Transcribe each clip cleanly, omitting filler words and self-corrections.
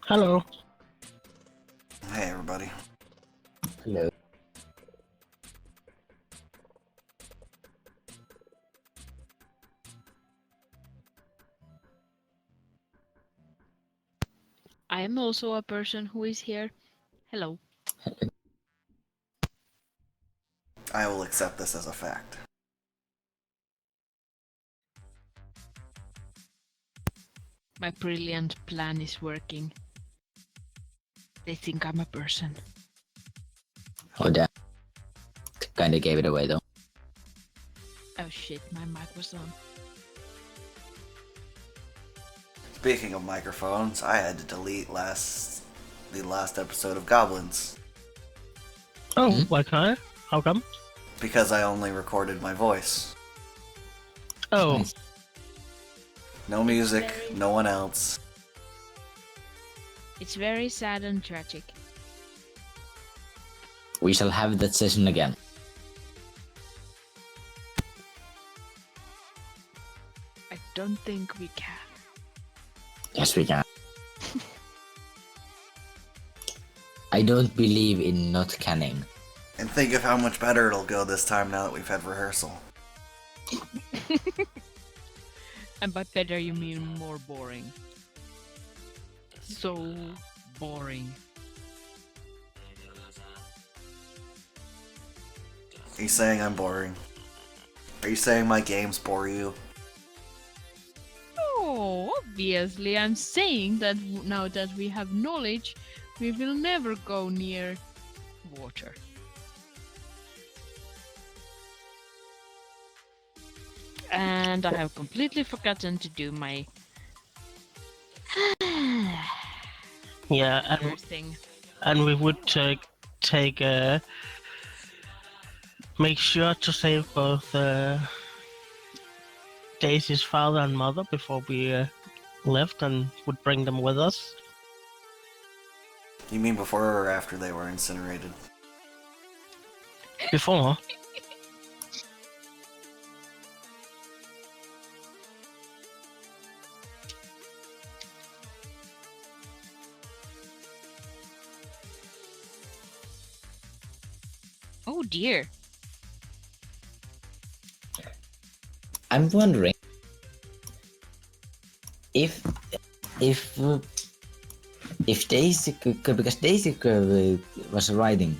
Hello. Hey everybody. Hello. I am also a person who is here. Hello. I will accept this as a fact. My brilliant plan is working. They think I'm a person. Oh damn. Kinda gave it away though. Oh shit, my mic was on. Speaking of microphones, I had to delete the last episode of Goblins Oh, why can't I? How come? because I only recorded my voice. Oh, Nice. No music, no one else. It's very sad and tragic. We shall have that session again. I don't think we can. Yes, we can. I don't believe in not canning. And think of how much better it'll go this time now that we've had rehearsal. And by better you mean more boring. So boring. Are you saying I'm boring? Are you saying my games bore you? Oh, obviously I'm saying that now that we have knowledge, we will never go near water. And I have completely forgotten to do my yeah, thing. and we would take make sure to save both Daisy's father and mother before we left, and would bring them with us. You mean before or after they were incinerated? Before. Oh dear. I'm wondering if Daisy could, because Daisy was riding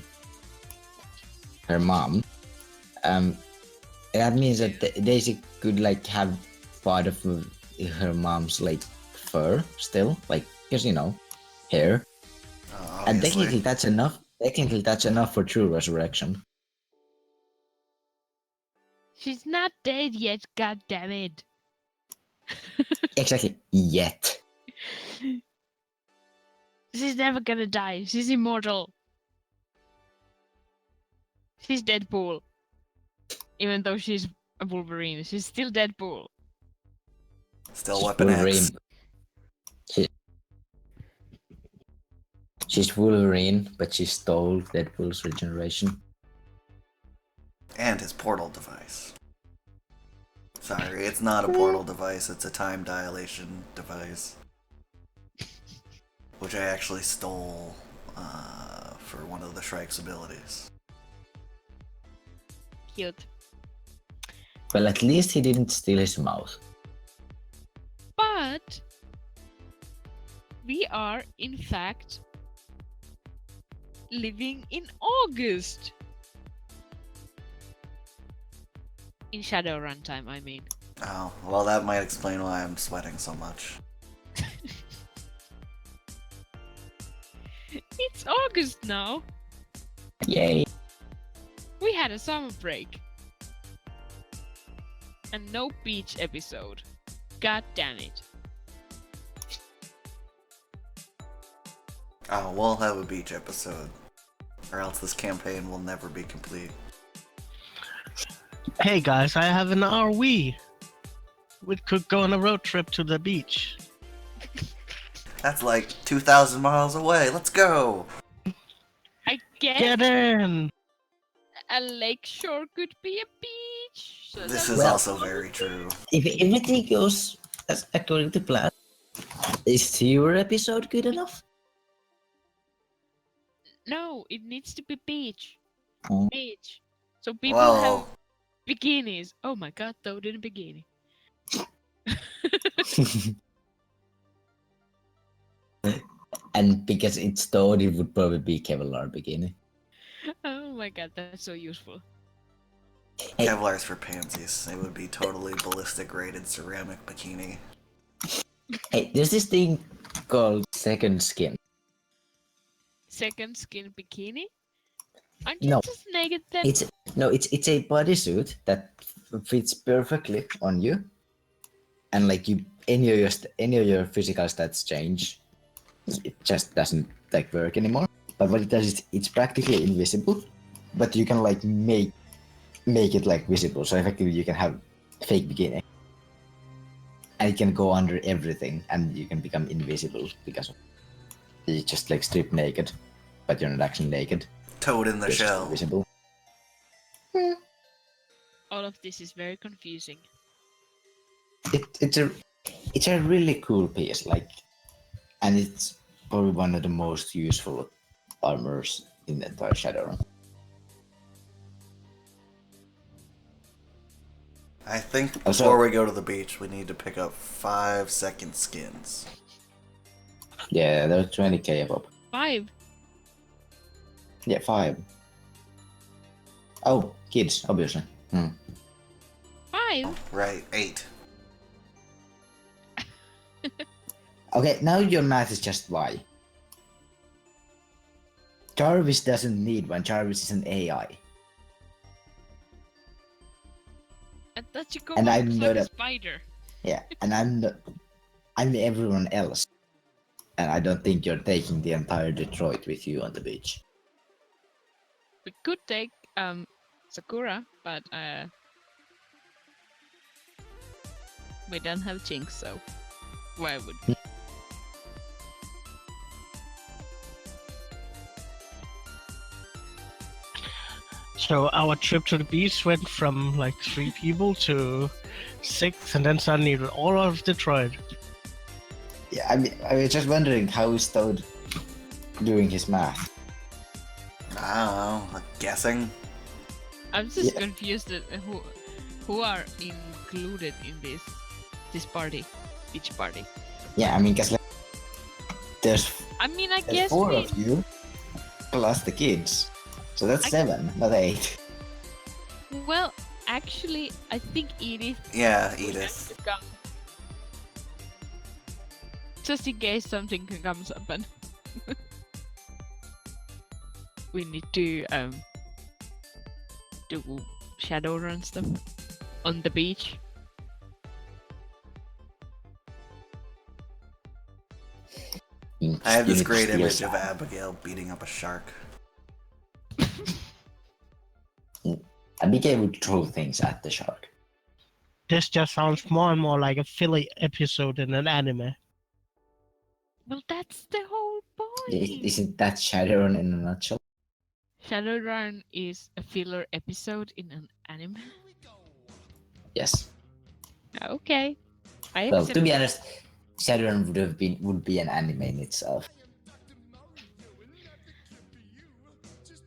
her mom, that means that Daisy could like have part of her mom's like fur still, like, because you know, hair. And technically that's enough. Technically that's enough for true resurrection. She's not dead yet, god damn it. Exactly. Yet. She's never gonna die. She's immortal. She's Deadpool. Even though she's a Wolverine, she's still Deadpool. Still She's Weapon X. She's Wolverine, but she stole Deadpool's regeneration. And his portal device. Sorry, it's not a portal device, it's a time dilation device. Which I actually stole for one of the Shrike's abilities. Cute. Well, at least he didn't steal his mouth. But we are, in fact, living in August. In Shadowrun time, I mean. Oh, well that might explain why I'm sweating so much. It's August now. Yay! We had a summer break. And no beach episode. God damn it. Oh, we'll have a beach episode. Or else this campaign will never be complete. Hey guys, I have an RV. We could go on a road trip to the beach. That's like 2,000 miles away, let's go! I guess Get in! a lakeshore could be a beach. So This that's is Well- also very true. If everything goes as according to plan, is your episode good enough? No, it needs to be beach. Oh. Beach. So people have Well, bikinis. Oh my god, Toad in a bikini. And because it's Toad, it would probably be Kevlar bikini. Oh my god, that's so useful. Hey. Kevlar's for pansies. It would be totally ballistic rated ceramic bikini. Hey, there's this thing called second skin. Second skin bikini? Aren't you No, just naked then? it's a bodysuit that fits perfectly on you, and like you, any of your physical stats change. It just doesn't like work anymore. But what it does is it's practically invisible, but you can like make it like visible. So effectively, you can have fake bikini, and it can go under everything, and you can become invisible because you just like strip naked, but you're not actually naked. Toad in the You're just shell. invisible. All of this is very confusing. It's a really cool piece, like, and it's probably one of the most useful armors in the entire Shadowrun. I think Also- before we go to the beach, we need to pick up 5-second skins. Yeah, they're 20k above. 5. Yeah, 5. Oh, kids, obviously. 5? Right, 8. Okay, now your math is just Y. Jarvis doesn't need one. Jarvis is an AI. And that you go And out I'm like not a a- spider. Yeah, and I'm everyone else. And I don't think you're taking the entire Detroit with you on the beach. We could take Sakura, but we don't have Jinx, so why would we? So our trip to the beach went from like 3 people to 6, and then suddenly all of Detroit. Yeah, I was just wondering how is Toad doing his math. I don't know, like guessing? I'm just Yeah. confused at who are included in this party, beach party. Yeah, I mean, cause like there's I mean, I There's guess 4 we. of you, plus the kids. So that's I- 7, not 8. Well, actually, I think Edith. Yeah, would have Edith. to come. Just in case something comes up and we need to do Shadowrun stuff on the beach. I have this You need to great steal image of some. Abigail beating up a shark. Abigail would throw things at the shark. This just sounds more and more like a filler episode in an anime. Well, that's the whole point. Isn't that Shadowrun in a nutshell? Shadowrun is a filler episode in an anime. Yes. Okay, I Well, accept. to be honest, Shadowrun would be an anime in itself.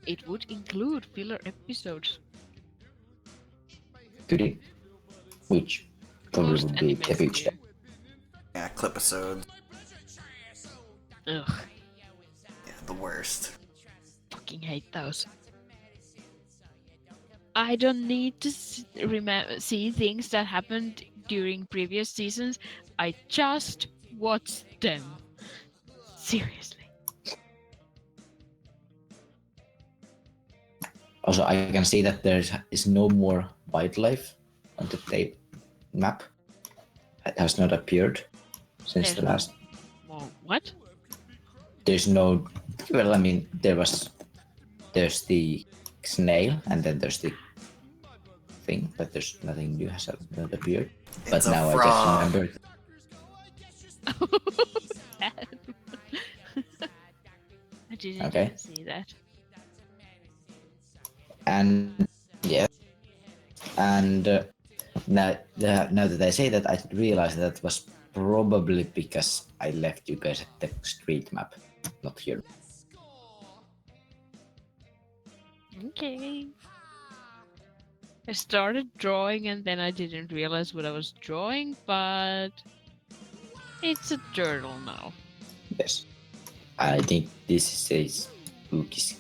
It would include filler episodes. Could it? Which probably Most would be animes the big do. step. Yeah, clipisodes. Ugh, Yeah, the worst. fucking hate those. I don't need to see things that happened during previous seasons. I just watch them. Seriously. Also, I can see that there is no more wildlife on the tape map. It has not appeared since the There's- last. Well, what? There's no. Well, I mean, there's the snail, and then there's the thing, but there's nothing new has not appeared. It's But a now frog. I just remembered. I didn't Okay. even see that. And yeah, and now that I say that, I realize that was probably because I left you guys at the street map, not here. Okay. I started drawing and then I didn't realize what I was drawing, but it's a turtle now. Yes. I think this is a spooky.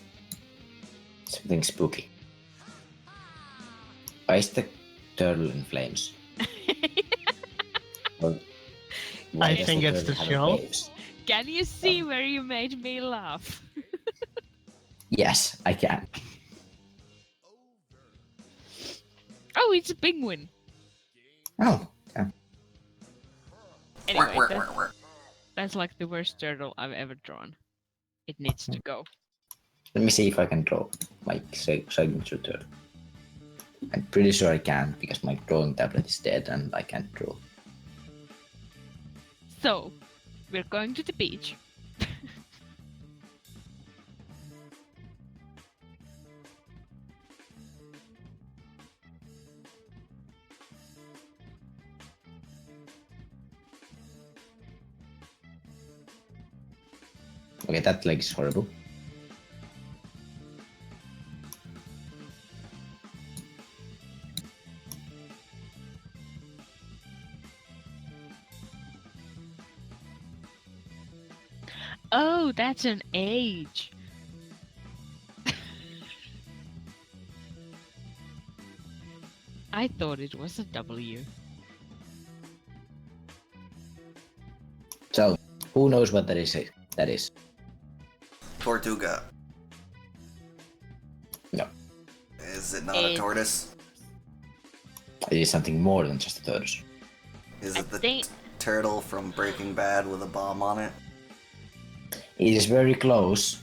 Something spooky. Why is the turtle in flames? Or why I does think the it's turtle the have shell. waves? Can you see where you made me laugh? Yes, I can. Oh, it's a penguin. Oh, yeah. Anyway, that's like the worst turtle I've ever drawn. It needs to go. Let me see if I can draw my signature turtle. I'm pretty sure I can because my drawing tablet is dead and I can't draw. So, we're going to the beach. Okay, that leg is horrible. Oh, that's an H. I thought it was a W. So, who knows what that is? Tortuga. No, Is it not a It's- tortoise? it is something more than just a tortoise. Is I it the think- turtle from Breaking Bad with a bomb on it? It is very close.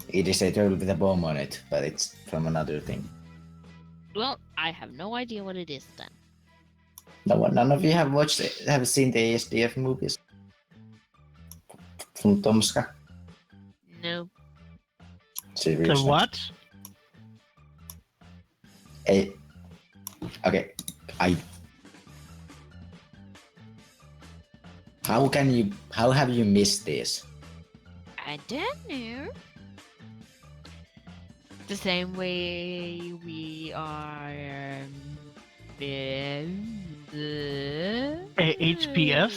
It is a turtle with a bomb on it, but it's from another thing. Well, I have no idea what it is then. None of you have seen the ASDF movies from Tomska. No. The Seriously. what? Okay, How have you missed this? I don't know. The same way we are. HPF?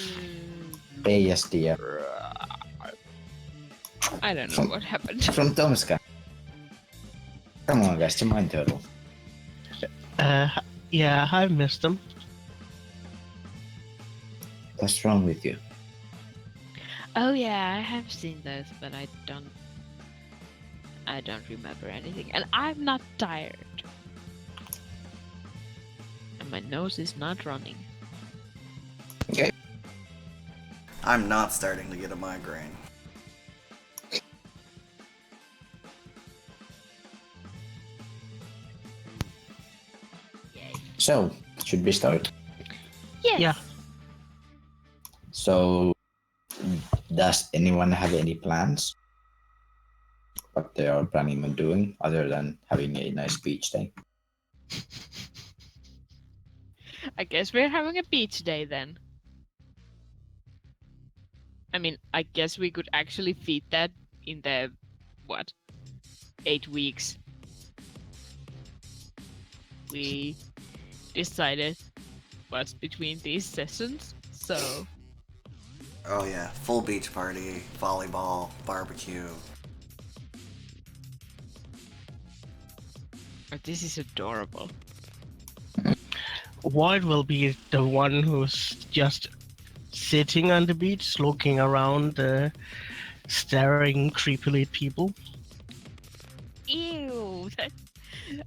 ASDF I don't know what happened. from Tomska. Come on, guys, it's a mine turtle. Yeah, I missed them. What's wrong with you? Oh yeah, I have seen those, but I don't remember anything, and I'm not tired. And my nose is not running. Okay. I'm not starting to get a migraine. Yay. So, should we start? Yes. Yeah. So, does anyone have any plans? What they are planning on doing other than having a nice beach day? I guess we're having a beach day then. I mean, I guess we could actually feed that in the 8 weeks we decided was between these sessions. So Oh yeah, full beach party, volleyball, barbecue. this is adorable. Void will be the one who's just sitting on the beach, looking around, staring creepily at people. Ew.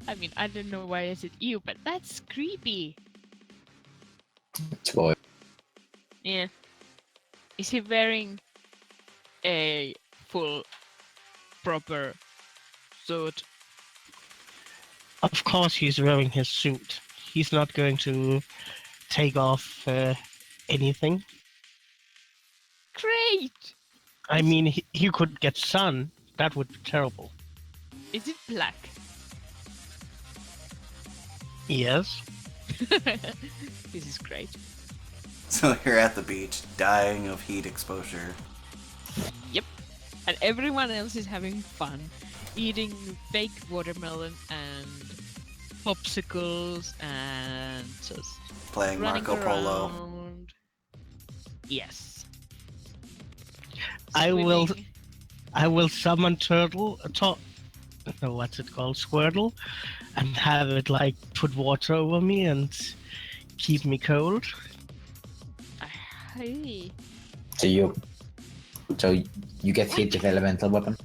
I mean, I don't know why I said ew, but that's creepy. It's boy. Yeah. Is he wearing a full, proper suit? Of course, he's wearing his suit. He's not going to take off anything. Great! I mean, he could get sun. That would be terrible. Is it black? Yes. This is great. So you're at the beach, dying of heat exposure. Yep. And everyone else is having fun, eating fake watermelon and popsicles and just Playing running Marco Polo. around. Yes. I will Swimming. I will summon no, what's it called? Squirtle, and have it like put water over me and keep me cold. Hey. So you get hit with elemental weapon.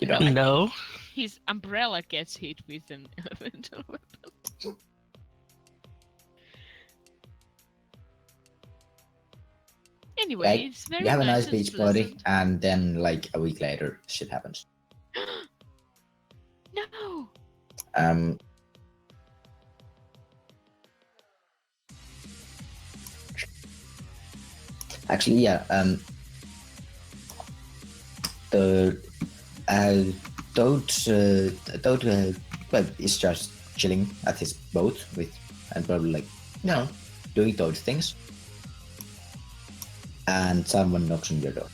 You don't. No. His umbrella gets hit with an elemental weapon. Anyway, Like, it's very you have a nice nice and beach party, pleasant. and then like a week later, shit happens. No! Um, actually, yeah. The Toad well, is just chilling at his boat with, and probably like, doing Toad things. And someone knocks on your door.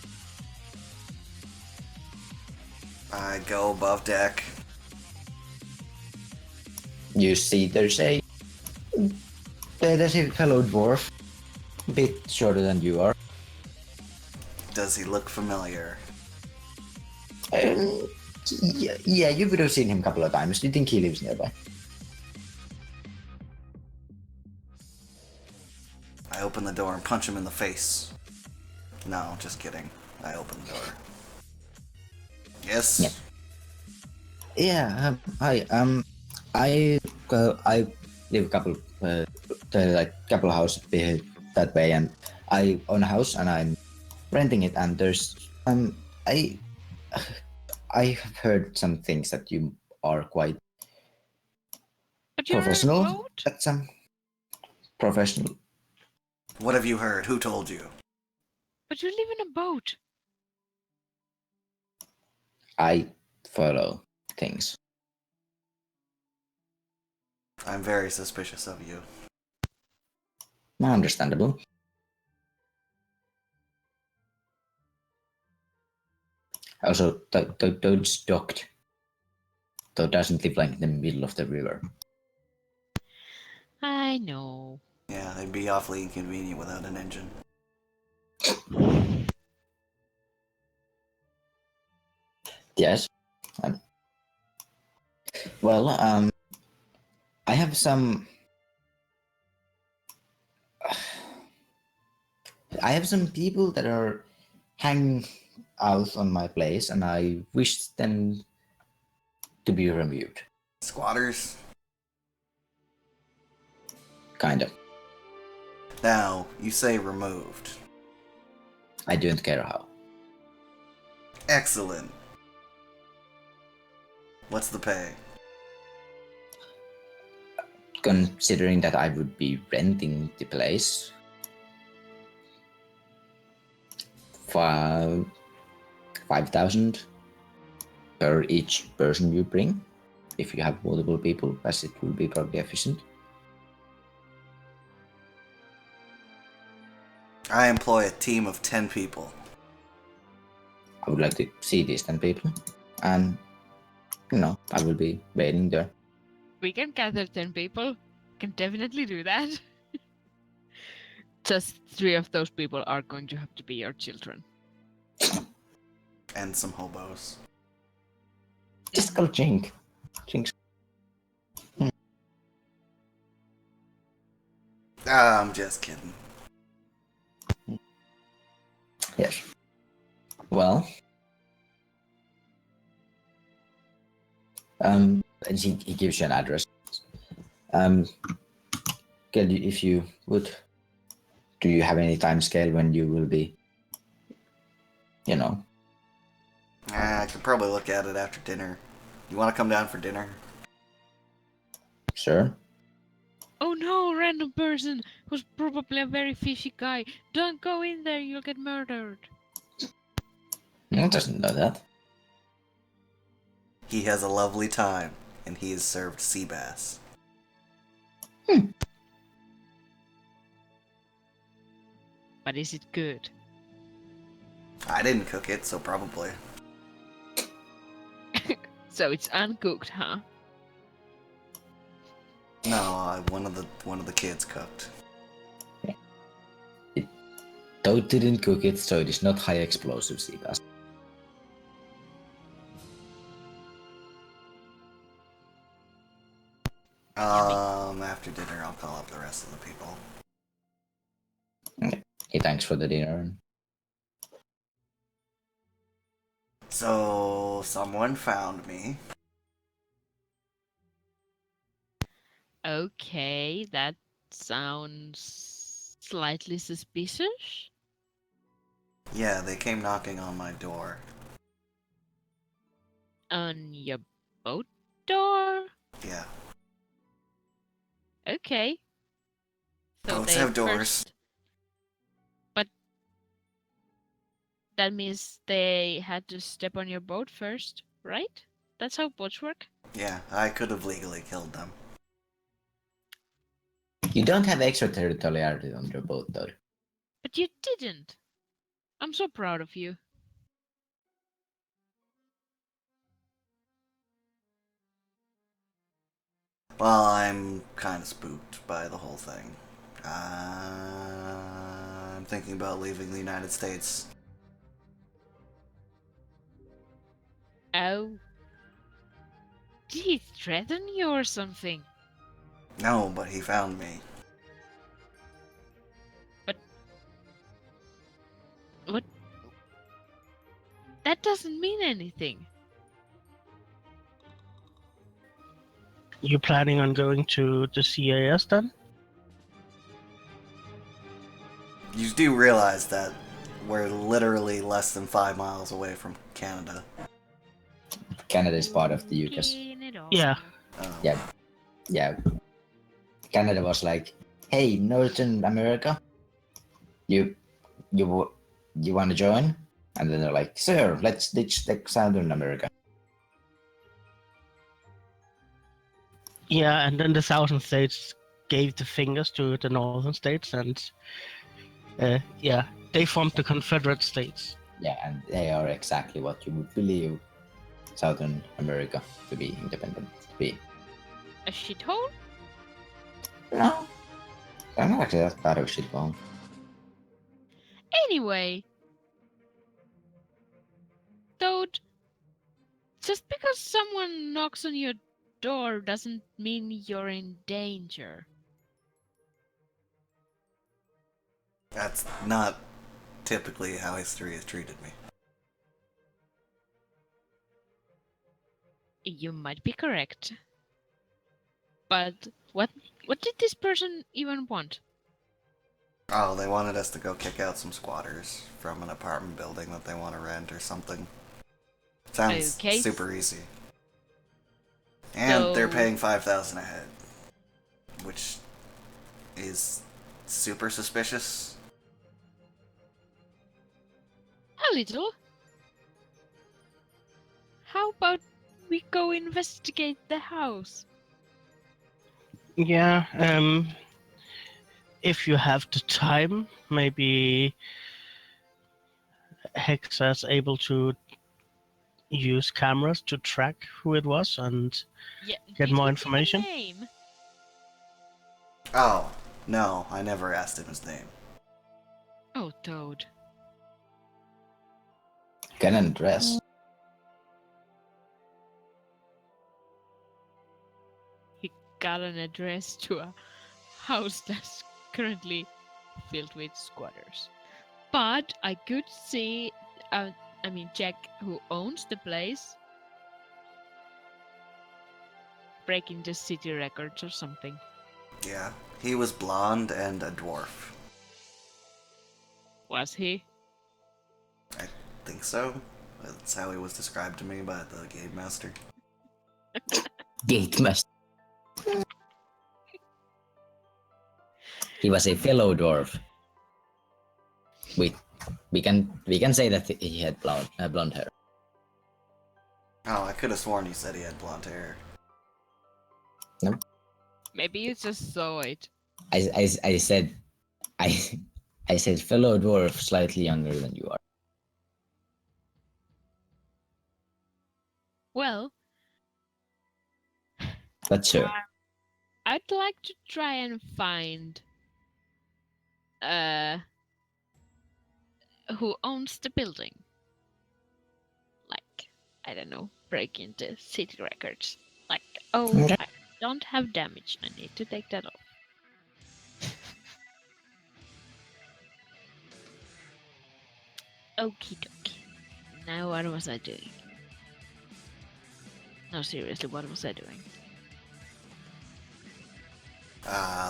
I go above deck. You see, there's a fellow dwarf, a bit shorter than you are. Does he look familiar? Yeah, you could have seen him a couple of times. Do you think he lives nearby? I open the door and punch him in the face. No, just kidding. I open the door. Yes? Yeah. Yeah, hi. I live a couple of houses that way, and I own a house, and I'm renting it. And there's I I have heard some things that you are quite But you're professional. a boat? At some professional. What have you heard? Who told you? But you live in a boat. I follow things. I'm very suspicious of you. Understandable. Also, Toad's docked. Toad doesn't live like in the middle of the river. I know. Yeah, it'd be awfully inconvenient without an engine. Yes. Well, I have some. I have some people that are hanging out on my place, and I wish them to be removed. Squatters? Kind of. Now, you say removed. I don't care how. Excellent. What's the pay? Considering that I would be renting the place, 5,000 per each person you bring. If you have multiple people, as it will be probably efficient. I employ a team of 10 people. I would like to see these 10 people, and I will be waiting there. We can gather 10 people. Can definitely do that. Just 3 of those people are going to have to be your children. And some hobos. Just call Jink. Jink's. I'm just kidding. Yes. Well, and he gives you an address. If you would, do you have any time scale when you will be, I could probably look at it after dinner. You want to come down for dinner? sure? Oh no, random person who's probably a very fishy guy. Don't go in there, you'll get murdered. No, doesn't know that. He has a lovely time, and he is served sea bass. But is it good? I didn't cook it, so probably. So it's uncooked, huh? No, one of the kids cooked. Toad didn't cook it, so it is not high explosives, he does. After dinner, I'll call up the rest of the people. Hey, thanks for the dinner. So, someone found me. Okay, that sounds slightly suspicious. Yeah, they came knocking on my door. On your boat door? Yeah. Okay. So Boats they have doors. first... But that means they had to step on your boat first, right? That's how boats work? Yeah, I could have legally killed them. You don't have extraterritoriality on your boat, though. But you didn't. I'm so proud of you. Well, I'm kind of spooked by the whole thing. I'm thinking about leaving the United States. Oh. Did he threaten you or something? No, but he found me. What? That doesn't mean anything. You planning on going to the CAS then? You do realize that we're literally less than 5 miles away from Canada. Canada is part of the US. Yeah. Yeah. Yeah. Canada was like, hey, Northern America, you want to join? And then they're like, sir, let's ditch the Southern America. Yeah, and then the southern states gave the fingers to the northern states, and yeah, they formed the Confederate States. Yeah, and they are exactly what you would believe Southern America to be independent to be. A shithole? No, I'm not actually that bad of a shitball. Anyway, Toad, just because someone knocks on your door doesn't mean you're in danger. That's not typically how history has treated me. You might be correct. But what did this person even want? Oh, they wanted us to go kick out some squatters from an apartment building that they want to rent or something. Sounds Okay. super easy. And they're So- paying 5,000 a head, which is super suspicious. A little. How about we go investigate the house? Yeah, if you have the time, maybe Hexa's able to use cameras to track who it was and Yeah, get did more he information. give a name? Oh, no, I never asked him his name. Oh, Toad. Get an address. He got an address to a house that's currently filled with squatters. But I could see, Jack, who owns the place, breaking the city records or something. Yeah, he was blonde and a dwarf. Was he? I think so. That's how he was described to me by the game master. Gate master. He was a fellow dwarf. We can say that he had blonde hair. Oh, I could have sworn he said he had blonde hair. Maybe you just saw it. I said fellow dwarf, slightly younger than you are. Well, But sure. I'd like to try and find who owns the building. Like, I don't know, break into city records. Like, oh, Okay. I don't have damage. I need to take that off. Okie dokie. Now what was I doing? No, seriously, what was I doing?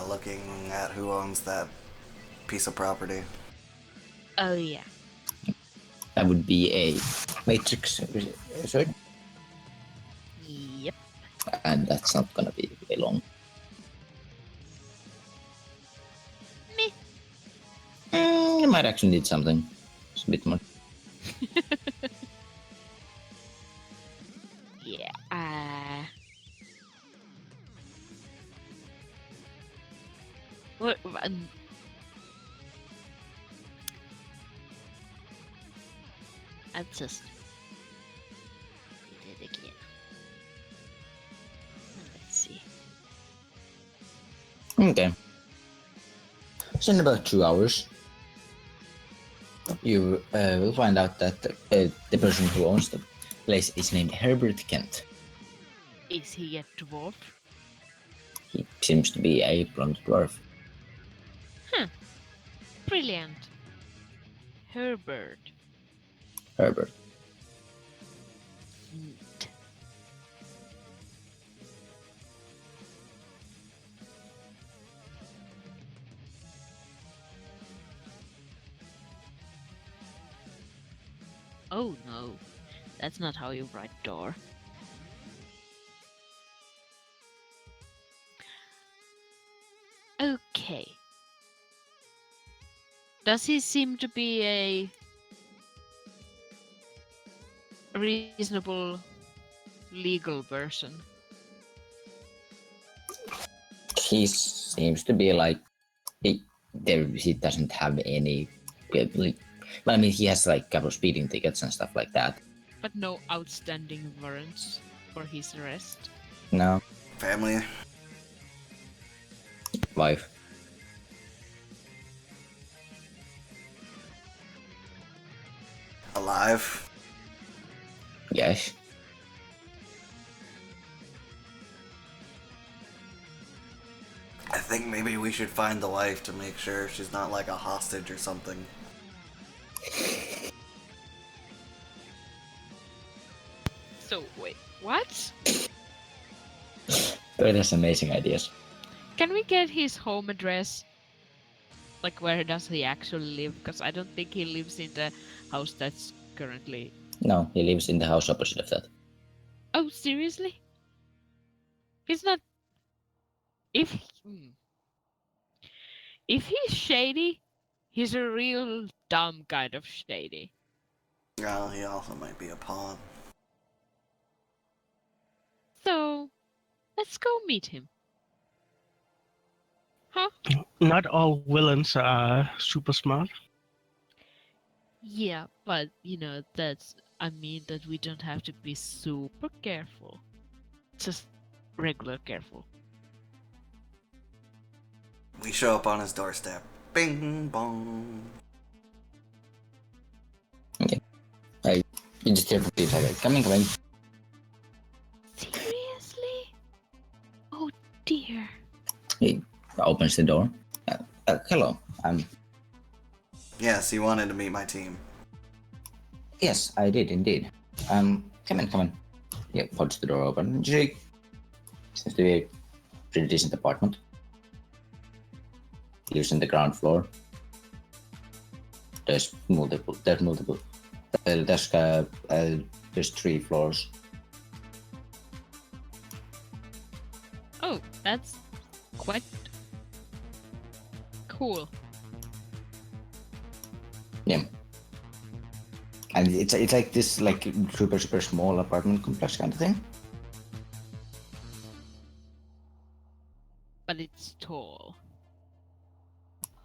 Looking at who owns that piece of property. Oh yeah. That would be a matrix sword, Yep. and that's not gonna be very long. Me. You might actually need something. It's a bit more. Yeah. What? I just did it again. Let's see. Okay. So in about 2 hours, you will find out that the person who owns the place is named Herbert Kent. Is he a dwarf? He seems to be a blonde dwarf. Brilliant. Herbert. Herbert. Neat. Oh no, that's not how you write door. Okay. Does he seem to be a reasonable legal person? He seems to be like he doesn't have any. Well, I mean, he has like a couple of speeding tickets and stuff like that. But no outstanding warrants for his arrest? No, Family? wife. Alive? Yes. I think maybe we should find the wife to make sure she's not like a hostage or something. So wait, what? Bird has amazing ideas. Can we get his home address? Like, where does he actually live? Because I don't think he lives in the house that's currently... No, he lives in the house opposite of that. Oh, seriously? He's not... If he's shady, he's a real dumb kind of shady. Well, he also might be a pawn. So, let's go meet him. Huh? Not all villains are super smart. Yeah, but, you know, that's... I mean that we don't have to be super careful. Just regular careful. We show up on his doorstep. Bing bong. You just hear from people like, coming. Seriously? Oh dear. He opens the door. Hello. Yes, he wanted to meet my team. Yes, I did indeed. Come in. Yeah, holds the door open. Jake. Seems to be a pretty decent apartment. Lives on the ground floor. There's multiple. There's 3 floors. Oh, that's quite cool. Yeah. And it's like this like super small apartment complex kind of thing. But it's tall.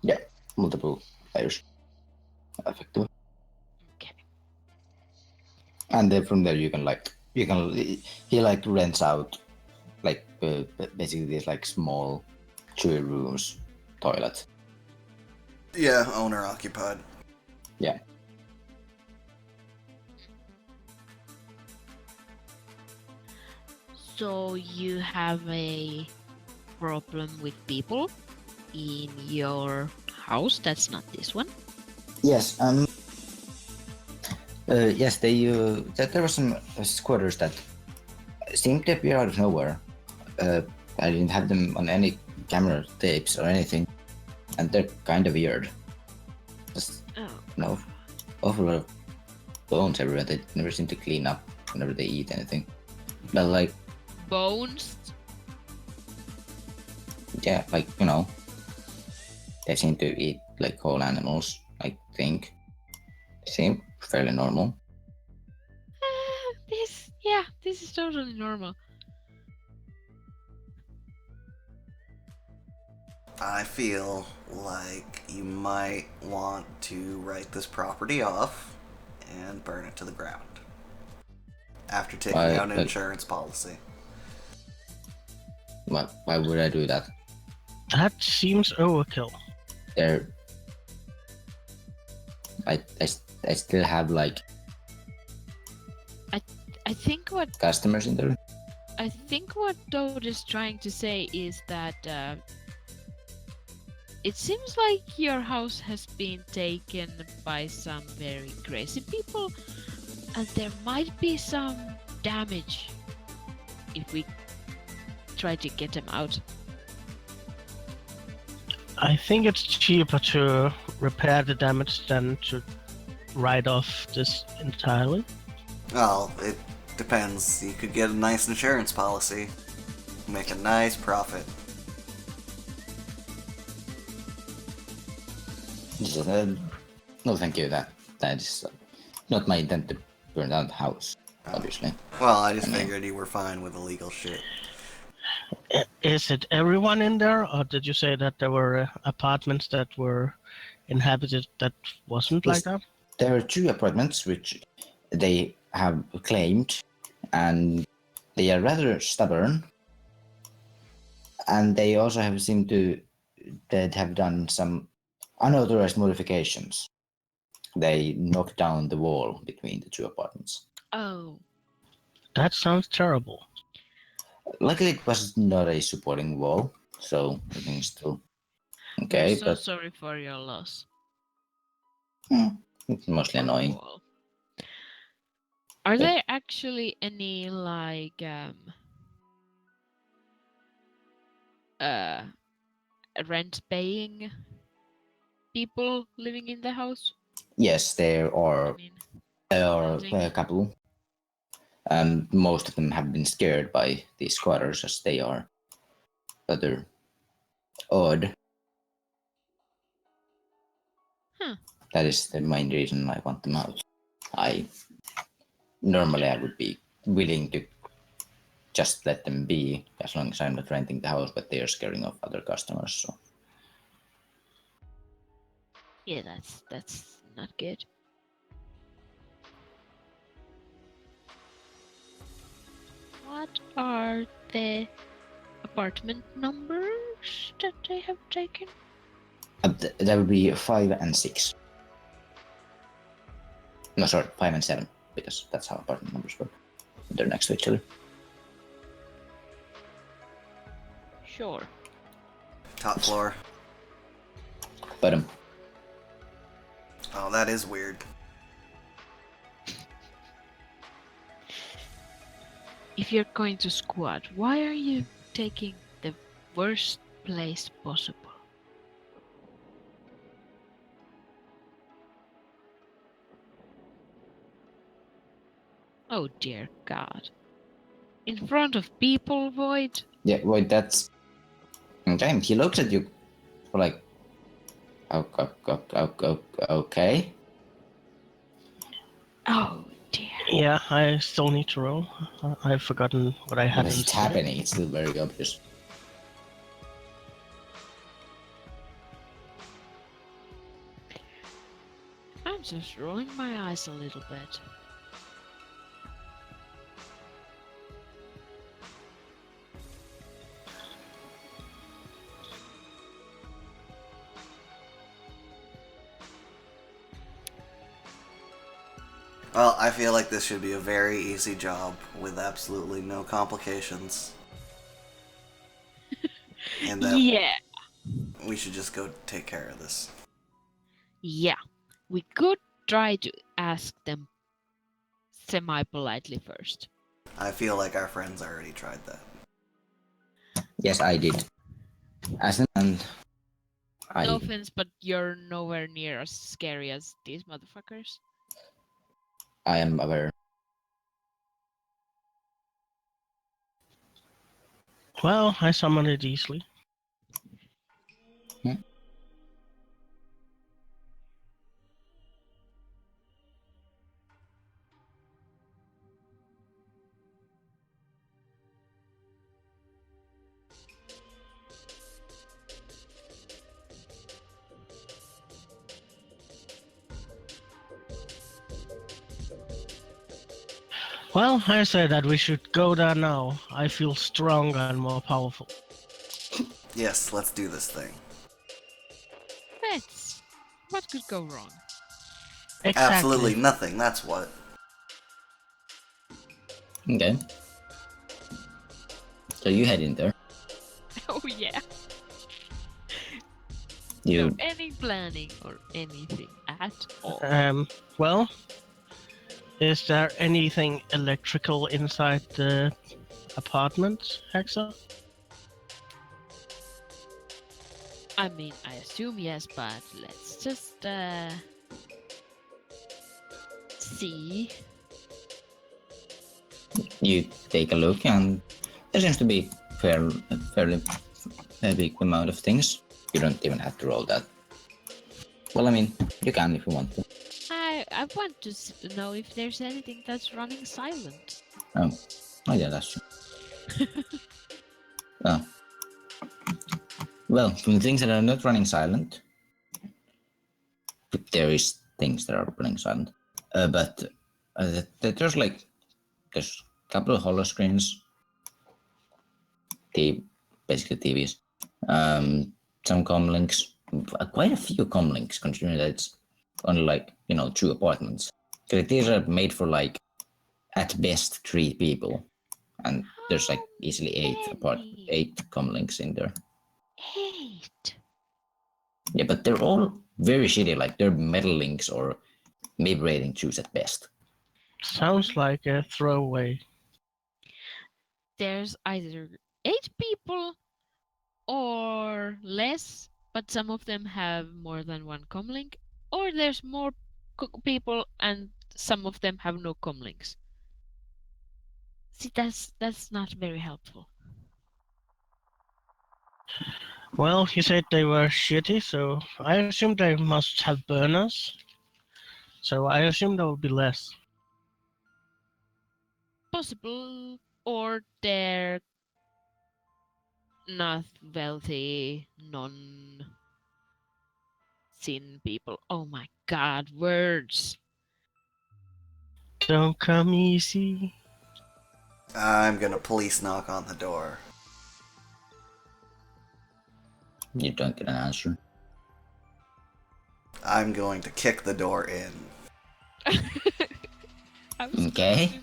Yeah, multiple layers, effectively. Okay. And then from there you can like you can he like rents out like basically these like small 2 rooms toilet. Yeah, owner occupied. Yeah. So you have a problem with people in your house? That's not this one. Yes. Yes. There were some squatters that seemed to appear out of nowhere. I didn't have them on any camera tapes or anything, and they're kind of weird. Just Oh. awful lot of bones everywhere. They never seem to clean up whenever they eat anything. But like, Bones? yeah, like they seem to eat like whole animals. I think they seem fairly normal. This is totally normal. I feel like you might want to write this property off and burn it to the ground after taking out an insurance policy. Why would I do that? That seems overkill. I still have like I think what customers in there. Toad is trying to say is that it seems like your house has been taken by some very crazy people, and there might be some damage if we try to get them out. I think it's cheaper to repair the damage than to write off this entirely. Well, it depends. You could get a nice insurance policy, make a nice profit. No, thank you. That is not my intent to burn down the house, obviously. Well, I just figured you were fine with illegal shit. Is it everyone in there, or did you say that there were apartments that were inhabited that wasn't like that? There are 2 apartments which they have claimed, and they are rather stubborn. And they also have seemed to that have done some unauthorized modifications. They knocked down the wall between the 2 apartments. Oh. That sounds terrible. Luckily, it was not a supporting wall, so everything's still okay. We're so sorry for your loss. It's mostly annoying. Wall. Are there actually any like rent paying people living in the house? Yes, there are a couple. Most of them have been scared by these squatters as they are rather odd. That is the main reason I want them out. Normally I would be willing to just let them be as long as I'm not renting the house, but they are scaring off other customers. So. Yeah, that's not good. What are the apartment numbers that they have taken? That would be 5 and 6. No, sorry, 5 and 7, because that's how apartment numbers work. They're next to each other. Sure. Top floor. Bottom. Oh, that is weird. If you're going to squat, why are you taking the worst place possible? Oh dear God. In front of people, Void? Yeah, wait, that's... Okay, he looks at you like... Okay. Oh dear. Yeah, I still need to roll. I've forgotten what I had. It's happening, it's still very obvious. I'm just rolling my eyes a little bit. Well, I feel like this should be a very easy job with absolutely no complications. And that Yeah. we should just go take care of this. Yeah. We could try to ask them semi-politely first. I feel like our friends already tried that. Yes, I did. And No offense, but you're nowhere near as scary as these motherfuckers. I am aware. Well, I summoned it easily. Well, I say that we should go there now. I feel stronger and more powerful. Yes, let's do this thing. Let's. What could go wrong? Exactly. Absolutely nothing, that's what. Okay. So you head in there. Oh yeah. You No any planning or anything at all. Well, is there anything electrical inside the apartment, Hexa? I mean, I assume yes, but let's just see. you take a look, and there seems to be fairly a big amount of things. You don't even have to roll that. Well, I mean, you can if you want to. I want to know if there's anything that's running silent. Oh yeah, that's true. Oh. Well, from the things that are not running silent, there is things that are running silent. But there's a couple of holo screens, basically TVs, some comlinks, quite a few comlinks, considering that it's only 2 apartments. Because these are made for at best 3 people, and there's easily 8 comlinks in there. 8. Yeah, but they're all very shitty. They're metal links or mid-rating 2s at best. Sounds like a throwaway. There's either 8 people or less, but some of them have more than 1 comlink, or there's more people and some of them have no comlinks. See, that's not very helpful. Well, you said they were shitty, so I assume they must have burners. So I assume there will be less. Possible, or they're not wealthy, non-sin people. Oh my god, words. Don't come easy. I'm gonna police knock on the door. You don't get an answer. I'm going to kick the door in. Okay.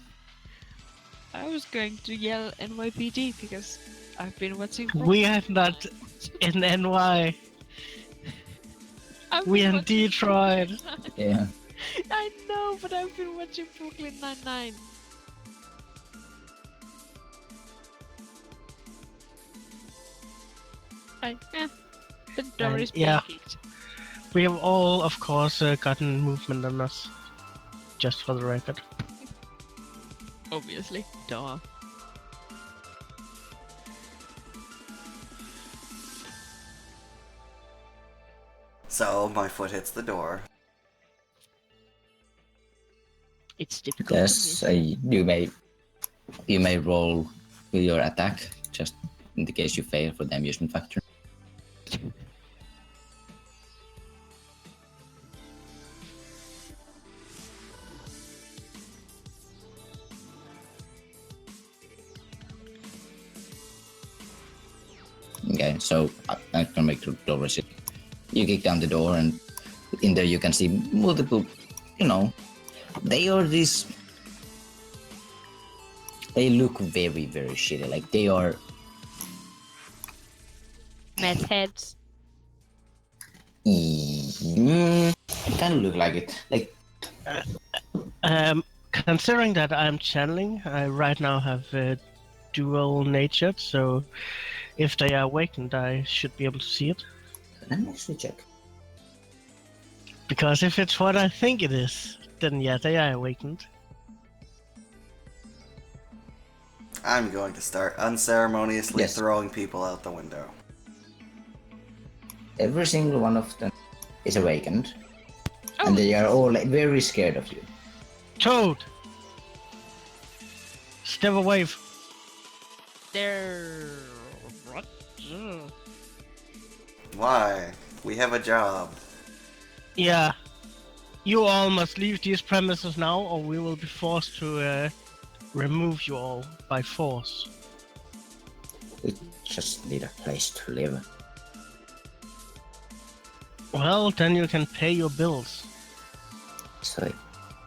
I was going to yell NYPD because I've been watching. We are not in NY. We in Detroit. Yeah. I know, but I've been watching Brooklyn Nine-Nine. The door is being yeah. kicked. We have all, of course, gotten movement on us. Just for the record. Obviously, duh. So my foot hits the door. It's difficult. Yes, you may roll with your attack, just in the case you fail for the amusement factor. Okay, so I can make the door resist. You kick down the door, and in there you can see multiple, They are these. They look very, very shitty. Like they are. Meth heads. Kind of look like it. Like Considering that I'm channeling, I right now have dual natured, so if they are awakened, I should be able to see it. let me actually check. Because if it's what I think it is, then yeah, they are awakened. I'm going to start unceremoniously Yes. throwing people out the window. Every single one of them is awakened, Oh, and they are all like, very scared of you. Toad! Step away. they're what? Why? We have a job. Yeah. You all must leave these premises now, or we will be forced to remove you all by force. We just need a place to live. Well, then you can pay your bills. So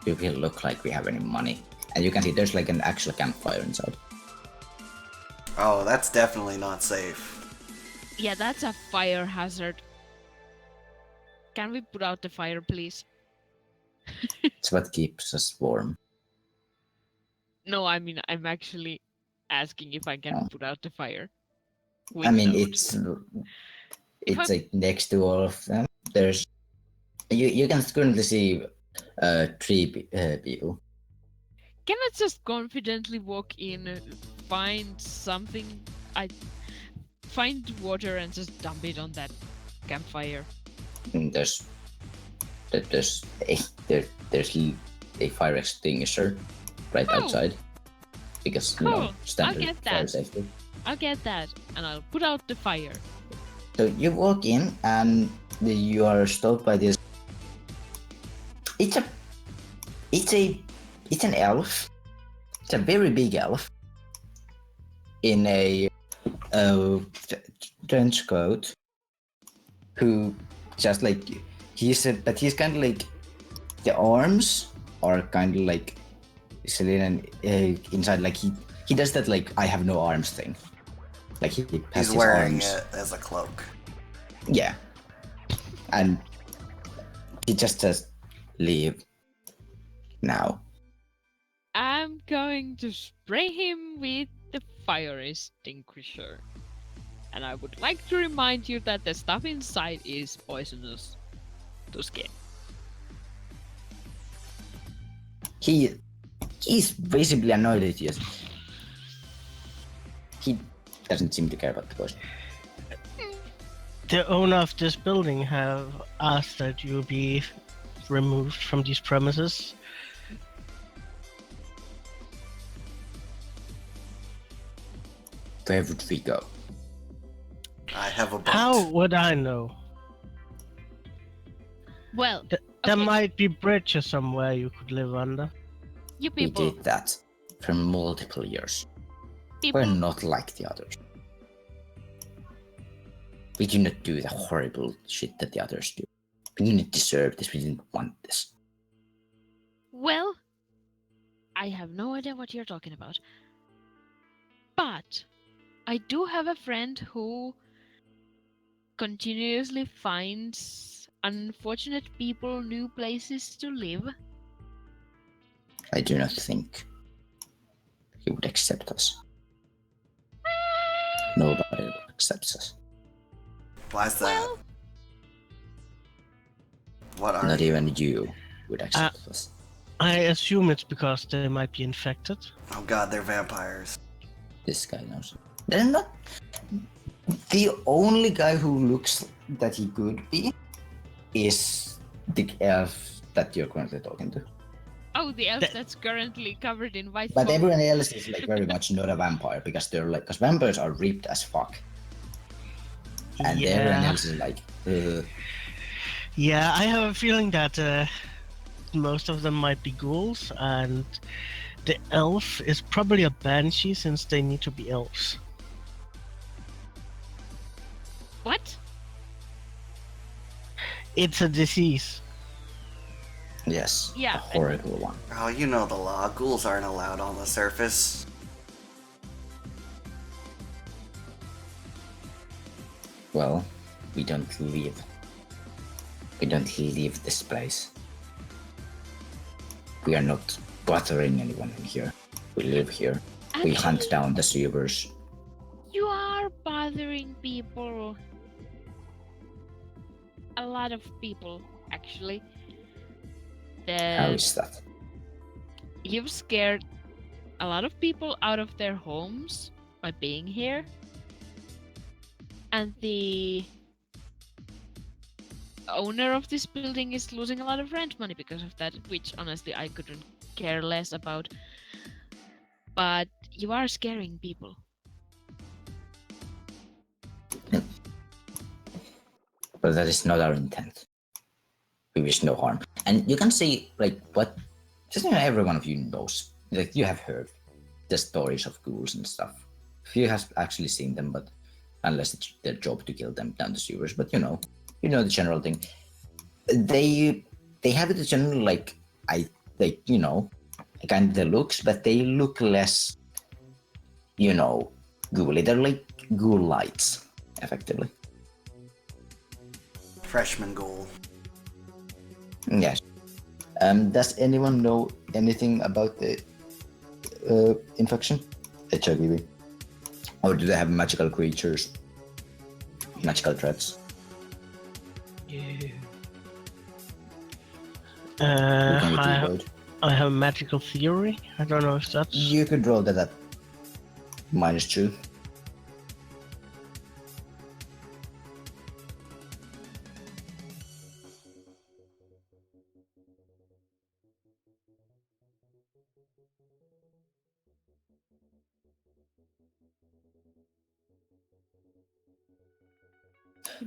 it will look like we have any money. And you can see there's like an actual campfire inside. Oh, that's definitely not safe. Yeah, that's a fire hazard. Can we put out the fire, please? It's what keeps us warm. No, I mean, I'm actually asking if I can Oh. put out the fire. I mean, Without- it's I- like next to all of them. There's you can currently see three people. Can I just confidently walk in, find something, find water and just dump it on that campfire? And there's a fire extinguisher right Oh. outside because Cool. I'll standard get fire that. safety. I'll get that, and I'll put out the fire. So you walk in and you are stopped by this. It's an elf. It's a very big elf in a trench coat. Who just like he's kind of like the arms are kind of like inside. Like he does that like I have no arms thing. Like he has He's his wearing arms. it as a cloak. Yeah. And he just says, leave now. I'm going to spray him with the fire extinguisher. And I would like to remind you that the stuff inside is poisonous to skin. He's basically annoyed at you. He doesn't seem to care about the poison. The owner of this building have asked that you be removed from these premises. Where would we go? I have a boat. How would I know? Well, There okay, might be bridges somewhere you could live under. you We people, did that for multiple years. We're people, not like the others. We do not do the horrible shit that the others do. We didn't deserve this. We didn't want this. well, I have no idea what you're talking about. But I do have a friend who continuously finds unfortunate people new places to live. I do not think he would accept us. Nobody accepts us. Why's that? Well, What are Not you? even you would accept us. I assume it's because they might be infected. Oh god, they're vampires. This guy knows. They're not. The only guy who looks that he could be is the elf that you're currently talking to. oh, the elf That- that's currently covered in white But foam. everyone else is like very much not a vampire because they're like, because vampires are ripped as fuck, and everyone else is like, Yeah, I have a feeling that most of them might be ghouls, and the elf is probably a banshee since they need to be elves. What? It's a disease. Yes, Yeah, a horrible one. Oh, you know the law. Ghouls aren't allowed on the surface. Well, we don't leave. We don't leave this place. We are not bothering anyone in here. We live here. We hunt Actually, down the sewers. you are bothering people. A lot of people, actually. How is that? You've scared a lot of people out of their homes by being here. And the owner of this building is losing a lot of rent money because of that, which honestly I couldn't care less about. But you are scaring people. But that is not our intent. We wish no harm. And you can say, like, what? Just every one of you knows. Like, you have heard the stories of ghouls and stuff. Few has actually seen them, but unless it's their job to kill them down the sewers. But you know the general thing. They have the general kind of the looks, but they look less, ghouly. They're like ghoul lights, effectively. Freshman ghoul. Yes. Does anyone know anything about the infection? HIV? Or do they have magical creatures? Magical threats? Yeah. Who can you do? I have a magical theory. I don't know if that's... You could roll that at -2.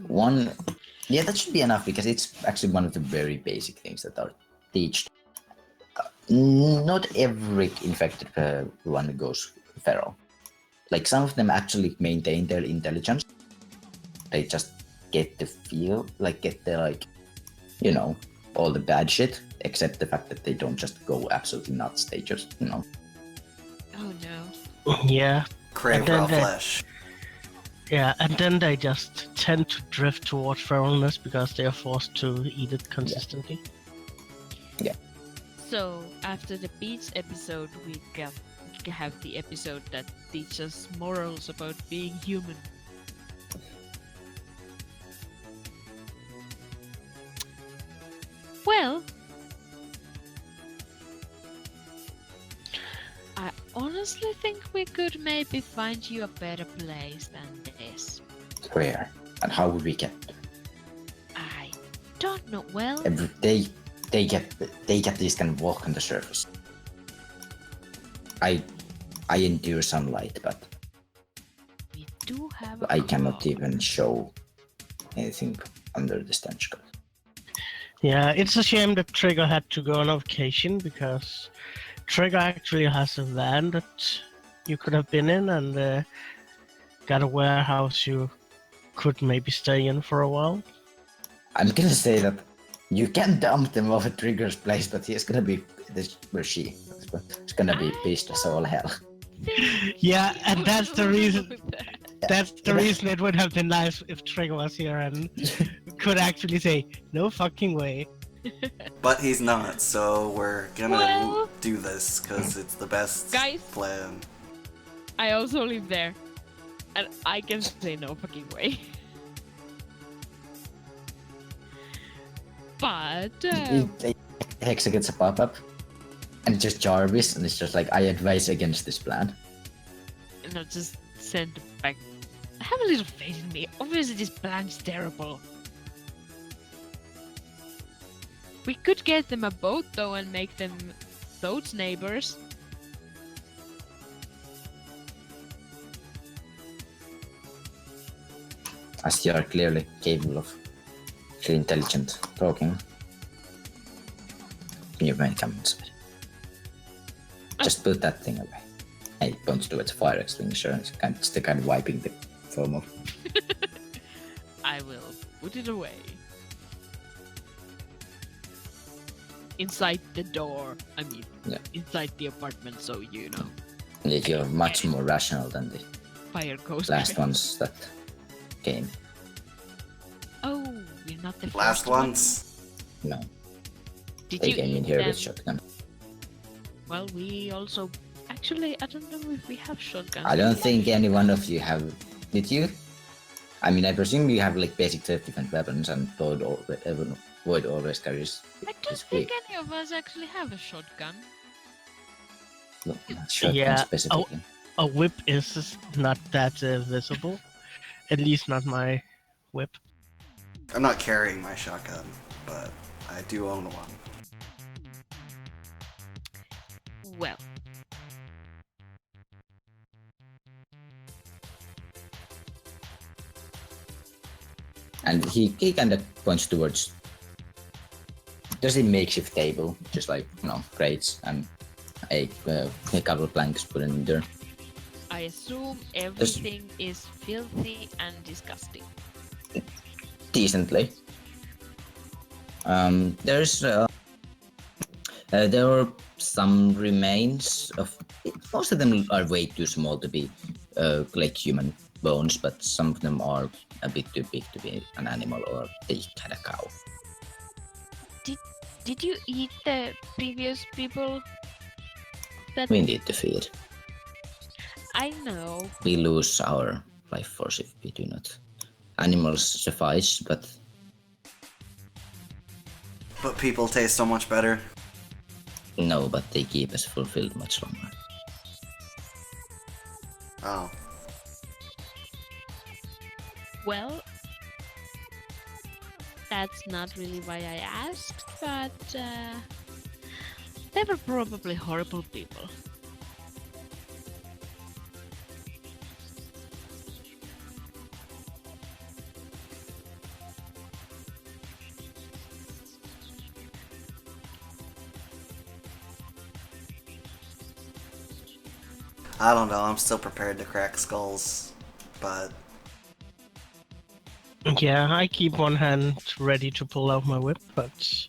One, yeah, that should be enough because it's actually one of the very basic things that are taught. Not every infected one goes feral. Like some of them actually maintain their intelligence. They just get the feel, all the bad shit, except the fact that they don't just go absolutely nuts. They just, Oh no. Yeah. Crave raw flesh. Yeah, and then they just tend to drift towards feralness because they are forced to eat it consistently. Yeah. So after the beach episode, we have the episode that teaches morals about being human. Well, I honestly think we could maybe find you a better place than this. Where and how would we get there? I don't know. Well, They get these kind of walk on the surface. I endure sunlight, but we do have. I cannot even show anything under the stench coat. Yeah, it's a shame that Trigger had to go on a vacation because Trigger actually has a van that you could have been in and got a warehouse you could maybe stay in for a while. I'm gonna say that you can dump them off at Trigger's place, but he's gonna be it's gonna be pissed as all hell. Yeah, and that's the reason. That's the reason it would have been nice if Trigger was here and could actually say, no fucking way. But he's not, so we're gonna do this because it's the best Guys. plan. I also live there, and I can say no fucking way. But Hexa gets a pop-up, and it's just Jarvis, and it's just like, I advise against this plan. no, just send back. Have a little faith in me. Obviously, this plan's terrible. We could get them a boat though and make them Toad's neighbors. As you are clearly capable of intelligent talking. You may come inside. Just put that thing away. Hey, don't do it. Fire extinguisher. It's the kind of wiping the foam off. I will put it away. inside the door. I mean, Yeah. inside the apartment, so you know. Yeah, you're much more rational than the Fire goes last crazy. ones that came. Oh, we're not the Last first one. ones. No, Did they you came in eat here them? with shotgun. Well, we also... Actually, I don't know if we have shotguns. I don't think any one of you have. Did you? I mean, I presume you have like basic self-defense weapons, and Void always carries I don't his think whip. any of us actually have a shotgun. No, not shotgun Yeah, specifically. A whip is not that visible. At least not my whip. I'm not carrying my shotgun, but I do own one. Well, And he kind of points towards. There's a makeshift table, just like crates and a couple of planks put in there. I assume everything is filthy and disgusting. Decently. There are some remains of. Most of them are way too small to be like human bones, but some of them are a bit too big to be an animal or they had a cow. Did you eat the previous people? That We need to feed. I know. We lose our life force if we do not. Animals suffice, but But people taste so much better. no, but they keep us fulfilled much longer. Oh. Well, that's not really why I asked, but they were probably horrible people. I don't know, I'm still prepared to crack skulls, but Yeah, I keep one hand ready to pull out my whip, but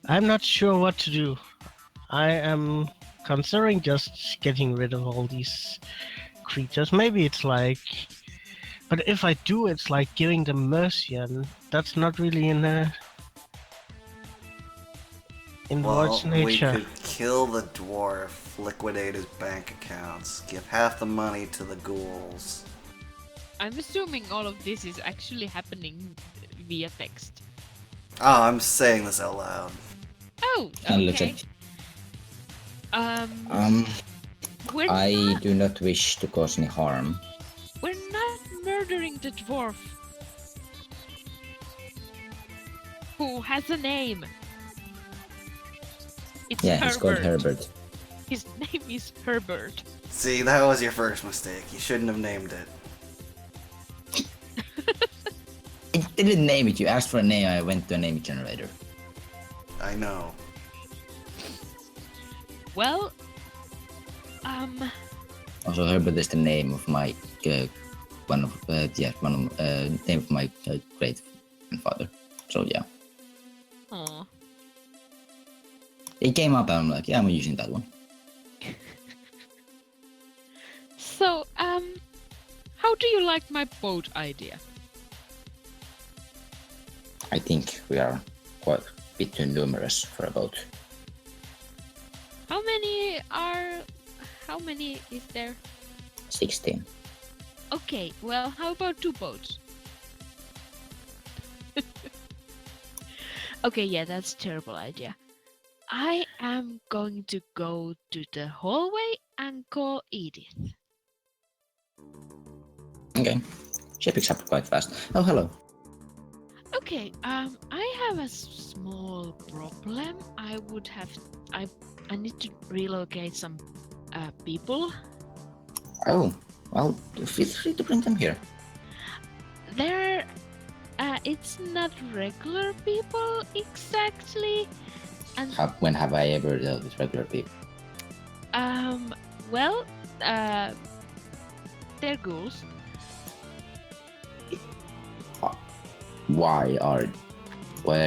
I'm not sure what to do. I am considering just getting rid of all these creatures. Maybe it's like... But if I do, it's like giving them mercy, and that's not really in Void's well, we nature. could kill the dwarf, liquidate his bank accounts, give half the money to the ghouls. I'm assuming all of this is actually happening via text. Oh, I'm saying this out loud. Oh, And look okay. at. We're I not, do not wish to cause any harm. we're not murdering the dwarf. Who has a name? It's Yeah, Herbert. he's called Herbert. His name is Herbert. See, that was your first mistake. You shouldn't have named it. I didn't name it. You asked for a name. I went to a name generator. I know. Well, Also, Herbert is the name of my name of my great grandfather. So yeah, aw. it came up and I'm like, yeah, I'm using that one. So, how do you like my boat idea? I think we are quite a bit too numerous for a boat. How many is there? 16. Okay, well, how about 2 boats? Okay, yeah, that's a terrible idea. I am going to go to the hallway and call Edith. Okay, she picks up quite fast. Oh, hello. Okay, I have a small problem. I need to relocate some people. Oh, well, feel free to bring them here. They're it's not regular people exactly, and When have I ever dealt with regular people? well, they're ghouls. Why are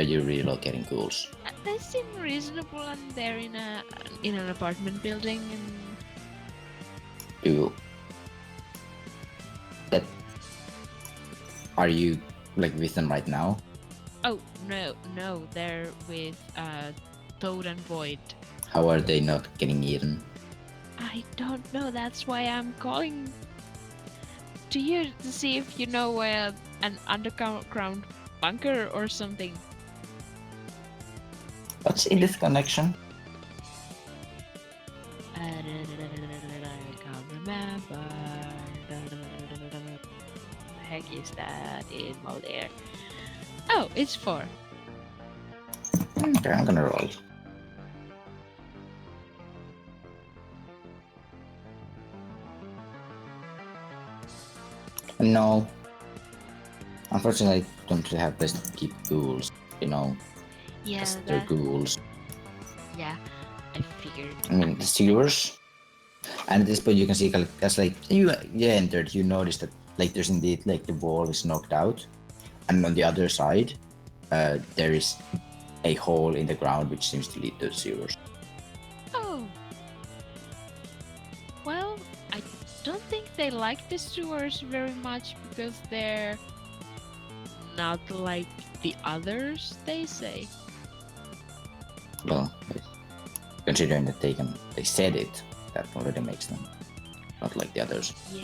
you relocating ghouls? they seem reasonable, and they're in an apartment building. And Do that? Are you like with them right now? oh no, they're with Toad and Void. How are they not getting eaten? I don't know. That's why I'm calling to you to see if you know an underground bunker or something. What's in this connection? I can't remember. The heck is that in mode air? Oh, it's 4. Okay, I'm gonna roll. No. Unfortunately, I don't really have place to keep ghouls, you know. Yeah, Because they're ghouls. yeah, I figured. I mean, the sewers. And at this point, you can see, that's like, you entered, you noticed that, like, there's indeed, like, the wall is knocked out. And on the other side, there is a hole in the ground which seems to lead to the sewers. Oh. Well, I don't think they like the sewers very much because they're not like the others, they say. Well, considering that they said it, that already makes them not like the others. Yeah.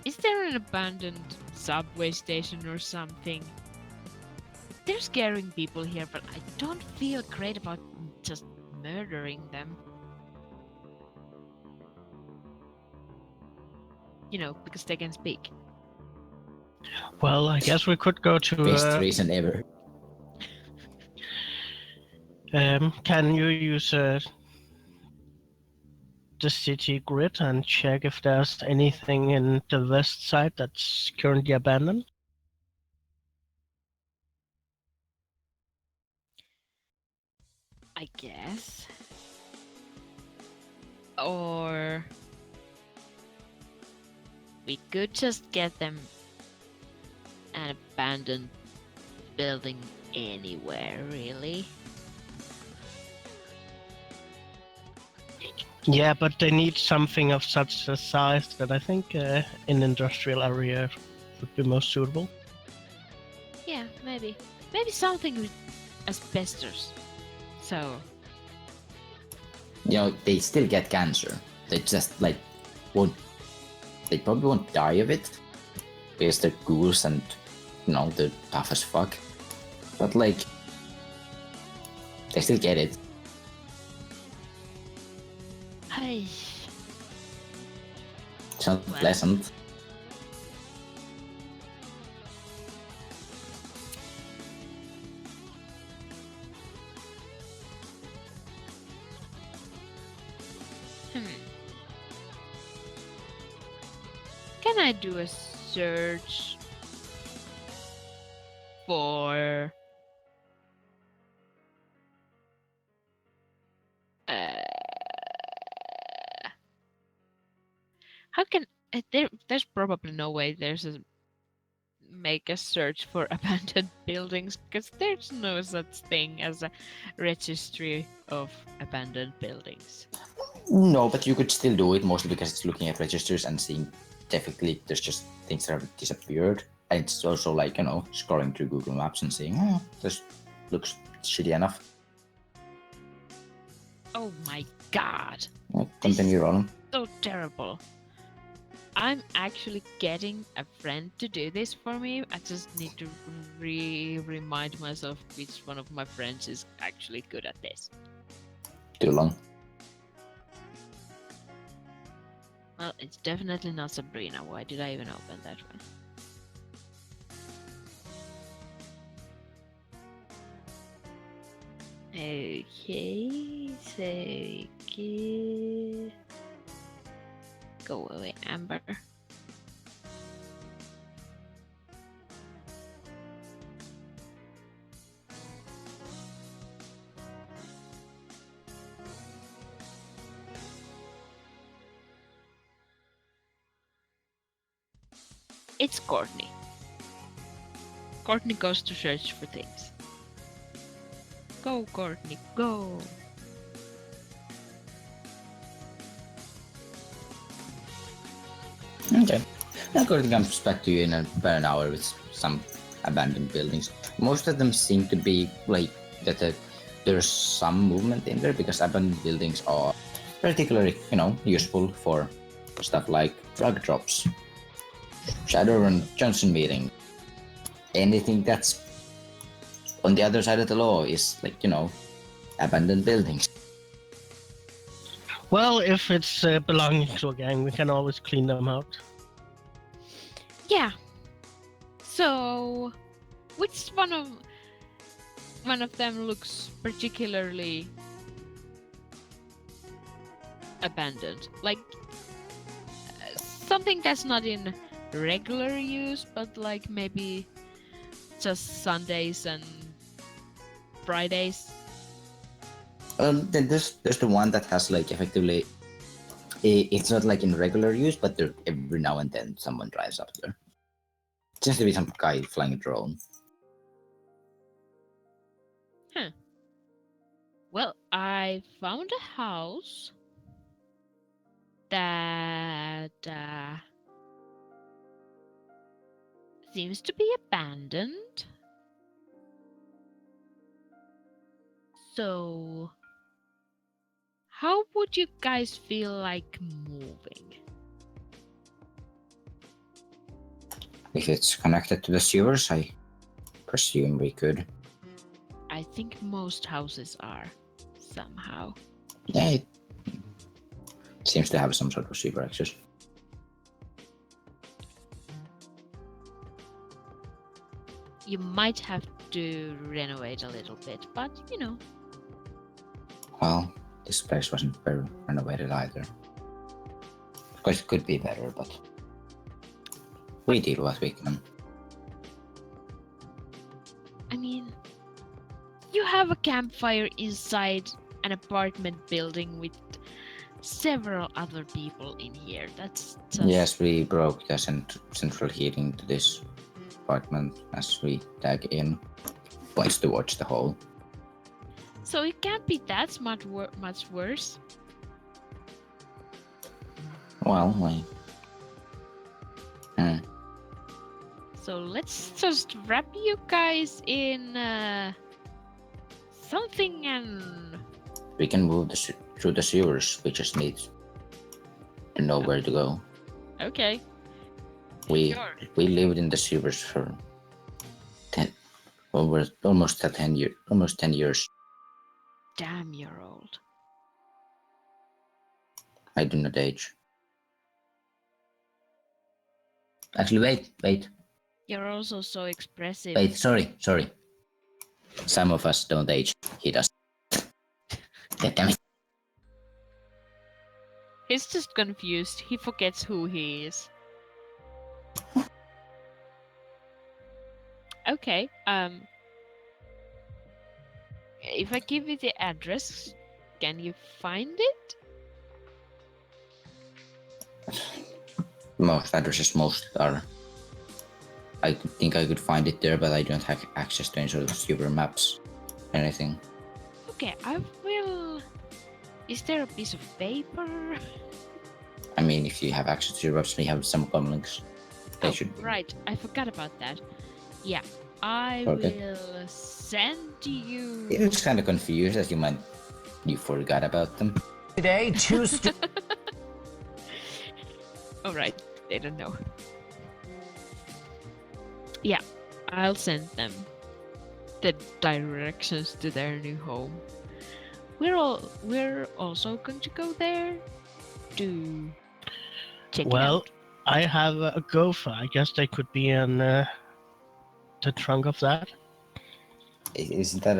Is there an abandoned subway station or something? They're scaring people here, but I don't feel great about just murdering them. You know, because they can speak. Well, I guess we could go to. Best reason ever. Can you use the city grid and check if there's anything in the west side that's currently abandoned? I guess. Or we could just get them an abandoned building anywhere, really. Yeah, but they need something of such a size that I think an industrial area would be most suitable. Yeah, maybe. Maybe something with asbestos. So, You know, they still get cancer. They just, like, won't. They probably won't die of it. Because they're ghouls and, you know, they're tough as fuck. But, like, they still get it. hey, It's not Well. pleasant. Can I do a search for how can there's probably no way make a search for abandoned buildings because there's no such thing as a registry of abandoned buildings. No, but you could still do it, mostly because it's looking at registers and seeing definitely there's just things that have disappeared. And it's also like, you know, scrolling through Google Maps and seeing, oh, this looks shitty enough. Oh my god! Continue rolling. So terrible. I'm actually getting a friend to do this for me. I just need to remind myself which one of my friends is actually good at this. Too long. Well, it's definitely not Sabrina. Why did I even open that one? Okay, so go away, Amber. It's Courtney. Courtney goes to search for things. Go, Courtney, go. Okay. Now Courtney comes back to you in about an hour with some abandoned buildings. Most of them seem to be like that there's some movement in there because abandoned buildings are particularly, useful for stuff like drug drops, Shadowrun Johnson meeting. Anything that's on the other side of the law is like, abandoned buildings. Well, if it's belonging to a gang, we can always clean them out. Yeah. So, which one of them looks particularly abandoned? Like something that's not in regular use, but like maybe just Sundays and Fridays. Then there's the one that has like effectively, it's not like in regular use, but there every now and then someone drives up there. It seems to be some guy flying a drone. Well, I found a house that seems to be abandoned. So, how would you guys feel like moving? If it's connected to the sewers, I presume we could. I think most houses are somehow. Yeah, it seems to have some sort of sewer access. You might have to renovate a little bit, but Well, this place wasn't very renovated either. Of course, it could be better, but we did what we can. I mean, you have a campfire inside an apartment building with several other people in here. That's just... Yes, we broke the central heating to this apartment as we tag in. Points towards the hole. So it can't be that much worse. Well, So let's just wrap you guys in something and... we can move through the sewers. We just need to know where to go. Okay. We Sure. we lived in the sewers for almost 10 years. Damn, you're old. I do not age. Actually, wait. You're also so expressive. Wait, sorry. Some of us don't age. He does. God damn it. He's just confused. He forgets who he is. Okay. If I give you the address, can you find it? Most addresses, are. I think I could find it there, but I don't have access to any sort of sewer maps, anything. Okay, I will. Is there a piece of paper? I mean, if you have access to your maps, we have some comlinks. They should be. Right. I forgot about that. Yeah, I Okay. will send you. It was kind of confused that you forgot about them. Today, two All right, they don't know. Yeah, I'll send them the directions to their new home. We're also going to go there to check it Well, out. I have a gopher. I guess they could be in the trunk of that. Isn't that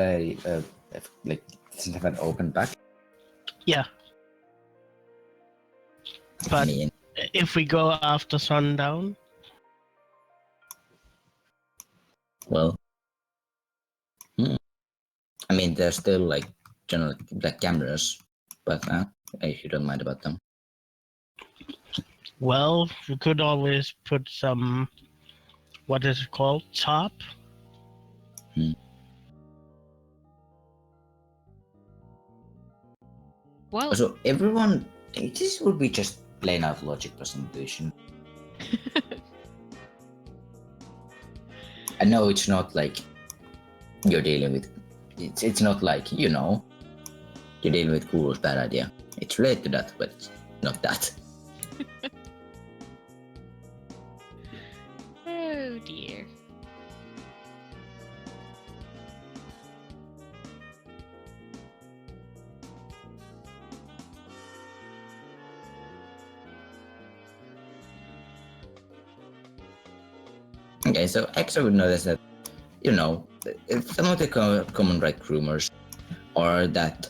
doesn't have an open back? Yeah. I But mean, if we go after sundown, well, I mean, there's still like general cameras, but if you don't mind about them. well, we could always put some, what is it called? Top? Well, So everyone, this would be just plain out logic plus intuition. I know it's not like you're dealing with. It's not like you're dealing with Kuro's bad idea. It's related to that, but it's not that. oh dear. Okay, so X would notice that, some of the common rumors are that,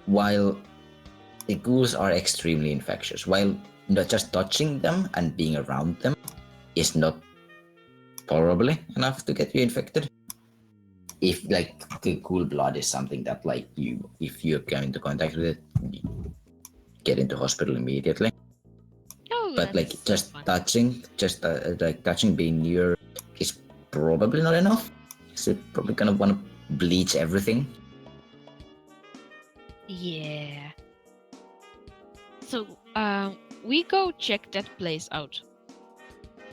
while the ghouls are extremely infectious, while not just touching them and being around them is not probably enough to get you infected. If the ghoul blood is something that if you come into contact with it, you get into hospital immediately. Oh, But just fun. touching being near is probably not enough. So you're probably gonna want to bleach everything. Yeah. So, we go check that place out.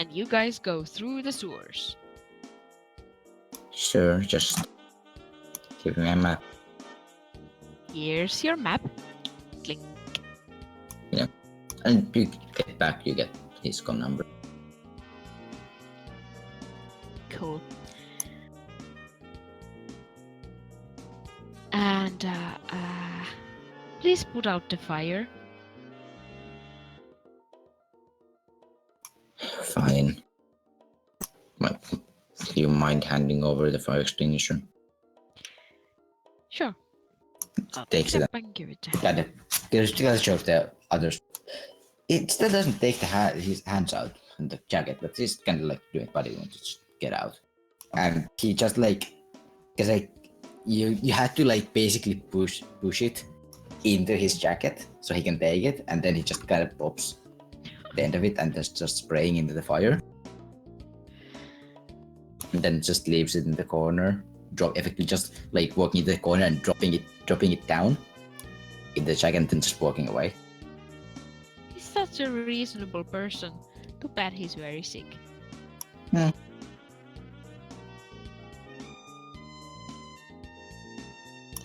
And you guys go through the sewers. Sure, just give me a map. Here's your map. Clink. And you get back, you get his phone number. Cool. And, please put out the fire. Fine. Do you mind handing over the fire extinguisher? Sure. I'll Takes pick it up and give it to him. Gotta show the others. It still doesn't take his hands out from the jacket, but he's kind of doing body to just get out. And he just because you had to basically push it into his jacket so he can take it, and then he just kind of pops the end of it and just spraying into the fire. And then just leaves it in the corner, effectively just walking into the corner and dropping it down in the jacket and then just walking away. He's such a reasonable person. Too bad he's very sick.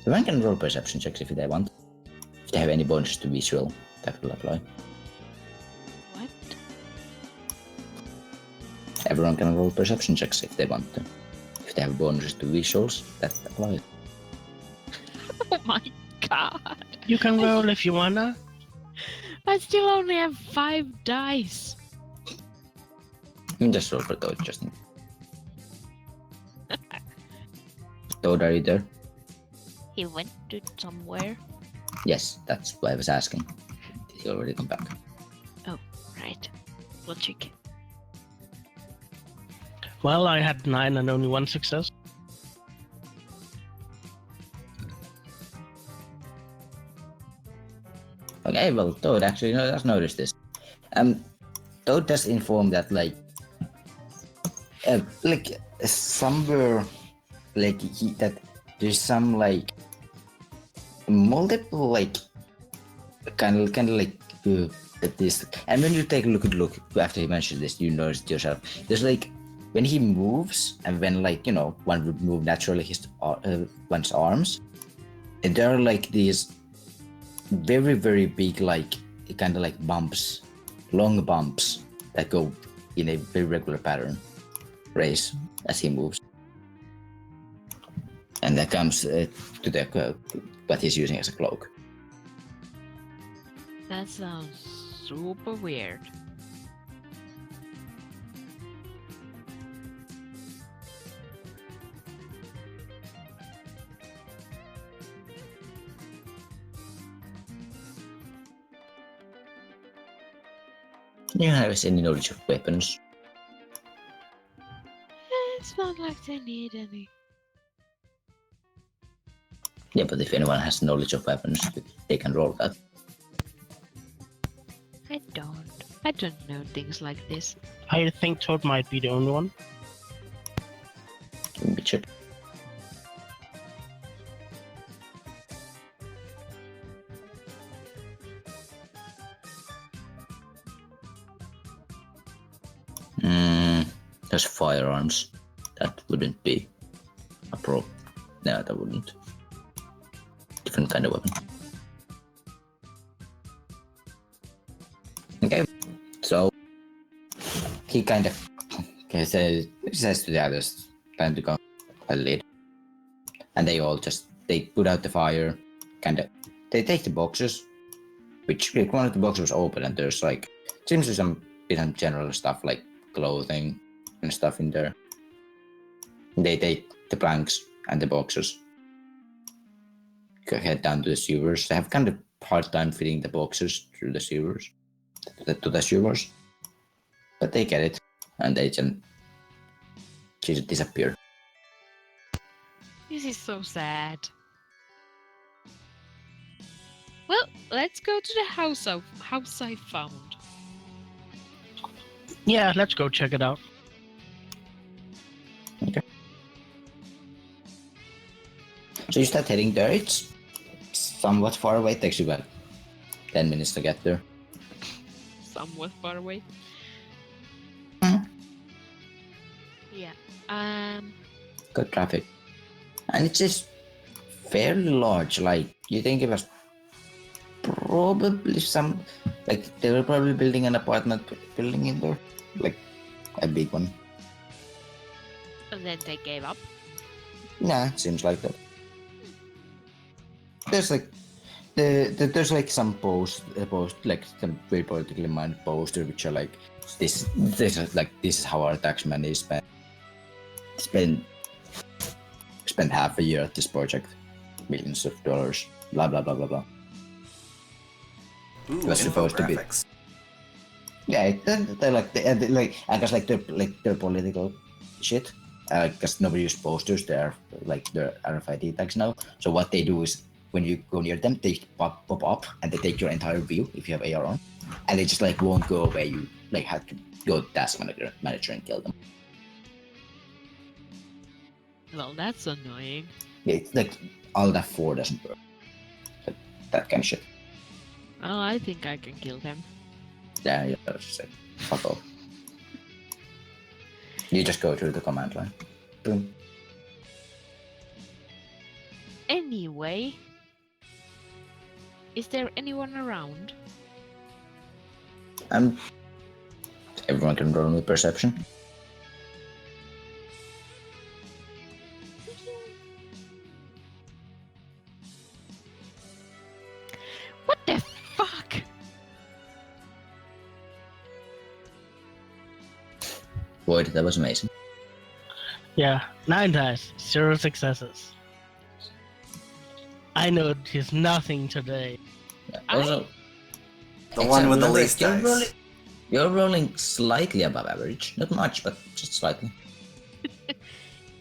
Everyone can roll perception checks if they want. If they have any bonuses to visual, that will apply. What? Everyone can roll perception checks if they want to. If they have bonuses to visuals, that applies. Oh my god. You can roll if you wanna. I still only have 5 dice. You can just roll for Toad, Justin. Toad, are you there? He went to somewhere. Yes, that's why I was asking. Did he already come back? Oh, right. We'll check. Well, I had 9 and only 1 success. Okay, well, Toad actually does notice this. Toad does inform that somewhere that there's some multiple kind of at this. And when you take a look after he mentioned this, you notice it yourself. There's when he moves and when one would move naturally his one's arms, and there are these very very big kind of bumps, long bumps that go in a very regular pattern race as he moves, and that comes to the what he's using as a cloak. That sounds super weird. Do you have any knowledge of weapons? It's not like they need any. Yeah, but if anyone has knowledge of weapons, they can roll that. I don't. I don't know things like this. I think Toad might be the only one. Let me check. There's firearms. That wouldn't be a pro. No, that wouldn't. Different kind of weapon. Okay, so he kind of says to the others, time to go, I'll lead. And they all they put out the fire, they take the boxes, which one of the boxes was open, and there's seems to be some general stuff like clothing and stuff in there. They take the planks and the boxes, head down to the sewers. They have kind of hard time fitting the boxes through the sewers, to the sewers, but they get it, and they just disappear. This is so sad. Well, let's go to the house I found. Yeah, let's go check it out. Okay. So you start heading there. It's somewhat far away. It takes you about 10 minutes to get there. Somewhat far away. Yeah. Good traffic. And it's just fairly large. You think it was probably they were probably building an apartment building in there. A big one. And then they gave up. Yeah, seems like that. There's there's some post some very politically minded posters which are this is how our tax money is spent half a year at this project, millions of dollars, blah blah blah blah blah. Ooh, It was supposed to be. infographics. Yeah, I guess their political shit. Because nobody uses posters, they're RFID tags now. So what they do is when you go near them, they pop up and they take your entire view if you have AR on, and they just won't go away. You have to go to task manager and kill them. Well, that's annoying. Yeah, it's all that 4 doesn't work. That kind of shit. Well, I think I can kill them. Yeah, just fuck off. You just go through the command line. Boom. Anyway, is there anyone around? Everyone can roll with perception. What the fuck? Void, that was amazing. Yeah, 9 dice, 0 successes. I noticed nothing today. Yeah. Also, The one with the remember, least dice. You're rolling slightly above average. Not much, but just slightly.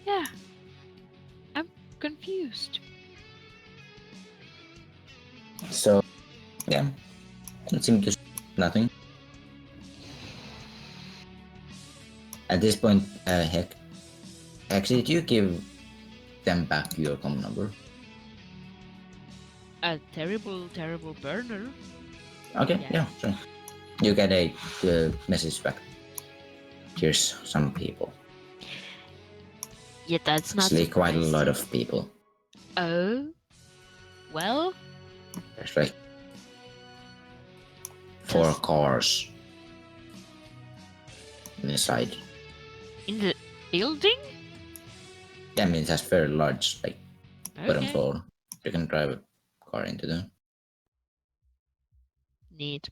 Yeah. I'm confused. So, yeah. It seemed to nothing. At this point, actually, did you give them back your comm number? A terrible, terrible burner. Okay, Yeah. yeah, sure. You get a message back. Here's some people. Yeah, that's not Actually, quite a lot surprising. of people. Oh? Well, There's 4 Just- cars inside. in the building? That means that's very large, bottom Okay. floor. You can drive a car into them. Neat.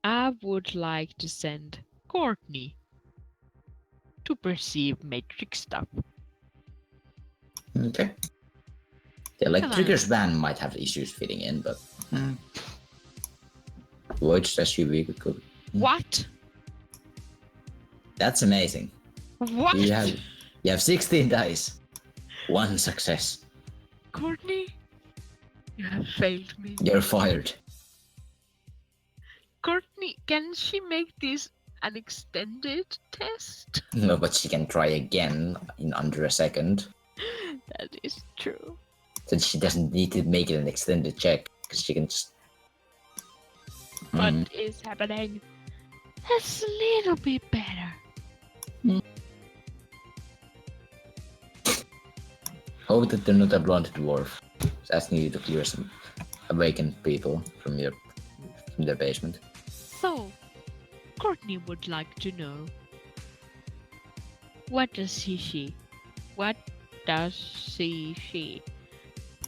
I would like to send Courtney to perceive matrix stuff. Okay. Yeah, Come on. Trigger's van might have issues fitting in, but Void's SUV could go. What? That's amazing. What? You have 16 dice. 1 success. Courtney? You have failed me. You're fired. Courtney, can she make this an extended test? No, but she can try again in under a second. That is true. So she doesn't need to make it an extended check, because she can just... What is happening? That's a little bit better. Hope that they're not a blonde dwarf. Asking you to clear some awakened people from their basement. So, Courtney would like to know. What does she? What does she?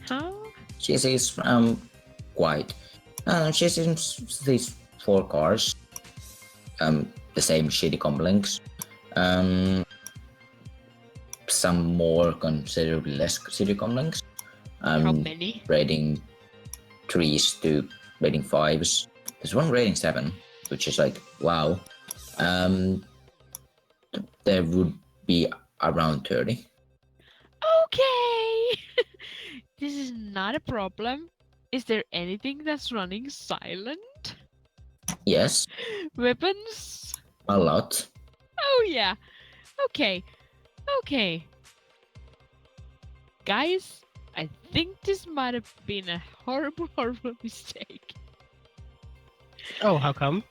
Huh? She says quite. She seems these 4 cars. The same shitty comlinks. Some more considerably less shitty comlinks. How many? Rating 3s to rating 5s. There's one rating 7, which is like, wow. There would be around 30. Okay! This is not a problem. Is there anything that's running silent? Yes, Weapons? a lot. Oh yeah. Okay. Guys, I think this might have been a horrible, horrible mistake. Oh, how come?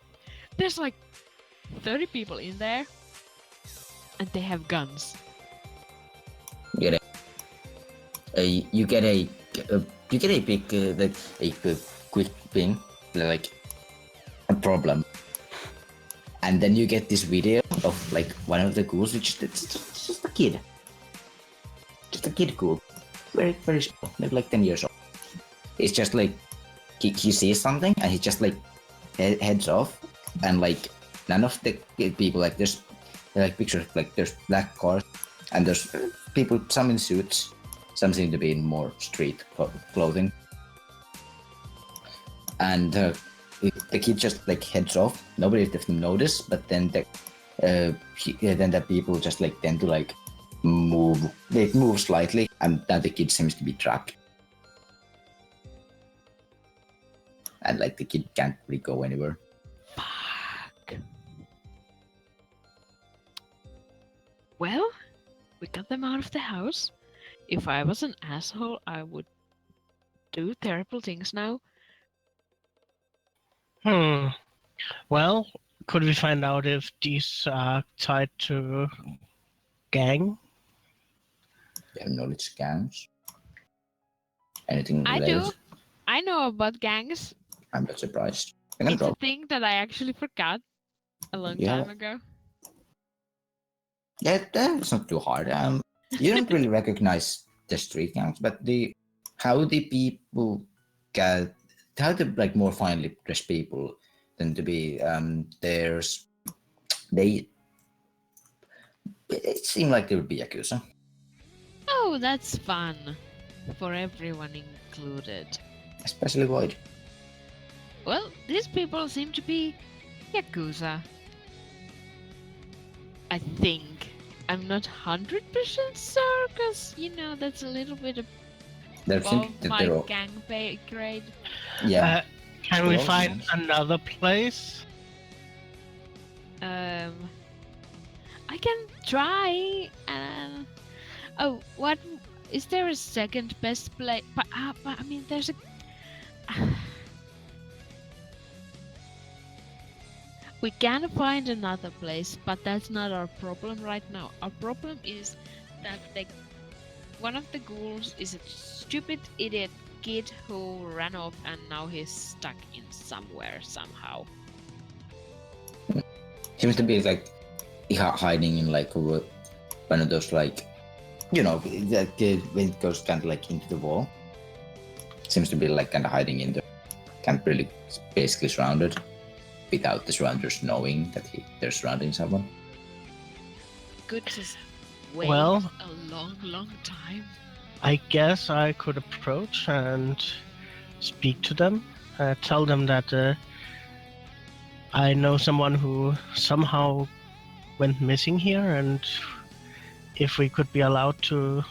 There's like 30 people in there, and they have guns. You get a big like a quick thing, like a problem, and then you get this video of like one of the ghouls, which it's just a kid, ghoul, very very small, maybe like 10 years old. It's just like he sees something and he just like heads off, and like none of the people, like there's like pictures, like there's black cars and there's people, some in suits, some seem to be in more street clothing, and the kid just like heads off. Nobody definitely notice, but then the people just like tend to like move. They move slightly, and then the kid seems to be trapped, and like the kid can't really go anywhere. Fuck. Well, we got them out of the house. If I was an asshole, I would do terrible things now. Well, could we find out if these are tied to gang? You have knowledge gangs. Anything I related? do. I know about gangs. I'm not surprised. I can It's a drop. thing that I actually forgot a long time ago. Yeah, that's not too hard. You don't really recognize the street gangs, but how the people get, how the like more finely dressed people tend to be. It seemed like they would be Yakuza. Oh, that's fun. For everyone included. Especially Void. Well, these people seem to be Yakuza. I think. I'm not 100% sure, because, that's a little bit above my gang pay grade. Yeah. Can we find another place? I can try. What is there a second best place? But I mean, there's a. We can find another place, but that's not our problem right now. Our problem is that one of the ghouls is a stupid idiot kid who ran off, and now he's stuck in somewhere somehow. Seems to be like hiding in like one of those like, that when it goes kind of like into the wall. Seems to be like kind of hiding in there. Can't really, basically surrounded without the surrounders knowing that they're surrounding someone. Could just wait Well, a long, long time. I guess I could approach and speak to them. Tell them that I know someone who somehow went missing here, and if we could be allowed to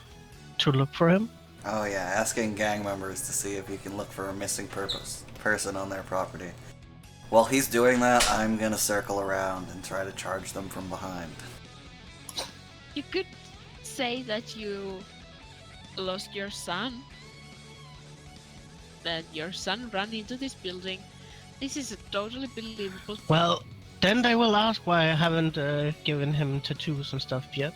look for him. Oh yeah, asking gang members to see if you can look for a missing person on their property. While he's doing that, I'm gonna circle around and try to charge them from behind. You could say that you lost your son. That your son ran into this building. This is a totally believable. Well, Then they will ask why I haven't given him tattoos and stuff yet.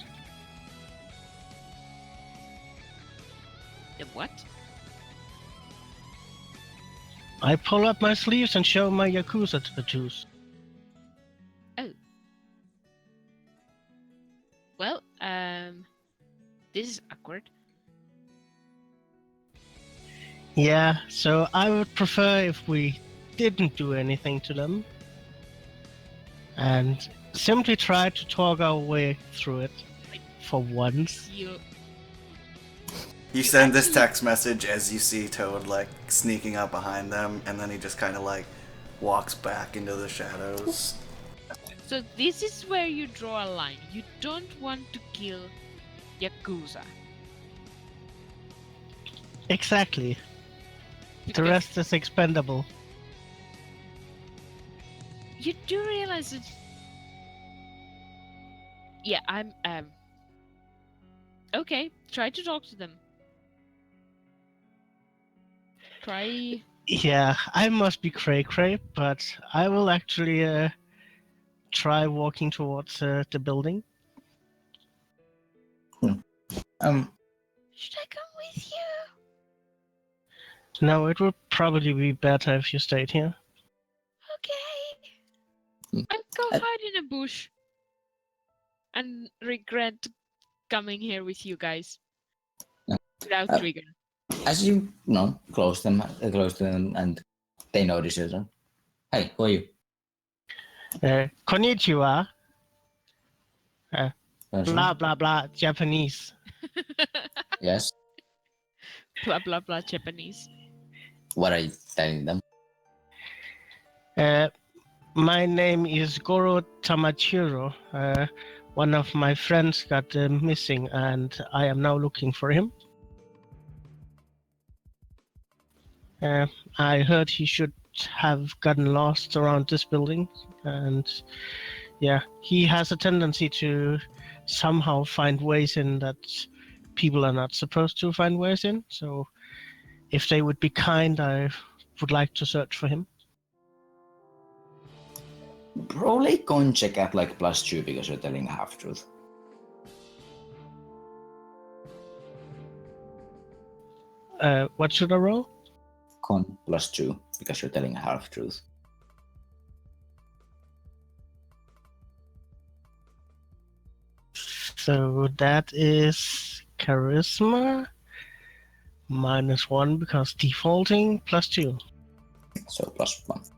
The what? I pull up my sleeves and show my Yakuza tattoos. Oh. Well, this is awkward. Yeah, so I would prefer if we didn't do anything to them. And simply try to talk our way through it. For once. You send this text message as you see Toad, like, sneaking up behind them, and then he just kind of, like, walks back into the shadows. So this is where you draw a line. You don't want to kill Yakuza. Exactly. Because The rest is expendable. you do realize that... Yeah, I'm, okay, try to talk to them. Try... Yeah, I must be cray-cray, but I will actually try walking towards the building. Hmm. Should I come with you? No, it would probably be better if you stayed here. Okay. I'll go hide in a bush. And regret coming here with you guys. Without trigger. As you know, close to them, and they notice you. So, hey, who are you? Konnichiwa. Person? Blah blah blah, Japanese. Yes. Blah blah blah Japanese. What are you telling them? My name is Goro Tamachiro. One of my friends got missing, and I am now looking for him. I heard he should have gotten lost around this building, and yeah, he has a tendency to somehow find ways in that people are not supposed to find ways in. So if they would be kind, I would like to search for him. Roll a con check at like +2 because you're telling a half-truth. What should I roll? Con +2 because you're telling a half-truth. So that is charisma -1 because defaulting +2. So +1.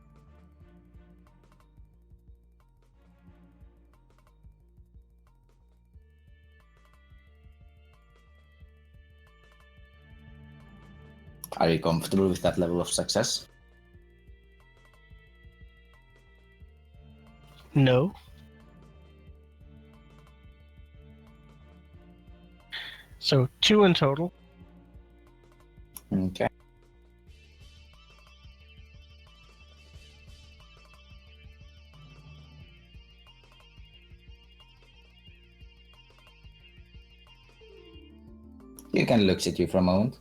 Are you comfortable with that level of success? No. So 2 in total. Okay. You can look at you for a moment.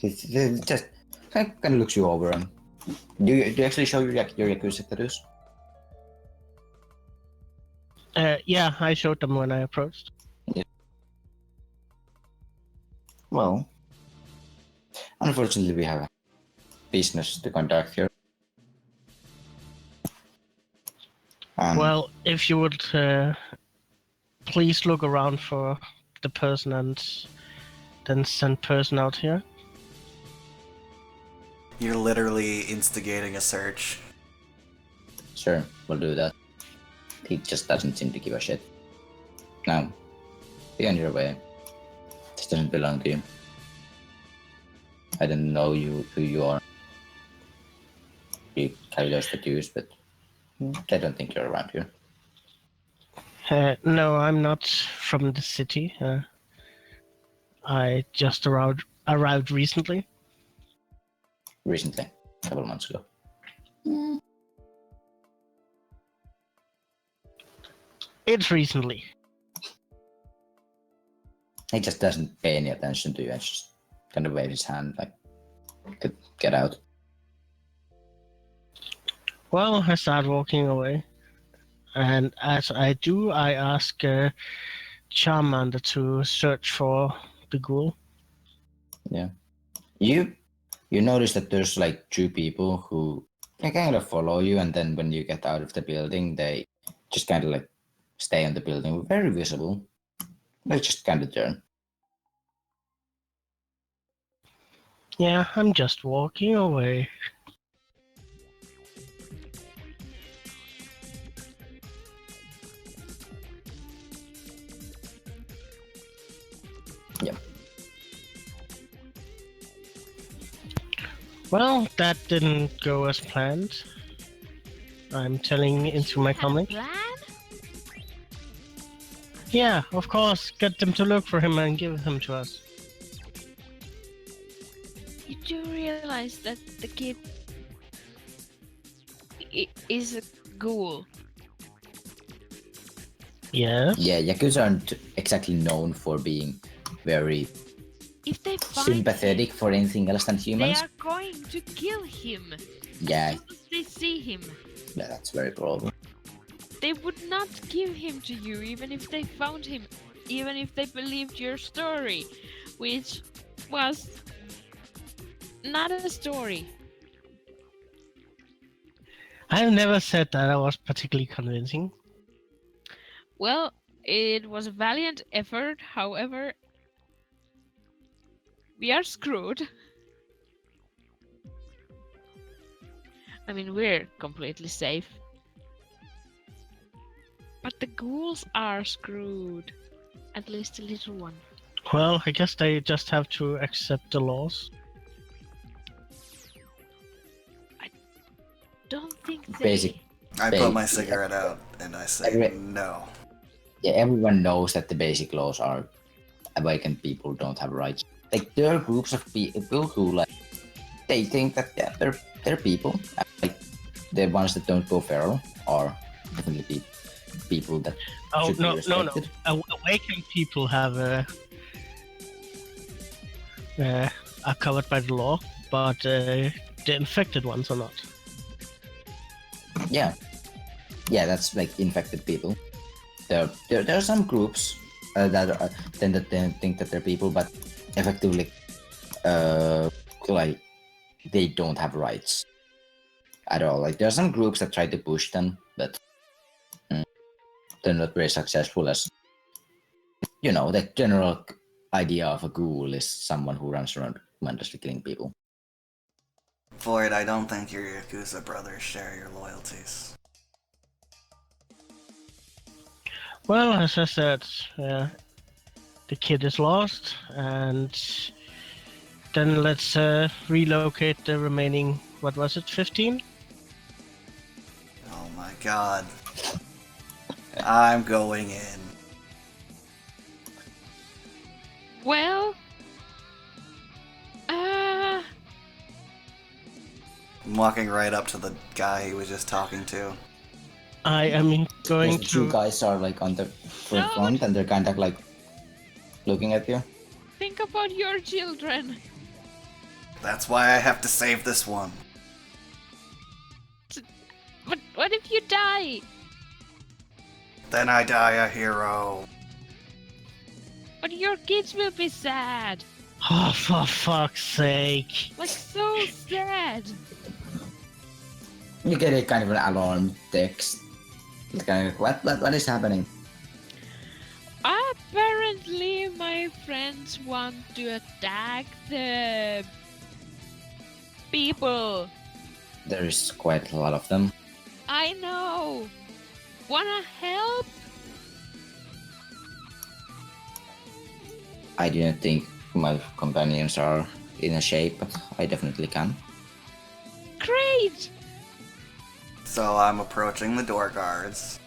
Just kind of looks you over and do you actually show your Yakuza tattoos? Yeah, I showed them when I approached. Yeah. Well, unfortunately we have business to conduct here. Well, if you would please look around for the person and then send person out here. You're literally instigating a search. Sure, we'll do that. He just doesn't seem to give a shit. Now, be on your way. This doesn't belong to you. I don't know who you are. You carry those tattoos, but I don't think you're around here. No, I'm not from the city. I just arrived recently. Recently, a couple months ago. It's recently. He just doesn't pay any attention to you and just kind of waves his hand like, get out. Well, I start walking away, and as I do, I ask Charmander to search for the ghoul. Yeah. You notice that there's like two people who they kind of follow you, and then when you get out of the building, they just kind of like stay on the building, very visible. They just kind of turn. Yeah, I'm just walking away. Yep. Well, that didn't go as planned. I'm telling into my Had a comic. plan? Yeah, of course. Get them to look for him and give him to us. You do realize that the kid is a ghoul. Yes. Yeah, Yakuza aren't exactly known for being very If they find sympathetic him, for anything else than they humans. are going to kill him. Yeah, As soon as they see him. yeah, that's very probable. They would not give him to you even if they found him, even if they believed your story, which was not a story. I never said that I was particularly convincing. Well, it was a valiant effort, however, we are screwed. I mean, we're completely safe. But the ghouls are screwed. At least the little one. Well, I guess they just have to accept the laws. Don't think they... Basic. I Basic. put my cigarette out and I say no. Yeah, everyone knows that the basic laws are awakened people don't have rights. Like there are groups of people who like they think that yeah, they're people. Like the ones that don't go feral are definitely people that Oh should no, be no, no! respected. Awakened people have are covered by the law, but the infected ones are not. Yeah, that's like infected people. There are some groups that are, tend to think that they're people, but effectively, like they don't have rights at all. Like there are some groups that try to push them, but they're not very successful. As you know, the general idea of a ghoul is someone who runs around mindlessly killing people. Floyd, I don't think your Yakuza brothers share your loyalties. Well, as I said, the kid is lost, and then let's relocate the remaining. What was it? 15? Oh my god. I'm going in. Well... I'm walking right up to the guy he was just talking to. I am going The two to. guys are like on the No. front, and they're kind of like looking at you. Think about your children. That's why I have to save this one. But what if you die? Then I die a hero. But your kids will be sad. Oh, for fuck's sake! Like so sad. You get a kind of an alarm text. It's kind of what is happening? Apparently my friends want to attack the people. There's quite a lot of them. I know. Wanna help? I didn't think my companions are in a shape, but I definitely can. Great! So I'm approaching the door guards.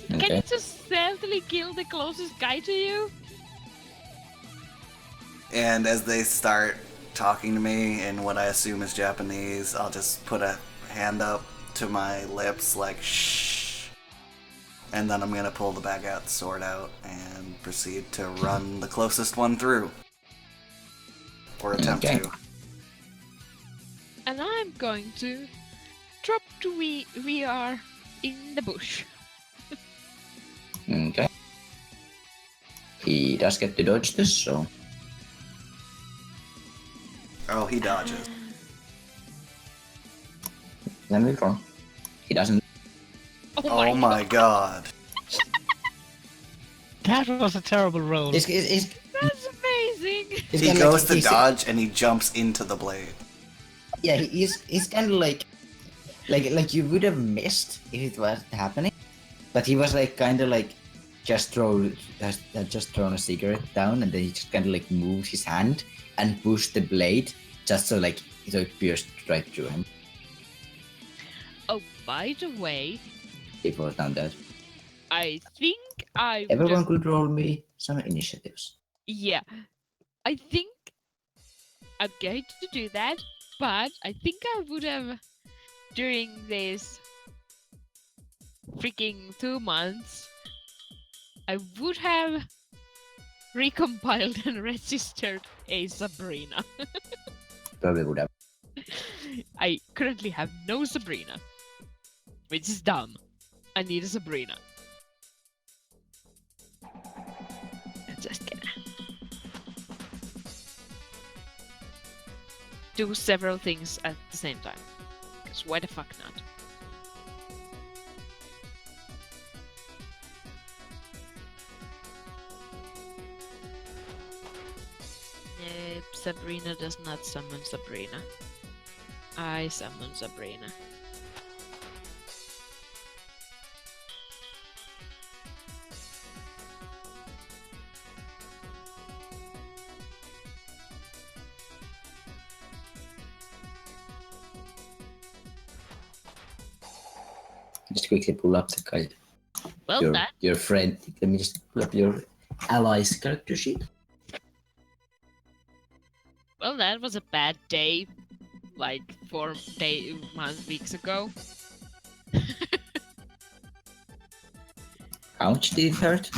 Can Okay. you just stealthily kill the closest guy to you? And as they start talking to me in what I assume is Japanese, I'll just put a hand up to my lips like shh. And then I'm gonna pull the bag out, sword out, and proceed to run the closest one through. Or attempt Okay. to. And I'm going to we are in the bush. Okay. He does get to dodge this, so Oh, he dodges. let me wrong. He doesn't. Oh my god. That was a terrible roll. It's That's amazing. He goes to dodge and he jumps into the blade. Yeah, he's kind of like you would have missed if it was happening, but he was like kind of like just thrown a cigarette down, and then he just kind of like moved his hand and pushed the blade just so it pierced right through him. Oh, by the way, He falls down dead. I think I Everyone could roll me some initiatives. Yeah, I think I'm going to do that, but I think I would have during this freaking 2 months. I would have recompiled and registered a Sabrina. Probably would have. I currently have no Sabrina, which is dumb. I need a Sabrina. Just gonna do several things at the same time. Because why the fuck not? Nope, Sabrina does not summon Sabrina. I summon Sabrina. Just quickly pull up the guy. Well, your friend. Let me just pull up your allies character sheet. Well, that was a bad day, like 4 weeks ago. How much did it hurt?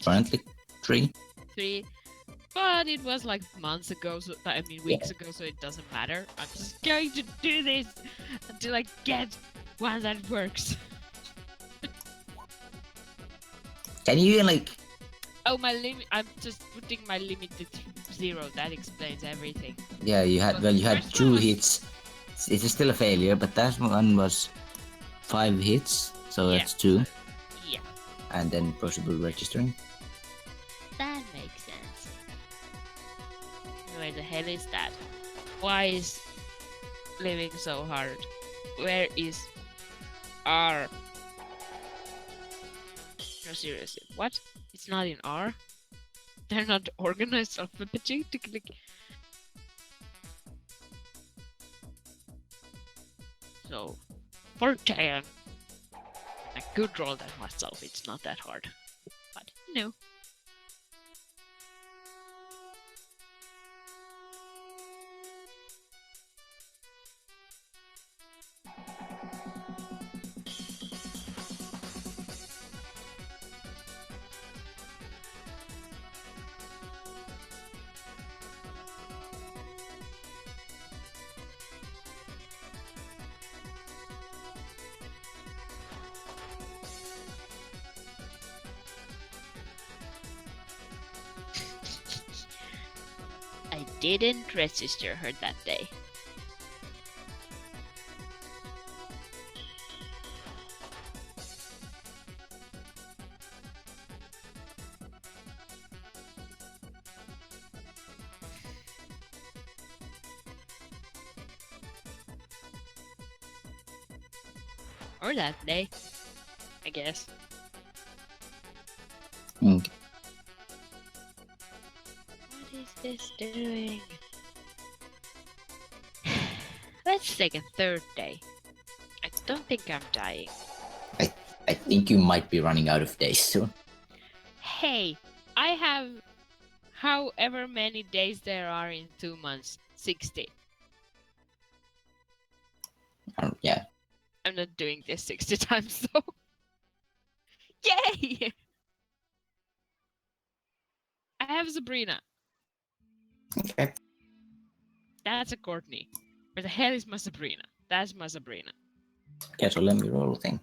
Apparently 3. 3, but it was like months ago, so I mean weeks ago, so it doesn't matter. I'm just going to do this until I get one that works. Can you like? Oh, my limit! I'm just putting my limit to 0. That explains everything. Yeah, you had Well, you had first 2 one was- hits. It is still a failure, but that one was 5 hits, so Yeah. that's 2, Yeah, and then possible registering. that makes sense. Where the hell is that? Why is living so hard? Where is R? No, seriously, what? It's not in R? They're not organized alphabetically. So, for 10. I could roll that myself, it's not that hard. But, no. I didn't register her that day. Or that day, I guess. Okay. What is this doing? Let's take a 3rd day. I don't think I'm dying. I think you might be running out of days soon. Hey, I have however many days there are in 2 months. 60. Yeah. I'm not doing this 60 times though. Yay! I have Sabrina. Okay. That's a Courtney. Where the hell is my Sabrina? That's my Sabrina. Okay, so let me roll a thing.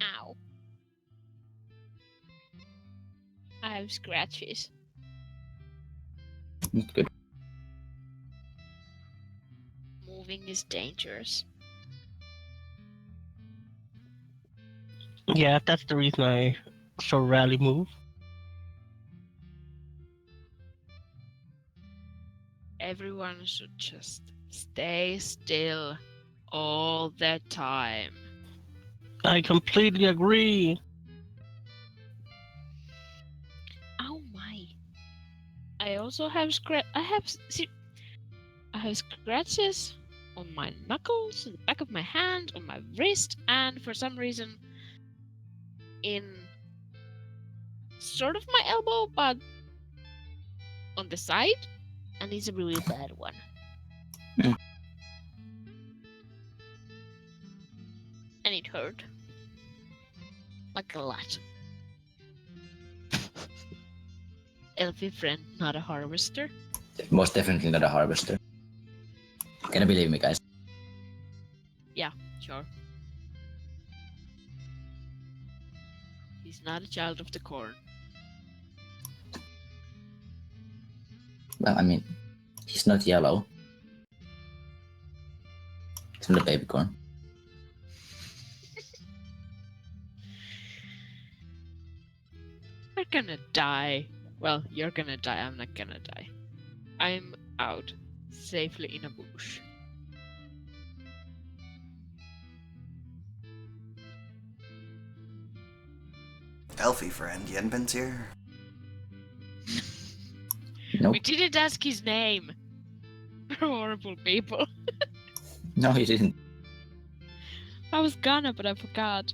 Ow. I have scratches. Good. Moving is dangerous. Yeah, that's the reason I so rarely move. Everyone should just stay still all the time. I completely agree. Oh my! I also have I have scratches on my knuckles, on the back of my hand, on my wrist, and for some reason in sort of my elbow, but on the side, and it's a really bad one. Mm. And it hurt. Like a lot. Elfie friend, not a harvester. Most definitely not a harvester. Can you believe me, guys? Yeah, sure. He's not a child of the corn. Well, I mean, he's not yellow. It's not a baby corn. We're gonna die. Well, you're gonna die, I'm not gonna die. I'm out, safely in a bush. Elfie friend, Yenbin's here. Nope. We didn't ask his name. We're horrible people. No, he didn't. I was gonna, but I forgot.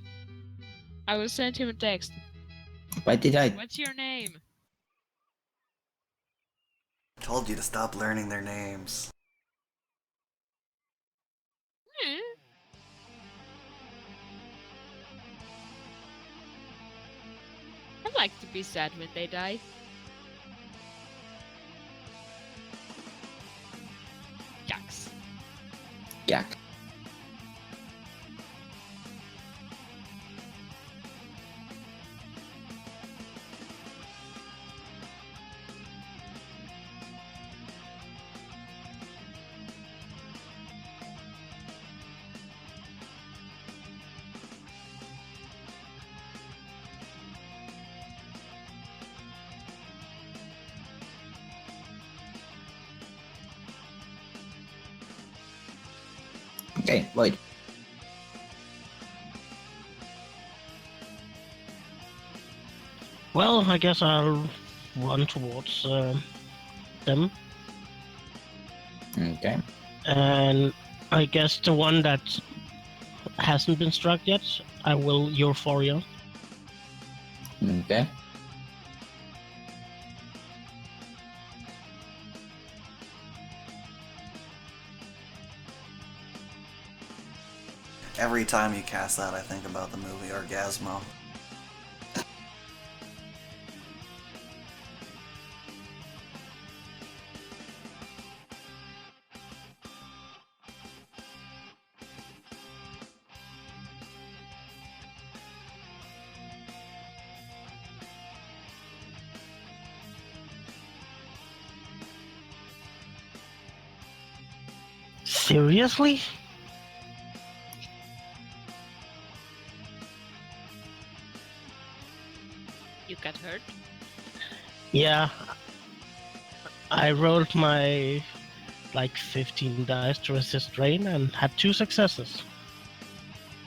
I will send him a text. Why did I? What's your name? Told you to stop learning their names. I like to be sad when they die. Yucks. Yak. Okay, Void. Well, I guess I'll run towards them. Okay. And I guess the one that hasn't been struck yet, I will Euphoria. Okay. Every time you cast that, I think about the movie Orgasmo. Seriously? You got hurt? Yeah. I rolled my 15 dice to resist rain and had 2 successes.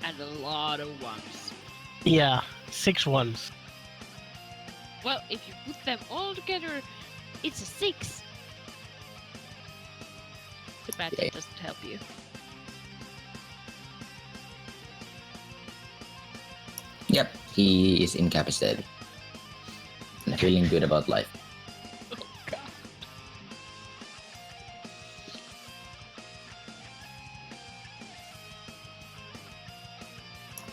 And a lot of ones. Yeah, 6 ones. Well, if you put them all together, it's a 6. The bad Yeah. doesn't help you. Yep, he is incapacitated. And feeling good about life. Oh god.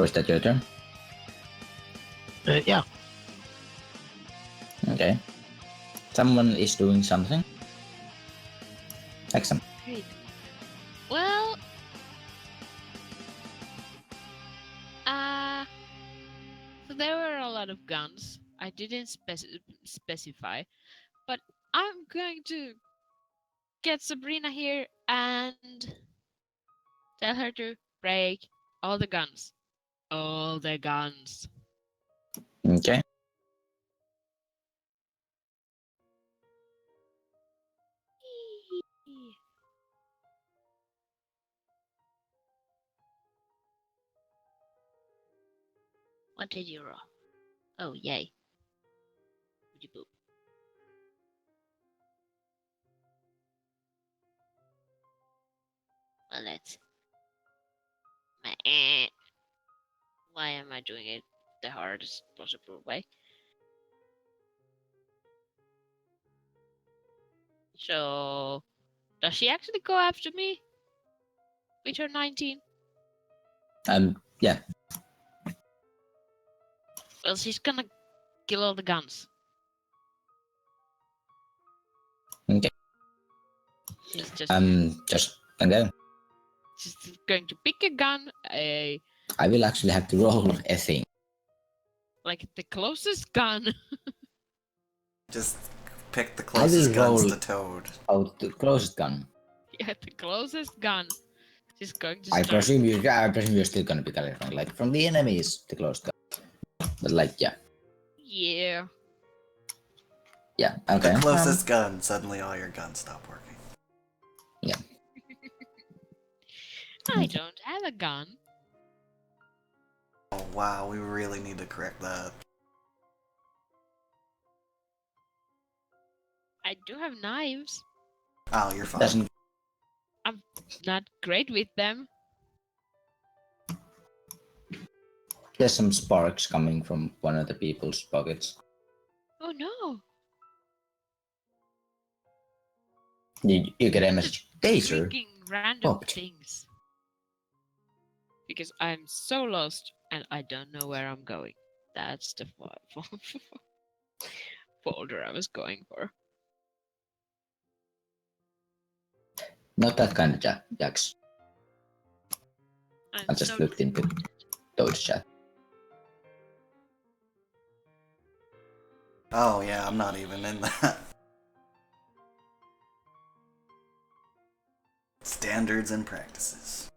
Was that your turn? Yeah. Okay. Someone is doing something. Excellent. Great. Well, so there were a lot of guns. I didn't specify, but I'm going to get Sabrina here and tell her to break all the guns. All the guns. Okay. What did you roll? Oh, yay. Woody boop. Well, let's... Why am I doing it the hardest possible way? So, does she actually go after me? With her 19? Yeah. Well, she's gonna kill all the guns. Okay. She's just okay. she's going to pick a gun, I will actually have to roll a thing. like the closest gun. Just pick the closest guns to Toad. Oh, the closest gun. Yeah, the closest gun. She's going to I start. presume you're still gonna be calling like from the enemies, the closest gun. But like, yeah. Yeah. Yeah, okay. The closest gun, suddenly all your guns stop working. Yeah. I don't have a gun. Oh wow, we really need to correct that. I do have knives. Oh, you're fine. Doesn't I'm not great with them. There's some sparks coming from one of the people's pockets. Oh no. You get a message. Taser. Freaking random Popped. things. Because I'm so lost and I don't know where I'm going. That's the folder I was going for. Not that kind of jacks. I just so looked into Toad's chat. Oh yeah, I'm not even in that. Standards and practices.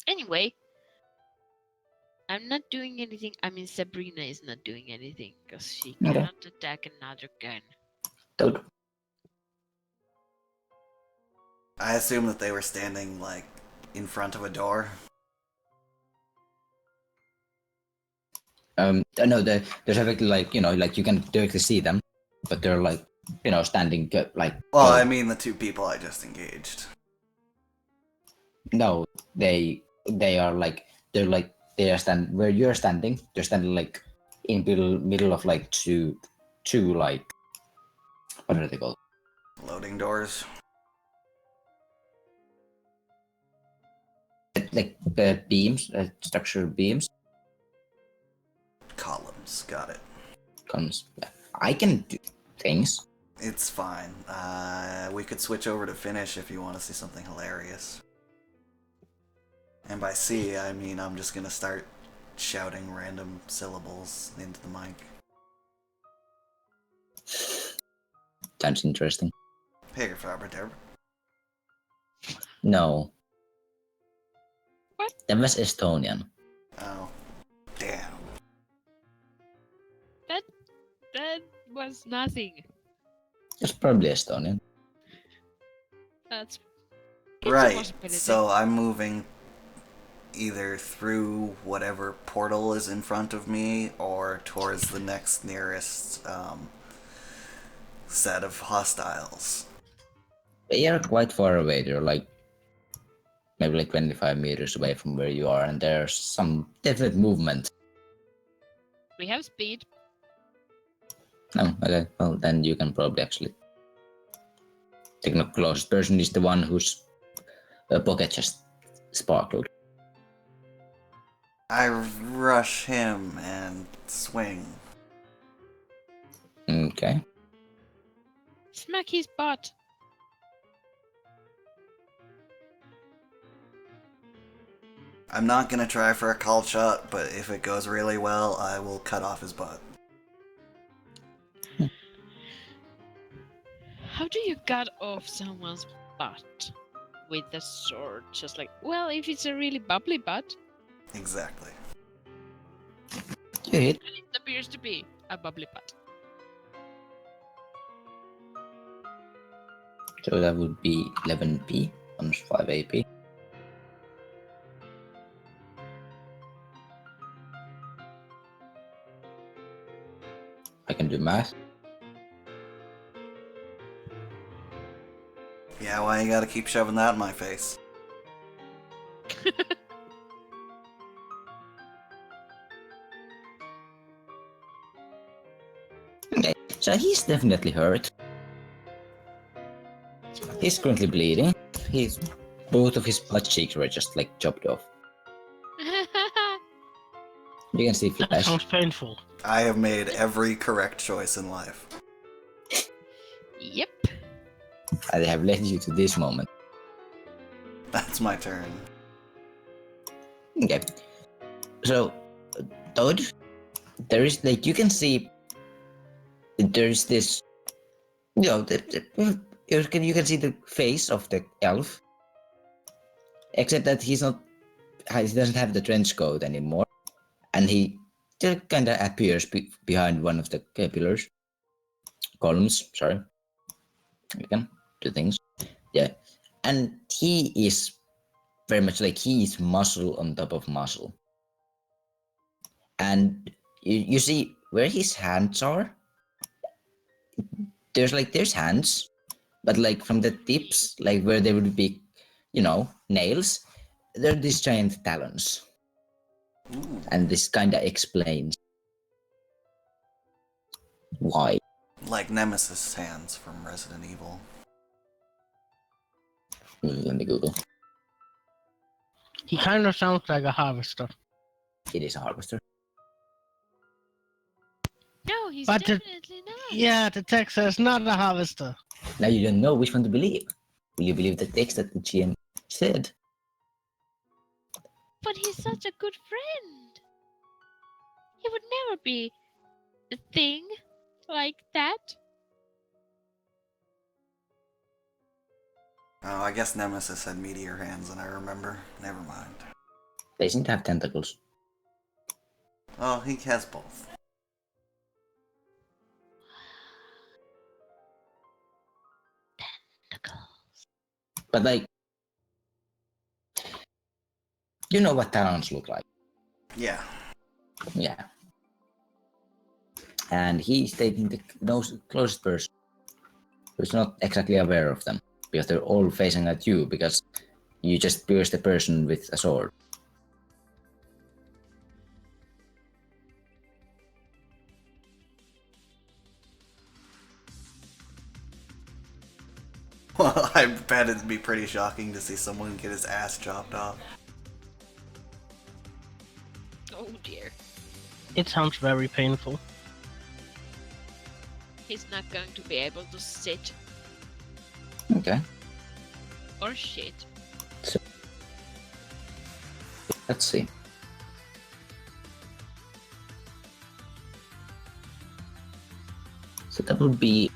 Anyway, I'm not doing anything. I mean, Sabrina is not doing anything because she cannot attack another gun. Toad. I assume that they were standing, like, in front of a door. No, there's effectively like, like you can directly see them, but they're like, standing like. Well, I mean the two people I just engaged. No, they are like they are stand where you're standing. They're standing like in middle of like two like, what are they called? Loading doors. Like beams, structured beams. Columns, got it. Columns. Yeah. I can do things. It's fine. We could switch over to finish if you want to see something hilarious. And by see, I mean I'm just gonna start shouting random syllables into the mic. Sounds interesting. Hey, Faber. No. What? That was Estonian. Oh, damn. That was nothing. It's probably Estonian. It's Right, a possibility. so I'm moving either through whatever portal is in front of me or towards the next nearest set of hostiles. They are quite far away. They're like maybe like 25 meters away from where you are, and there's some definite movement. We have speed. No, okay. Well, then you can probably actually. The closest person is the one whose pocket just sparkled. I rush him and swing. Okay. Smack his butt. I'm not gonna try for a call shot, but if it goes really well, I will cut off his butt. How do you cut off someone's butt with a sword? Just like, well, if it's a really bubbly butt, Exactly. You hit. and it appears to be a bubbly butt. So that would be 11p minus 5 AP. I can do math. Yeah, why you gotta keep shoving that in my face? Okay, so he's definitely hurt. He's currently bleeding. Both of his butt cheeks were just like chopped off. You can see That flesh. sounds painful. I have made every correct choice in life. Yep. I have led you to this moment. That's my turn. Okay. So, Toad, there is like you can see. There's this, you know, you can see the face of the elf, except that he doesn't have the trench coat anymore, and he just kind of appears behind one of the columns. Sorry, you can do things. Yeah, and he is very much like he is muscle on top of muscle, and you see where his hands are. There's hands, but like from the tips, like where there would be, nails, there are these giant talons. Ooh. And this kind of explains why. Like Nemesis hands from Resident Evil. Let me Google. He kind of sounds like a harvester. It is a harvester. No, he's But definitely not. Yeah, the text says not a harvester. Now you don't know which one to believe. Will you believe the text that the GM said? But he's such a good friend. He would never be a thing like that. Oh, I guess Nemesis had meteor hands, and I remember. Never mind. They seem to have tentacles. Oh, he has both. But like, you know what talons look like. Yeah. Yeah. And he's taking the closest person who's not exactly aware of them, because they're all facing at you, because you just pierced the person with a sword. Well, I bet it'd be pretty shocking to see someone get his ass chopped off. Oh dear. It sounds very painful. He's not going to be able to sit Okay. or shit. Let's see. So that would be...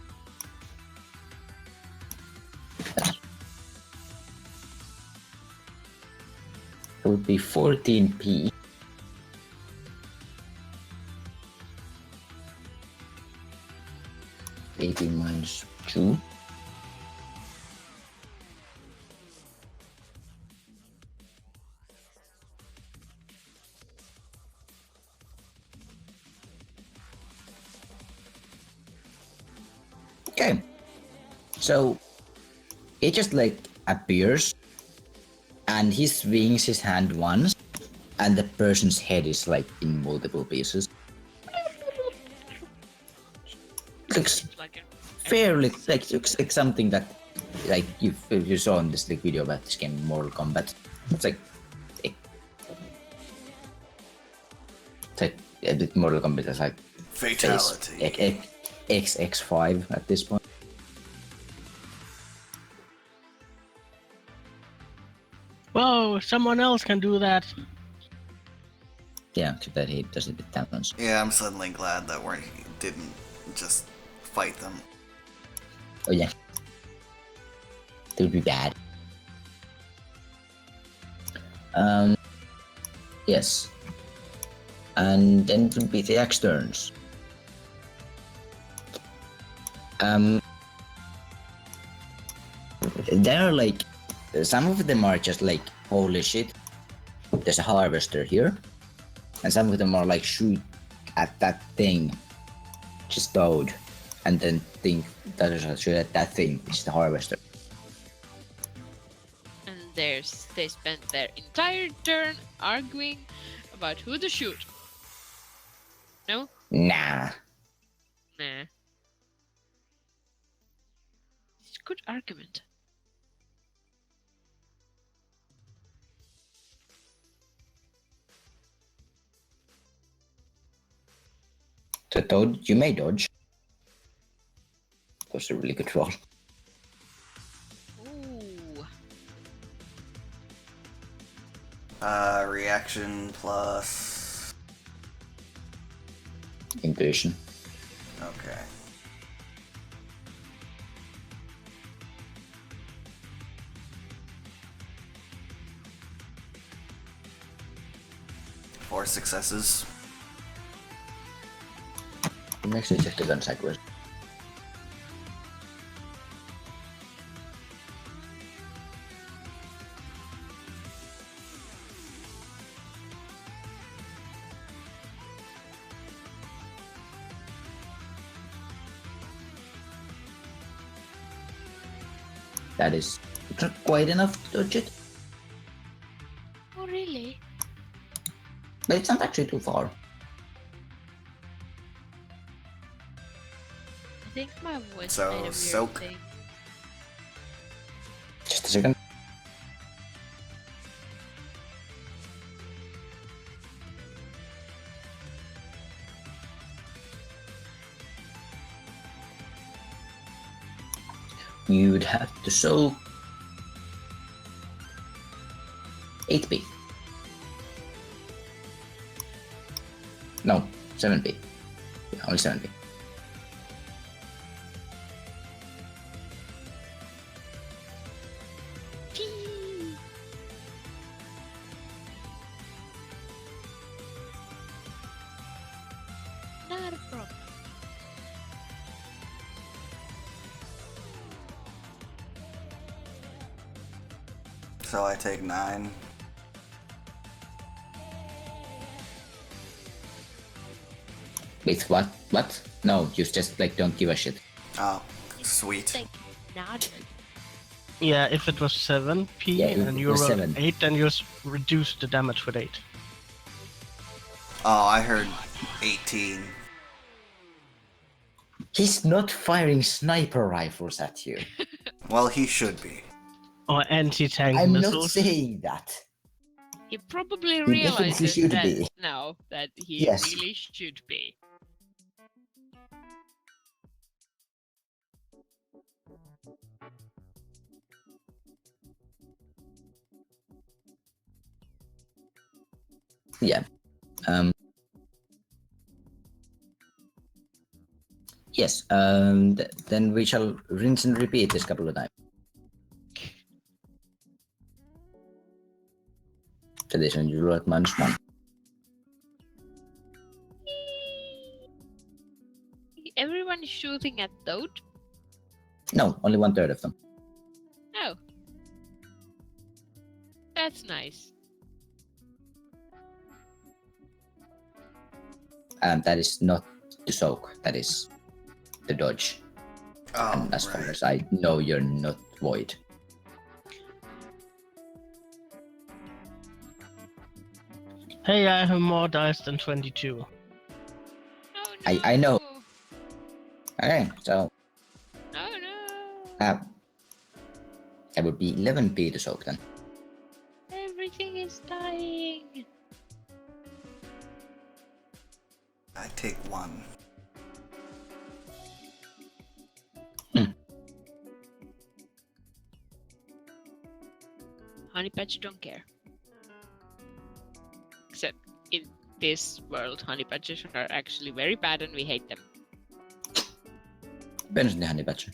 That would be 14p. -2. Okay. So it just like appears and he swings his hand once and the person's head is like in multiple pieces. looks like a fairly like looks like something that like you saw in this like video about this game, Mortal Kombat. It's like Mortal Kombat is like fatality. XX5 at this point. Whoa, someone else can do that. Yeah, except that he does it with talons. Yeah, I'm suddenly glad that we didn't just fight them. Oh yeah. That would be bad. Yes. And then it would be the X turns. There are like some of them are just like holy shit. There's a harvester here, and some of them are like shoot at that thing, just toad, and then think that is shoot at that thing, which is the harvester. And they spent their entire turn arguing about who to shoot. No? Nah. Nah. It's a good argument. The toad you may dodge. That was a really good roll. Ooh. Reaction plus. Intuition. Okay. Four successes. I'm actually check the gun sideways. That is not quite enough to dodge it, Oh, really? but it's not actually too far. I think my voice So, made a weird soak. thing. Just a second. You would have to soak 8p. No, 7p. Yeah, only 7p. Tea. Not a problem. So I take 9. Wait, what? What? No, you just like don't give a shit. Oh, sweet. Thank not. Yeah, if it was 7p Yeah, it and you was rolled 7. 8, then you reduce the damage with 8. Oh, I heard 18. He's not firing sniper rifles at you. Well, he should be. Or anti-tank I'm not missiles. saying that. He probably definitely realizes should that be. now that he Yes. really should be. Yeah. Yes. Then we shall rinse and repeat this couple of times. So this one you roll at -1. Everyone is shooting at Toad? No, only 1/3 of them. Oh. That's nice. That is not the soak. That is the dodge. Oh, And as far right. as I know, you're not void. Hey, I have more dice than 22. Oh, I know. no. Okay, so No, no. that would be 11p to soak then. Everything is dying. I take 1. Honey Badger don't care. Except in this world, honey badgers are actually very bad and we hate them. Depends on the honey badger.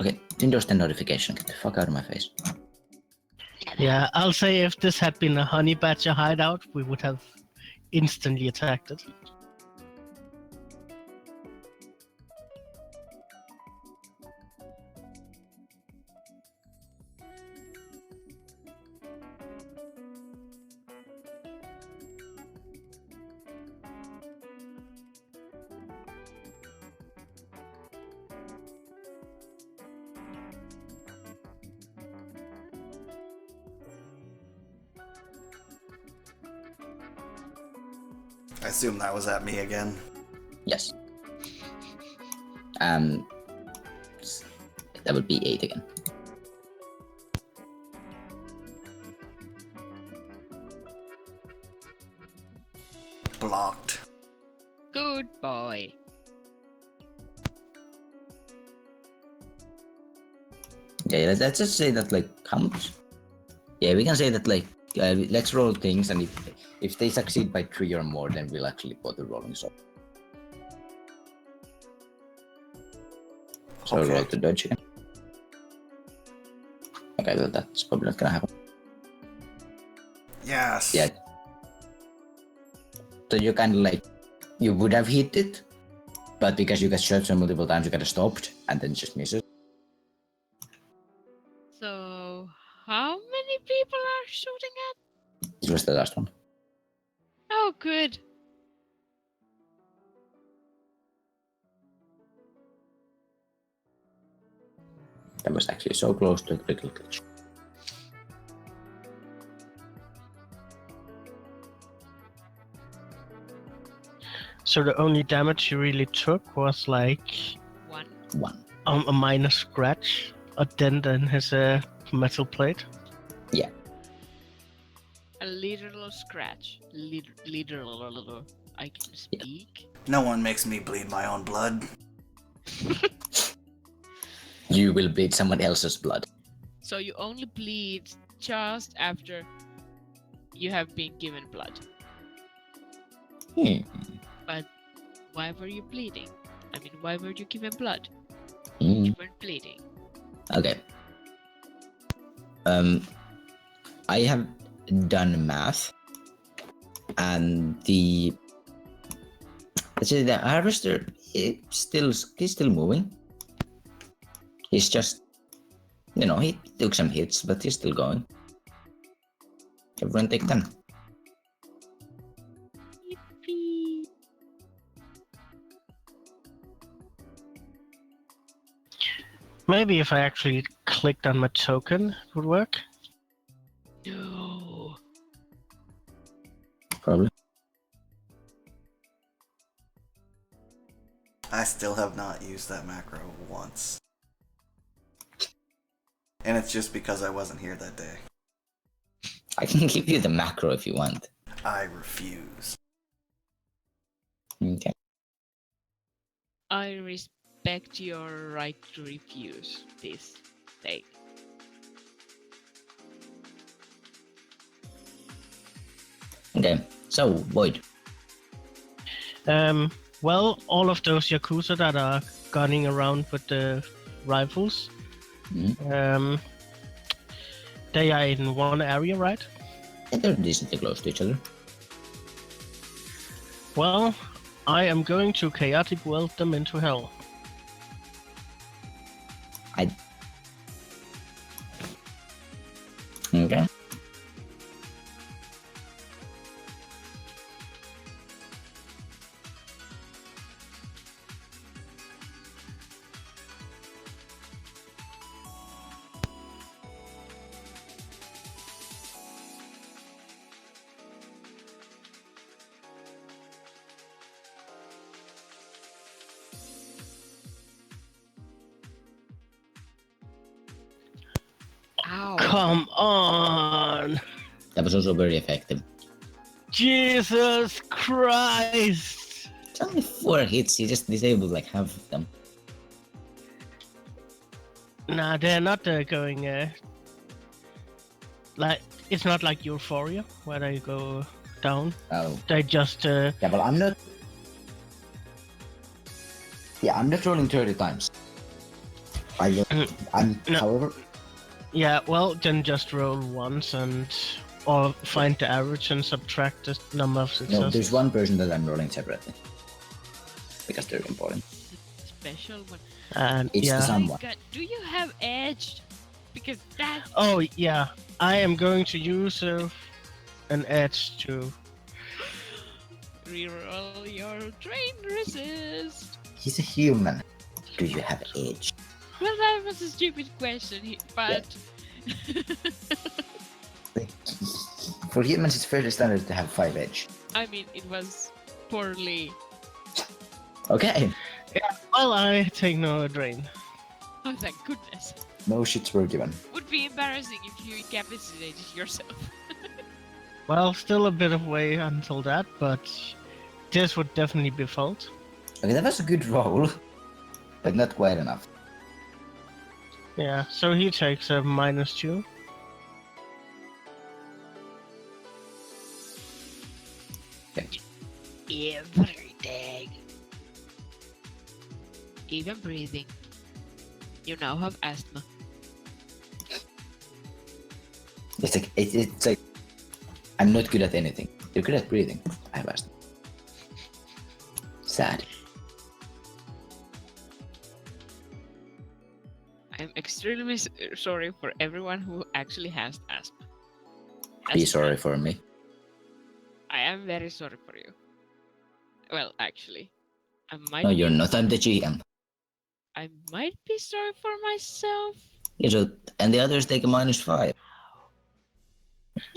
Okay, Windows 10 notification. Get the fuck out of my face. Yeah, I'll say if this had been a honey badger hideout, we would have instantly attacked it. I assume that was at me again. Yes. That would be 8 again. Blocked. Good boy. Okay, let's just say that like comes. Yeah, we can say that like let's roll things, and if they succeed by 3 or more, then we'll actually bother rolling. So Okay. roll to dodge again. Okay, well that's probably not gonna happen. Yes. Yeah. So you kind of like you would have hit it, but because you got shot so multiple times, you got stopped, and then just misses. So, how many people are shooting at? This was the last one. Oh, good. That was actually so close to a critical glitch. So the only damage you really took was like 1. One. a minor scratch, a dent in his metal plate. Yeah. A literal scratch. Literal. I can speak. No one makes me bleed my own blood. You will bleed someone else's blood. So you only bleed just after you have been given blood. But why were you bleeding? I mean, why were you given blood? You weren't bleeding. Okay. I have done math, and let's say the harvester he's still moving. He's just, he took some hits, but he's still going. Everyone take 10. Yippee. Maybe if I actually clicked on my token, it would work. No. Probably. I still have not used that macro once. And it's just because I wasn't here that day. I can give you the macro if you want. I refuse. Okay. I respect your right to refuse this thing. Okay. So Void. Well, all of those Yakuza that are gunning around with the rifles, they are in one area, right? And they're decently close to each other. Well, I am going to chaotic weld them into hell. Okay. Come on! That was also very effective. Jesus Christ! It's only 4 hits, he just disabled like half of them. Nah, they're not going. Like it's not like Euphoria where they go down. Oh. They just. Yeah, but I'm not. Yeah, I'm not rolling 30 times. I'm. No. However. Yeah, well, then just roll once or find the average and subtract the number of successes. No, there's one person that I'm rolling separately. Because they're important. Special one. And It's the yeah. someone. God, do you have edge? Because that. Oh yeah, I am going to use an edge to. Reroll your drain resist. He's a human. Do you have age? Well, that was a stupid question, but. For humans, it's fairly standard to have 5 edge. I mean, it was poorly. Okay. Yeah, well, I take no drain. Oh, thank goodness. No shits were given. Would be embarrassing if you incapacitated yourself. Well, still a bit of way until that, but this would definitely be fault. Okay, that was a good roll, but not quite enough. Yeah, so he takes a -2. Okay. Everything. Even breathing. You now have asthma. It's like I'm not good at anything. You're good at breathing. I have asthma. Sad. I'm extremely sorry for everyone who actually has asthma. Be sorry for me. I am very sorry for you. Well, actually, I might. No, you're not. I'm the GM. I might be sorry for myself. Yeah, so, and the others take a -5.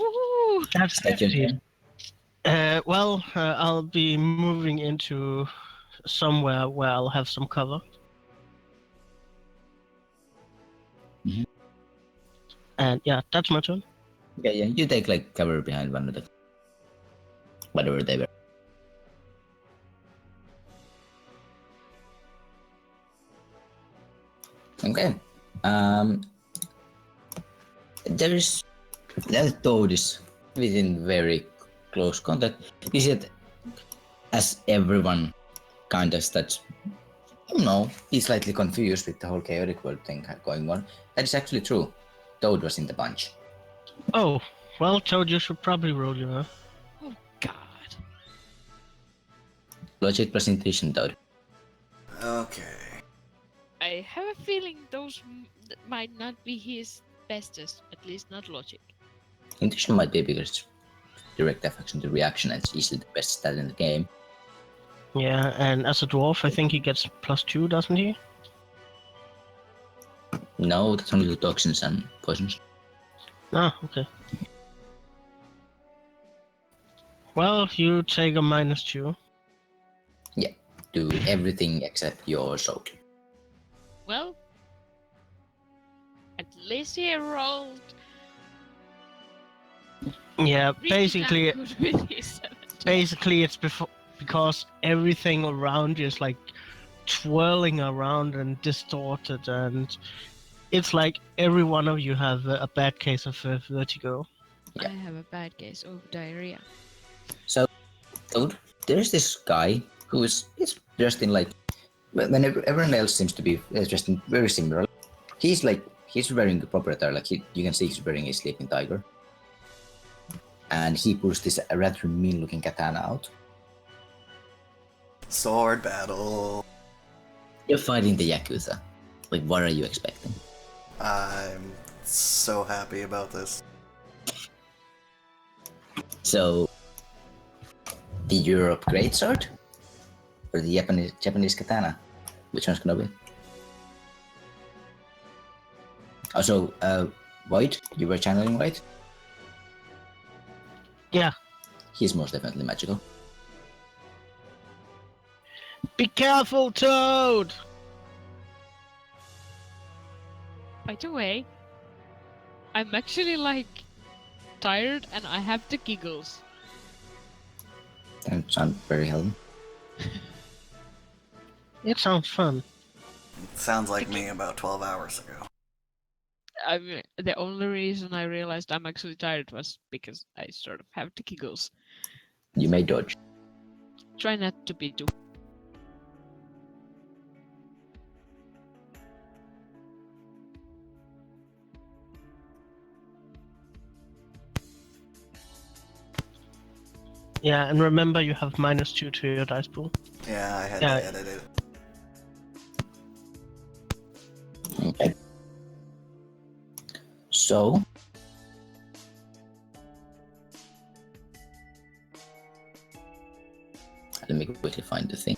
Woohoo! That's That your hefty. turn? Well, I'll be moving into somewhere where I'll have some cover. Mhm. And yeah, that's my turn. Yeah. You take like cover behind one of the whatever they were. Okay. There's that toad is within very close contact. You see it as everyone kind of starts, he's slightly confused with the whole chaotic world thing going on. That is actually true. Toad was in the bunch. Oh, well, Toad, you should probably roll, you know. Oh God. Logic presentation, Toad. Okay. I have a feeling those might not be his bestest, at least not logic. Intuition might be because it's direct affection to reaction and it's easily the best stat in the game. Yeah, and as a dwarf, I think he gets +2, doesn't he? No, that's only the toxins and poisons. Ah, okay. Well, you take a -2. Yeah, do everything except your soul. Well, at least he rolled. Yeah, Really basically, damn good with his 17. basically it's because everything around you is like twirling around and distorted, and it's like every one of you have a bad case of vertigo. Yeah. I have a bad case of diarrhea. So, there's this guy who is dressed in like, when everyone else seems to be dressed in very similar. He's wearing the proper attire, like you can see he's wearing a sleeping tiger. And he pulls this rather mean looking katana out. Sword battle. You're fighting the Yakuza. Like, what are you expecting? I'm so happy about this. So, the Europe greatsword or the Japanese katana? Which one's gonna be? Also, Void, you were channeling, right? Yeah. He's most definitely magical. Be careful, Toad! By the way, I'm actually like tired and I have the giggles. That sounds very healthy. It sounds fun. It sounds like me about 12 hours ago. I mean, the only reason I realized I'm actually tired was because I sort of have the giggles. You may dodge. Try not to be too. Yeah, and remember you have -2 to your dice pool. Yeah, I had Yeah. to edit it. Okay. So, let me quickly find the thing.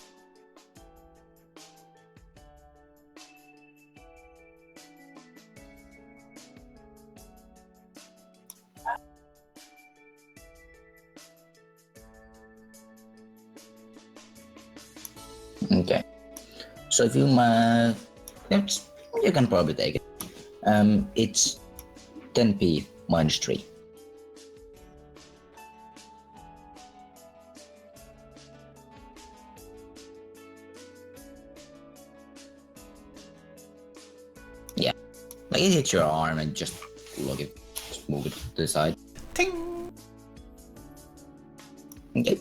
Okay. So if you you can probably take it. It's 10p minus 3. Yeah. Like it hits your arm and just move it to the side. Ting! Okay.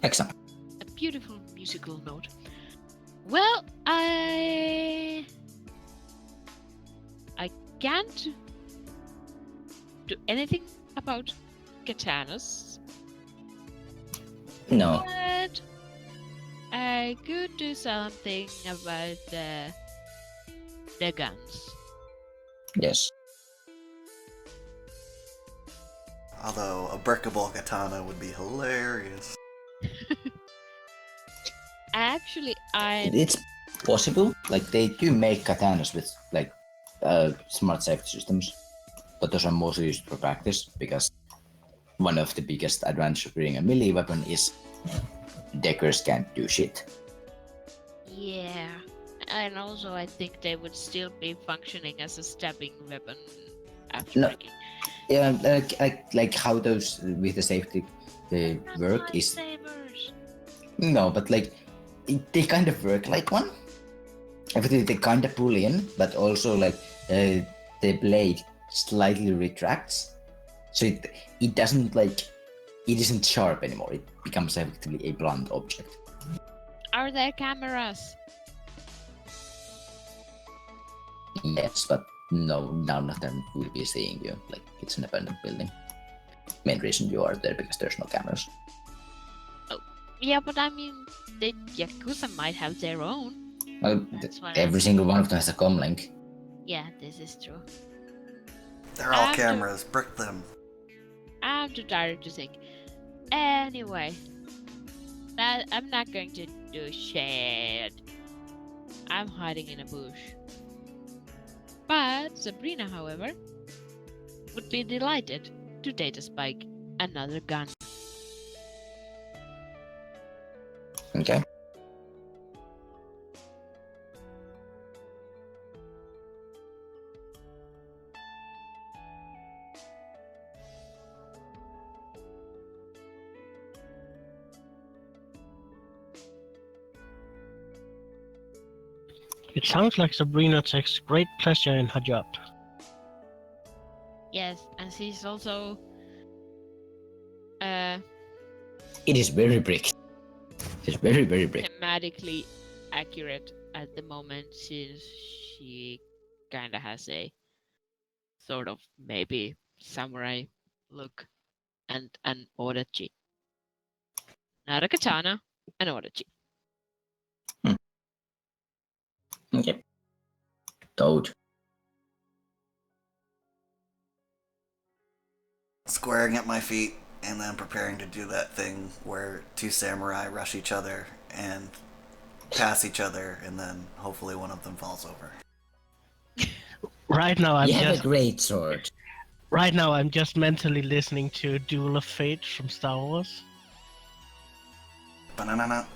Excellent. A beautiful musical note. Well, I can't do anything about katanas. No. But I could do something about the guns. Yes. Although a breakable katana would be hilarious. Actually, It's possible. Like they do make katanas with like smart safety systems, but those are mostly used for practice because one of the biggest advantages of being a melee weapon is deckers can't do shit. Yeah, and also I think they would still be functioning as a stabbing weapon after No. breaking. Yeah, like how those with the safety work is Lightsabers. no, but like they kind of work like one. Everything they kind of pull in, but also like the blade slightly retracts, so it doesn't like it isn't sharp anymore. It becomes effectively a blunt object. Are there cameras? Yes, but no, none of them will be seeing you. Like it's an abandoned building. Main reason you are there because there's no cameras. Yeah, but I mean, the Yakuza might have their own. Well, That's what every single one of them has a comlink. Yeah, this is true. They're all After- cameras, brick them. I'm too tired to think. Anyway, that I'm not going to do shit. I'm hiding in a bush. But Sabrina, however, would be delighted to data spike another gun. Okay. It sounds like Sabrina takes great pleasure in her job. Yes, and she's also It is very brick. It's very, very brick. thematically accurate at the moment since she kinda has a sort of maybe samurai look and an odachi. Not a katana, an odachi. Okay. Toad. Squaring at my feet and then preparing to do that thing where two samurai rush each other and pass each other, and then hopefully one of them falls over. Right now, You have a great sword. Right now, I'm just mentally listening to Duel of Fate from Star Wars. Banana.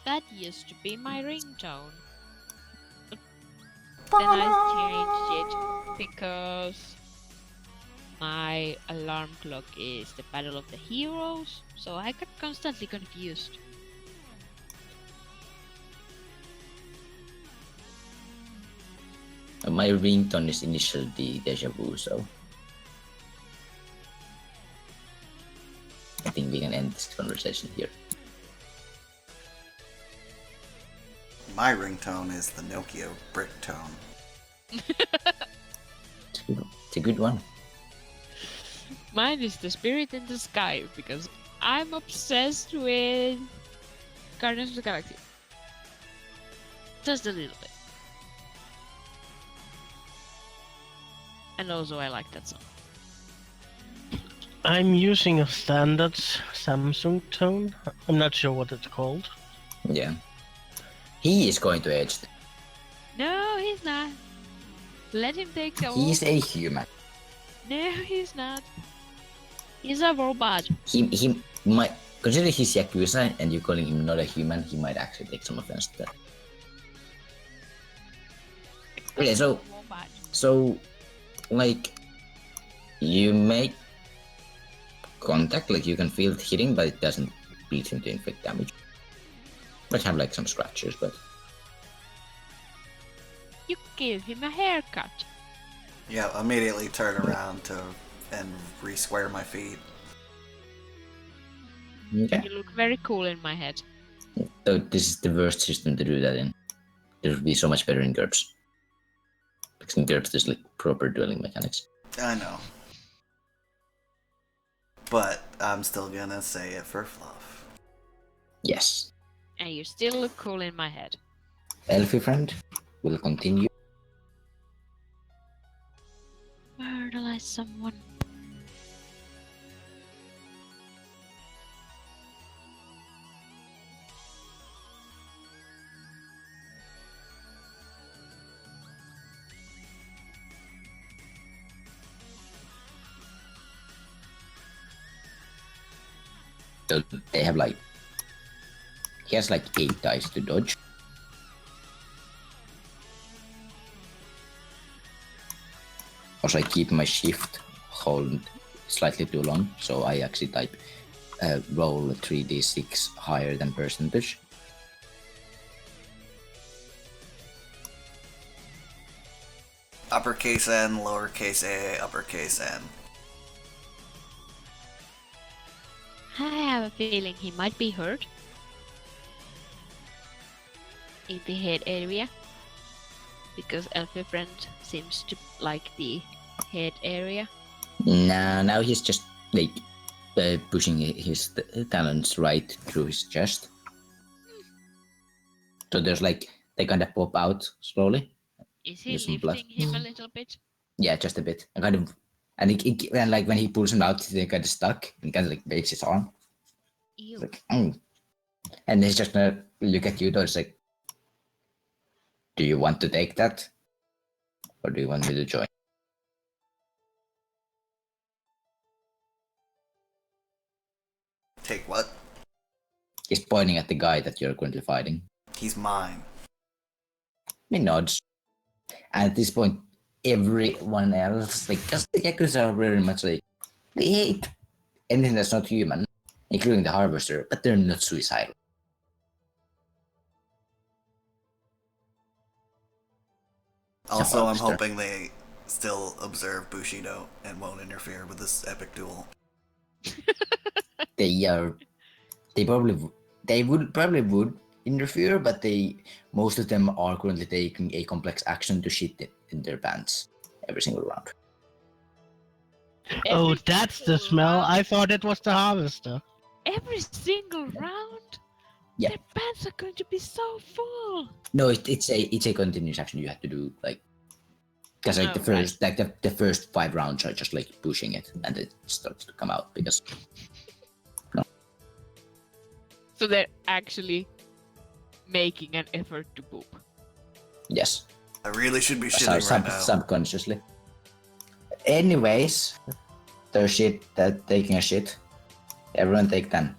That used to be my ringtone. then I changed it because my alarm clock is the Battle of the Heroes, so I got constantly confused. My ringtone is initial D Deja Vu, so I think we can end this conversation here. My ringtone is the Nokia brick tone. It's a good one. Mine is the Spirit in the Sky because I'm obsessed with Guardians of the Galaxy. Just a little bit. And also I like that song. I'm using a standard Samsung tone. I'm not sure what it's called. Yeah. He is going to age. No, he's not. Let him take the He's a human. No, he's not. He's a robot. He might consider he's Yakuza and you're calling him not a human, he might actually take some offense to that. Okay, so like you make contact, like you can feel it hitting, but it doesn't beat him to inflict damage. Might have like some scratches, but You give him a haircut. Yeah, immediately turn around and re-square my feet. okay. You look very cool in my head. So this is the worst system to do that in. It would be so much better in GURPS. Because in GURPS there's like proper dueling mechanics. I know. But I'm still gonna say it for fluff. Yes. And you still look cool in my head. Elfie friend will continue. Murderize someone. So they have like, he has like 8 dice to dodge. Also I keep my shift hold slightly too long, so I actually type roll 3d6 higher than percentage. Uppercase N, lowercase a, uppercase N. I have a feeling he might be hurt. In the head area. Because Elfie friend seems to like the head area. Nah, now he's just like pushing his talons right through his chest. So there's like, they kind of pop out slowly. Is he There's some lifting blood. him a little bit? Yeah, just a bit. And kind of, and and like when he pulls him out, they kind of stuck and kind of like breaks his arm. Ew. Like, and he's just gonna look at you though. It's like, do you want to take that? Or do you want me to join? Take what? He's pointing at the guy that you're currently fighting. He's mine. He nods. And at this point, everyone else, like, just the Yakuza are very much like, they hate anything that's not human, including the Harvester, but they're not suicidal. Also, I'm Harvester. hoping they still observe Bushido and won't interfere with this epic duel. They probably would interfere, but most of them are currently taking a complex action to shit in their pants every single round. Oh, Every that's the single smell. round- I thought it was the harvester. Every single round? Yeah. Their pants are going to be so full! No, it's a continuous action you have to do, like, because like Oh, the first 5 rounds are just like pushing it, and it starts to come out because So they're actually making an effort to poop. yes, I really should be shitting right now. subconsciously. Anyways, they're taking a shit. Everyone take 10.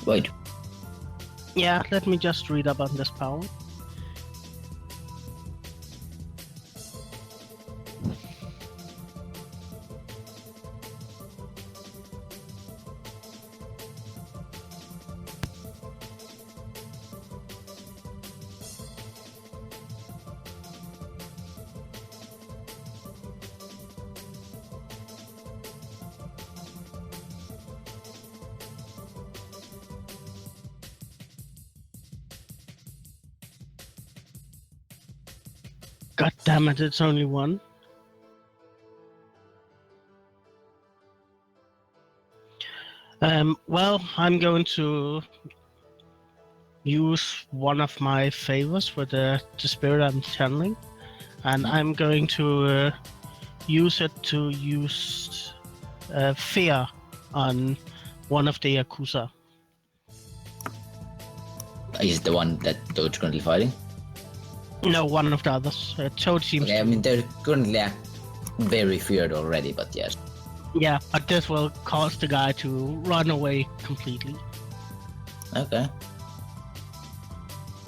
Wait. Yeah, let me just read up on this power. God damn it, it's only one. Well, I'm going to use one of my favors for the spirit I'm channeling, and I'm going to use it to use fear on one of the Yakuza. Is it the one that Toad's currently fighting? No, one of the others. Toad seems Okay, to... I mean, they're currently very feared already, but yes. Yeah, but this will cause the guy to run away completely. Okay.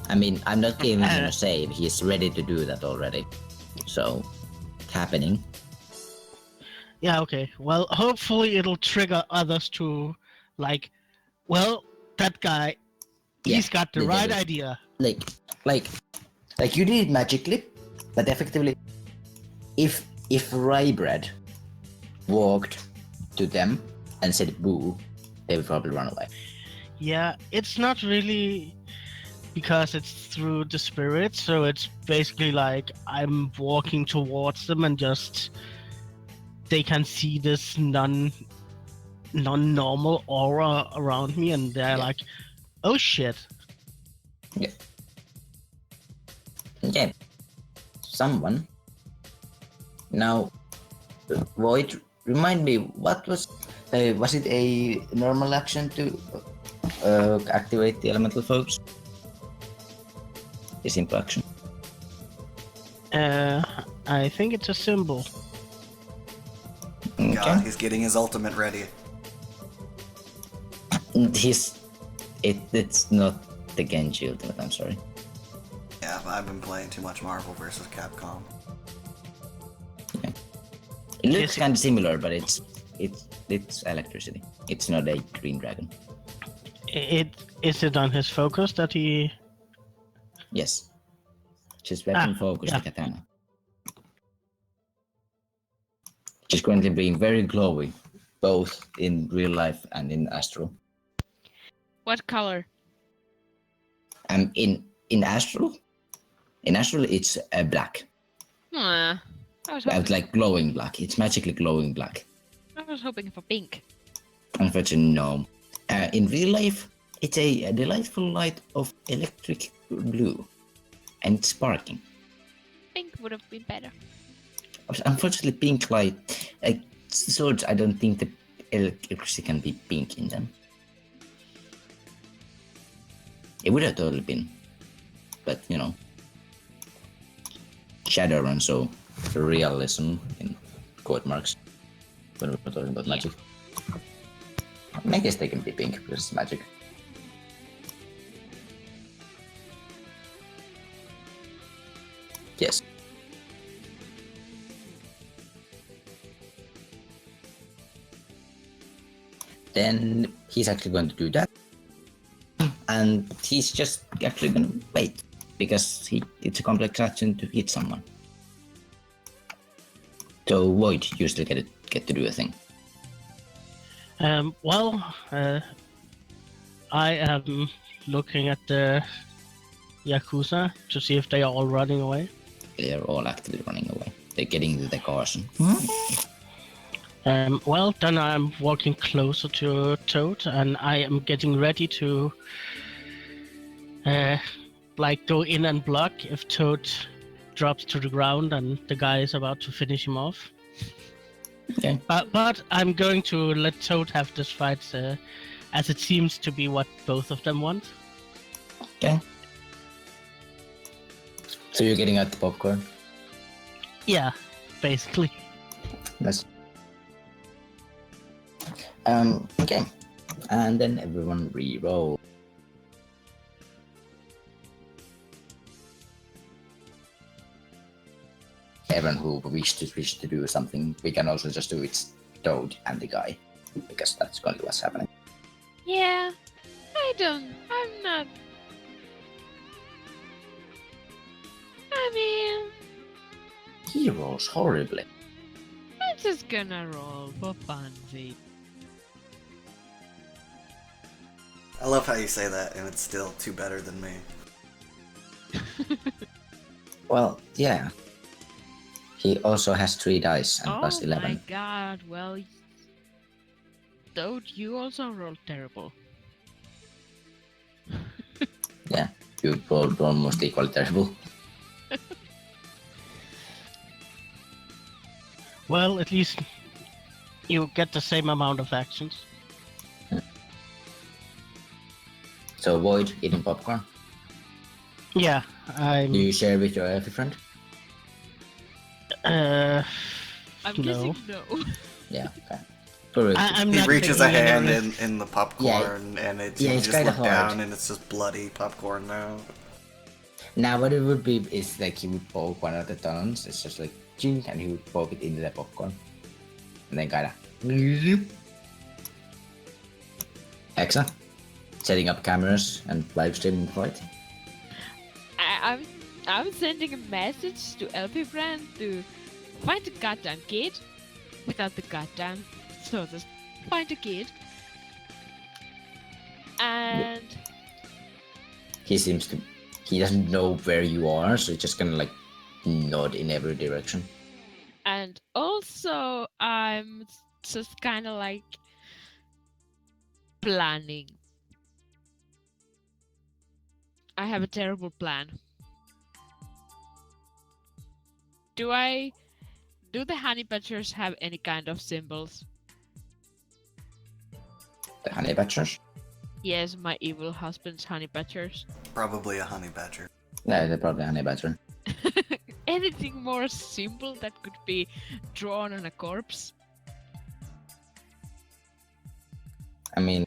I mean, I'm not giving him a save. He's ready to do that already. So, it's happening. Yeah, okay. Well, hopefully it'll trigger others to, like, well, that guy, he's got the right idea. Like you did it magically, but effectively, if Rybread walked to them and said boo, they would probably run away. Yeah, it's not really because it's through the spirit, so it's basically like I'm walking towards them and just they can see this non-normal aura around me and they're like, oh shit. Yeah. Okay. Someone. Now, Void, remind me, what was it a normal action to activate the elemental focus? A simple action? I think it's a symbol. Okay. God, he's getting his ultimate ready. It's not the Genji ultimate, I'm sorry. Yeah, I've been playing too much Marvel vs. Capcom. Yeah. It looks kind of similar, but it's electricity. It's not a green dragon. Is it on his focus that he... Yes. Just weapon focus the katana. She's currently being very glowy, both in real life and in Astral. What color? In Astral? In Astral, it's black. I was hoping, Like glowing black. It's magically glowing black. I was hoping for pink. Unfortunately, no. In real life, it's a delightful light of electric blue. And it's sparking. Pink would have been better. Unfortunately, pink light... swords, I don't think the electricity can be pink in them. It would have totally been. But, you know... Shadowrun, so realism in quote marks when we're talking about magic. I guess they can be pink because it's magic. Yes. Then he's actually going to do that. And he's just actually going to wait. Because it's a complex action to hit someone. So Void, you still get to do a thing. Well, I am looking at the Yakuza to see if they are all running away. They are all actively running away. They're getting to the caution. Well, then I'm walking closer to Toad and I am getting ready to like go in and block if Toad drops to the ground and the guy is about to finish him off. Okay. But I'm going to let Toad have this fight as it seems to be what both of them want. Okay. So you're getting out the popcorn? Yeah, basically. Yes. Okay. And then everyone re-roll. Everyone who wishes to do something, we can also just do it Toad and the guy, because that's currently what's happening. Yeah, I'm not. I mean, He rolls horribly. I'm just gonna roll for funsies. I love how you say that, and it's still two better than me. Well, yeah. He also has 3 dice and plus Oh 11. my god, well, Toad, you also rolled terrible. Yeah, you rolled almost equally terrible. Well, at least you get the same amount of actions. So Void eating popcorn. Yeah, I'm. Do you share with your elfie friend? Uh, I'm no. guessing no. Yeah, okay. Correct. I'm He not reaches taking a any hand risks. in the popcorn, and it's yeah, you it's just kinda look hard. down, and it's just bloody popcorn now. Now what it would be is like he would poke one of the tunnels. It's just like ching, and he would poke it into the popcorn, and then kinda. Hexa, setting up cameras and live streaming the fight. I'm sending a message to LP friend to find the goddamn kid without the goddamn. So just find a kid. And He doesn't know where you are, so he's just gonna like nod in every direction. and also I'm just kind of like planning. I have a terrible plan. Do the honey badgers have any kind of symbols? The honey badgers? Yes, my evil husband's honey badgers. Probably a honey badger. Yeah, they're probably honey badger. Anything more simple that could be drawn on a corpse? I mean,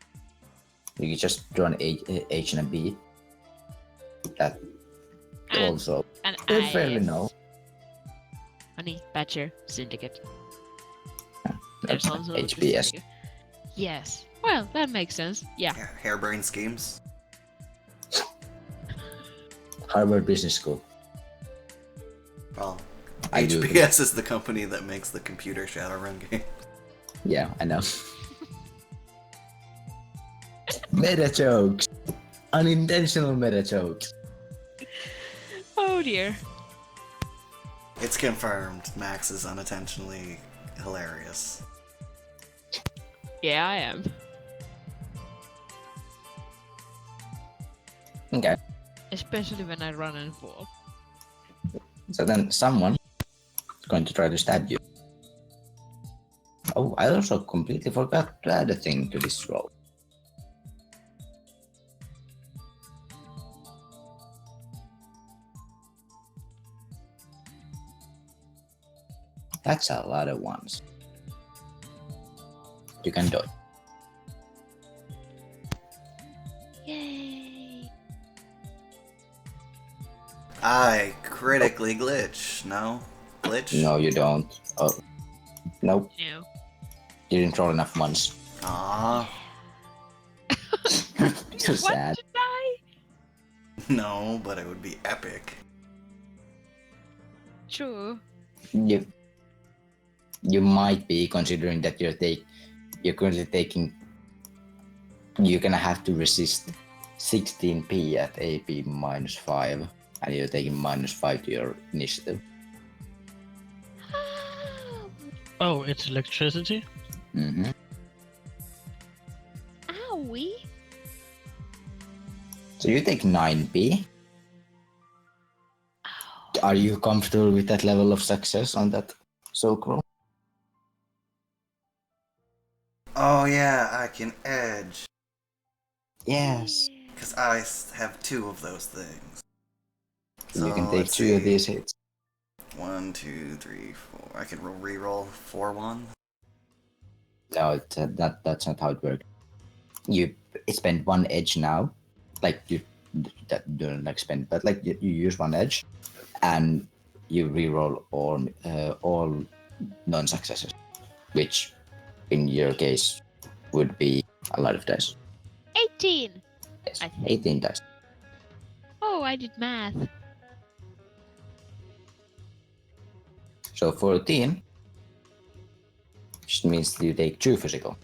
you can just draw an H and a B. That And also an they fairly IS. know. Honey badger syndicate. That's There's also the HBS. syndicate. Yes. Well, that makes sense. Yeah. Harebrained schemes. Harvard Business School. Well, I do. HBS is the company that makes the computer Shadowrun game. Yeah, I know. Meta jokes. Unintentional meta jokes. Oh dear. It's confirmed. Max is unintentionally hilarious. Yeah, I am. Okay. Especially when I run and fall. So then someone is going to try to stab you. Oh, I also completely forgot to add a thing to this roll. That's a lot of ones. You can do it. Yay! I critically glitch. No? Glitch? No, you don't. Oh, nope. No. You didn't roll enough once. Aww. So sad. What did I? No, but it would be epic. True. You might be considering that you're currently taking. You're gonna have to resist 16p at AP -5, and you're taking -5 to your initiative. Oh, it's electricity? Mm-hmm. Owie. So you take 9p. Are you comfortable with that level of success on that soak roll? Oh yeah, I can edge. Yes. Because I have 2 of those things. So You can take let's 2 of see. these hits. 1, 2, 3, 4. I can re-roll 4 1. No, that's not how it works. you spend one edge now, like you don't like spend, but like you use one edge, and you reroll all non-successes, which in your case would be a lot of dice. 18! Yes, I think. 18 dice. Oh, I did math. So 14, which means you take 2 physical.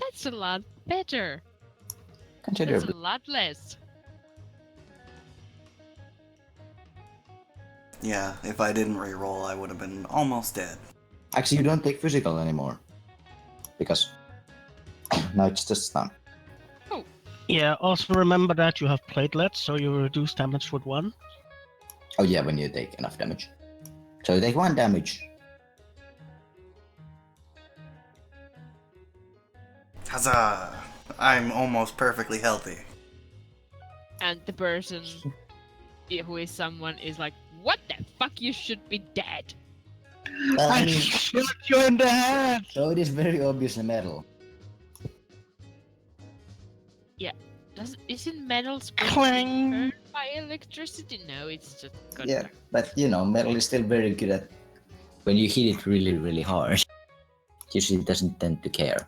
That's a lot better. That's Considerably. a lot less. Yeah, if I didn't reroll, I would have been almost dead. Actually, you don't take physical anymore. Because now it's just stun. Yeah, also remember that you have platelets, so you reduce damage with 1. Oh yeah, when you take enough damage. So you take 1 damage. Huzzah! I'm almost perfectly healthy. And the person who is someone is like, what the fuck, you should be dead. Well, I I mean, shot you in the head! so it is very obviously metal. Isn't metal supposed to Clang. be hurt by electricity? No, it's just Yeah, but you know, metal is still very good at when you hit it really, really hard. Usually it doesn't tend to care.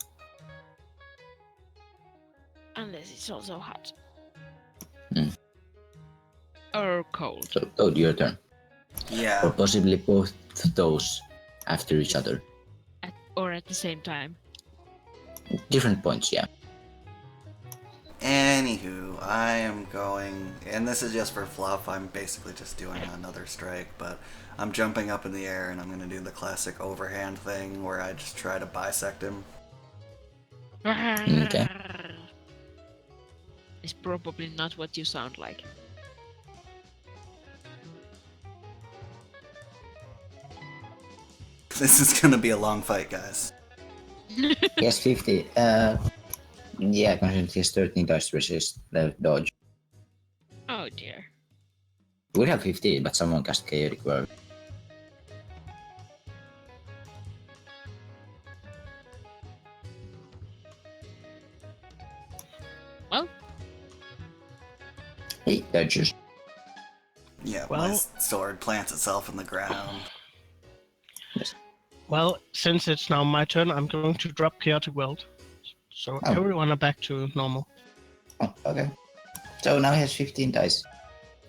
Unless it's also hot. Hmm. Or cold. So, Toad, your turn. Or Yeah. possibly both those after each other. Or at the same time. Different points, yeah. Anywho, I am going, and this is just for fluff, I'm basically just doing another strike, but I'm jumping up in the air and I'm going to do the classic overhand thing where I just try to bisect him. Okay. It's probably not what you sound like. This is going to be a long fight, guys. Yes, 50. Yeah, considering he has 13 dice to resist the dodge. Oh dear. We have 15, but someone cast Chaotic Whirl. Well, He dodges. Yeah, Well- my sword plants itself in the ground. Well, since it's now my turn, I'm going to drop Chaotic World. So Oh. everyone are back to normal. Oh, okay. So now he has 15 dice.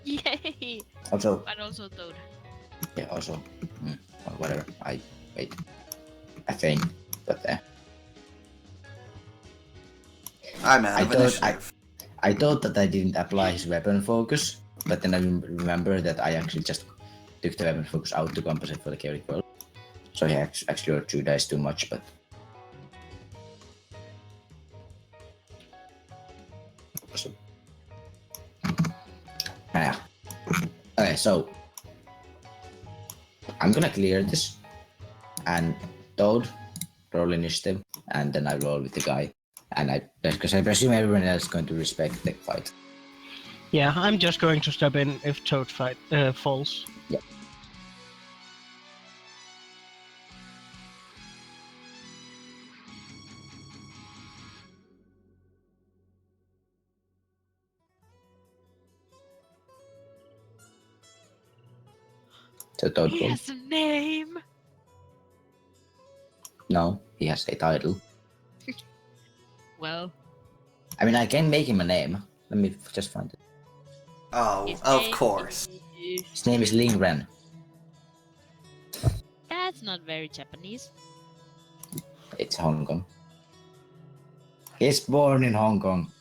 yay! Also, But also Toad. yeah, also, well, whatever. I think, but I'm out I of thought initiative. I thought that I didn't apply his weapon focus, but then I remember that I actually just took the weapon focus out to compensate for the chaotic world. So he actually rolled 2 dice too much, but yeah. Okay, so I'm gonna clear this, and Toad roll initiative, and then I roll with the guy, and because I presume everyone else is going to respect the fight. Yeah, I'm just going to step in if Toad falls. Yeah. So Toad He falls. has a name! No, he has a title. Well, I mean, I can make him a name. Let me just find it. Oh, his of name course. is- His name is Lingren. That's not very Japanese. It's Hong Kong. He's born in Hong Kong.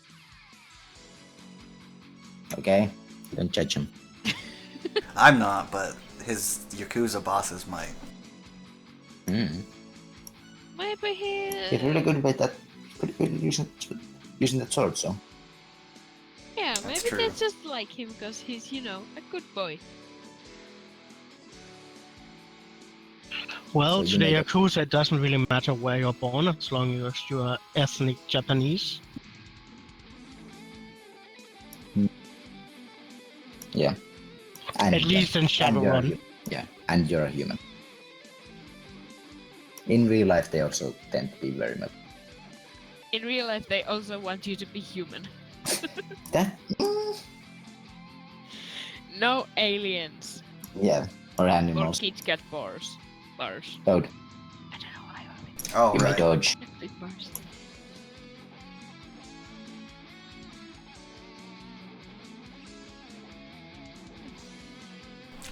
Okay? Don't judge him. I'm not, but his Yakuza bosses might. Maybe He's really good with that. Pretty good at using that sword, so. Yeah, That's maybe true. they just like him because he's, a good boy. Well, So you to the make it- Yakuza, it doesn't really matter where you're born as long as you are ethnic Japanese. Yeah. And At least in and you're a Shadowrun. Yeah, and you're a human. In real life, they also tend to be very much. In real life, they also want you to be human. That No aliens yeah, or or animals. Kit Kat bars. Toad, I don't know why I would Oh, you may right. dodge. big bars.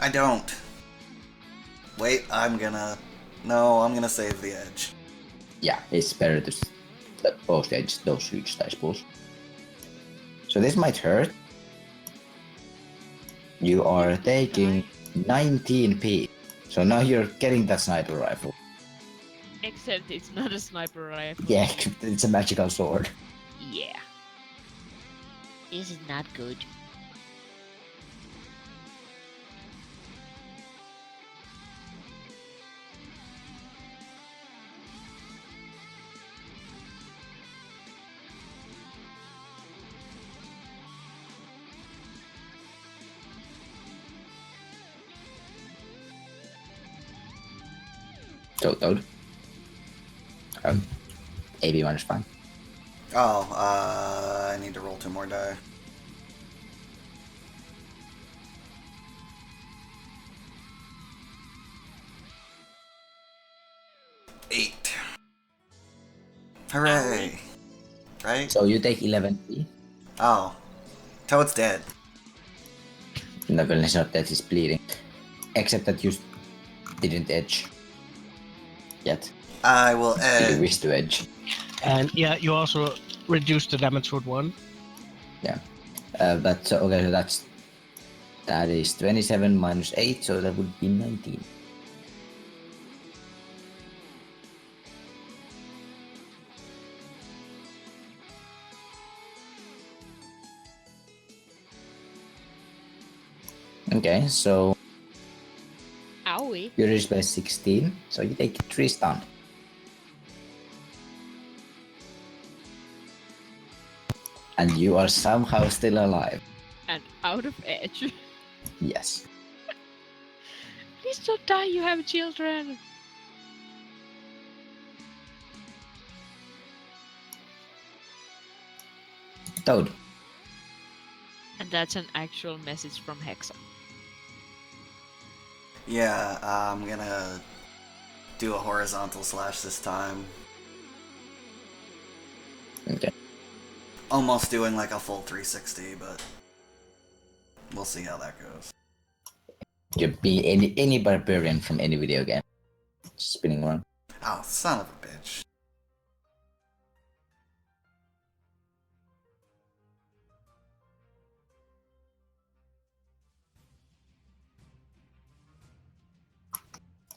I don't. Wait, I'm gonna save the edge. Yeah, it's better to post edge those huge dice pools. So this might hurt. You are taking 19p. So now you're getting that sniper rifle. Except it's not a sniper rifle. Yeah, it's a magical sword. Yeah. This is not good. So Toad. AB1 is fine. Oh, I need to roll 2 more die. Eight. Hooray! Right? So you take 11p. Oh. Toad's dead. No, well, it's not that he's bleeding. Except that you didn't edge. Yet. I will You edge. wish to edge. And yeah, you also reduce the damage with 1. Yeah. But okay, so that is 27 minus 8, so that would be 19. Okay, so Owie. you reduce by 16, so you take 3 stun. And you are somehow still alive. And out of edge. Yes. Please don't die, you have children. Toad. And that's an actual message from Hexa. Yeah, I'm gonna do a horizontal slash this time. Okay. Almost doing like a full 360, but we'll see how that goes. You'd be any barbarian from any video game. Spinning around. Oh, son of a bitch.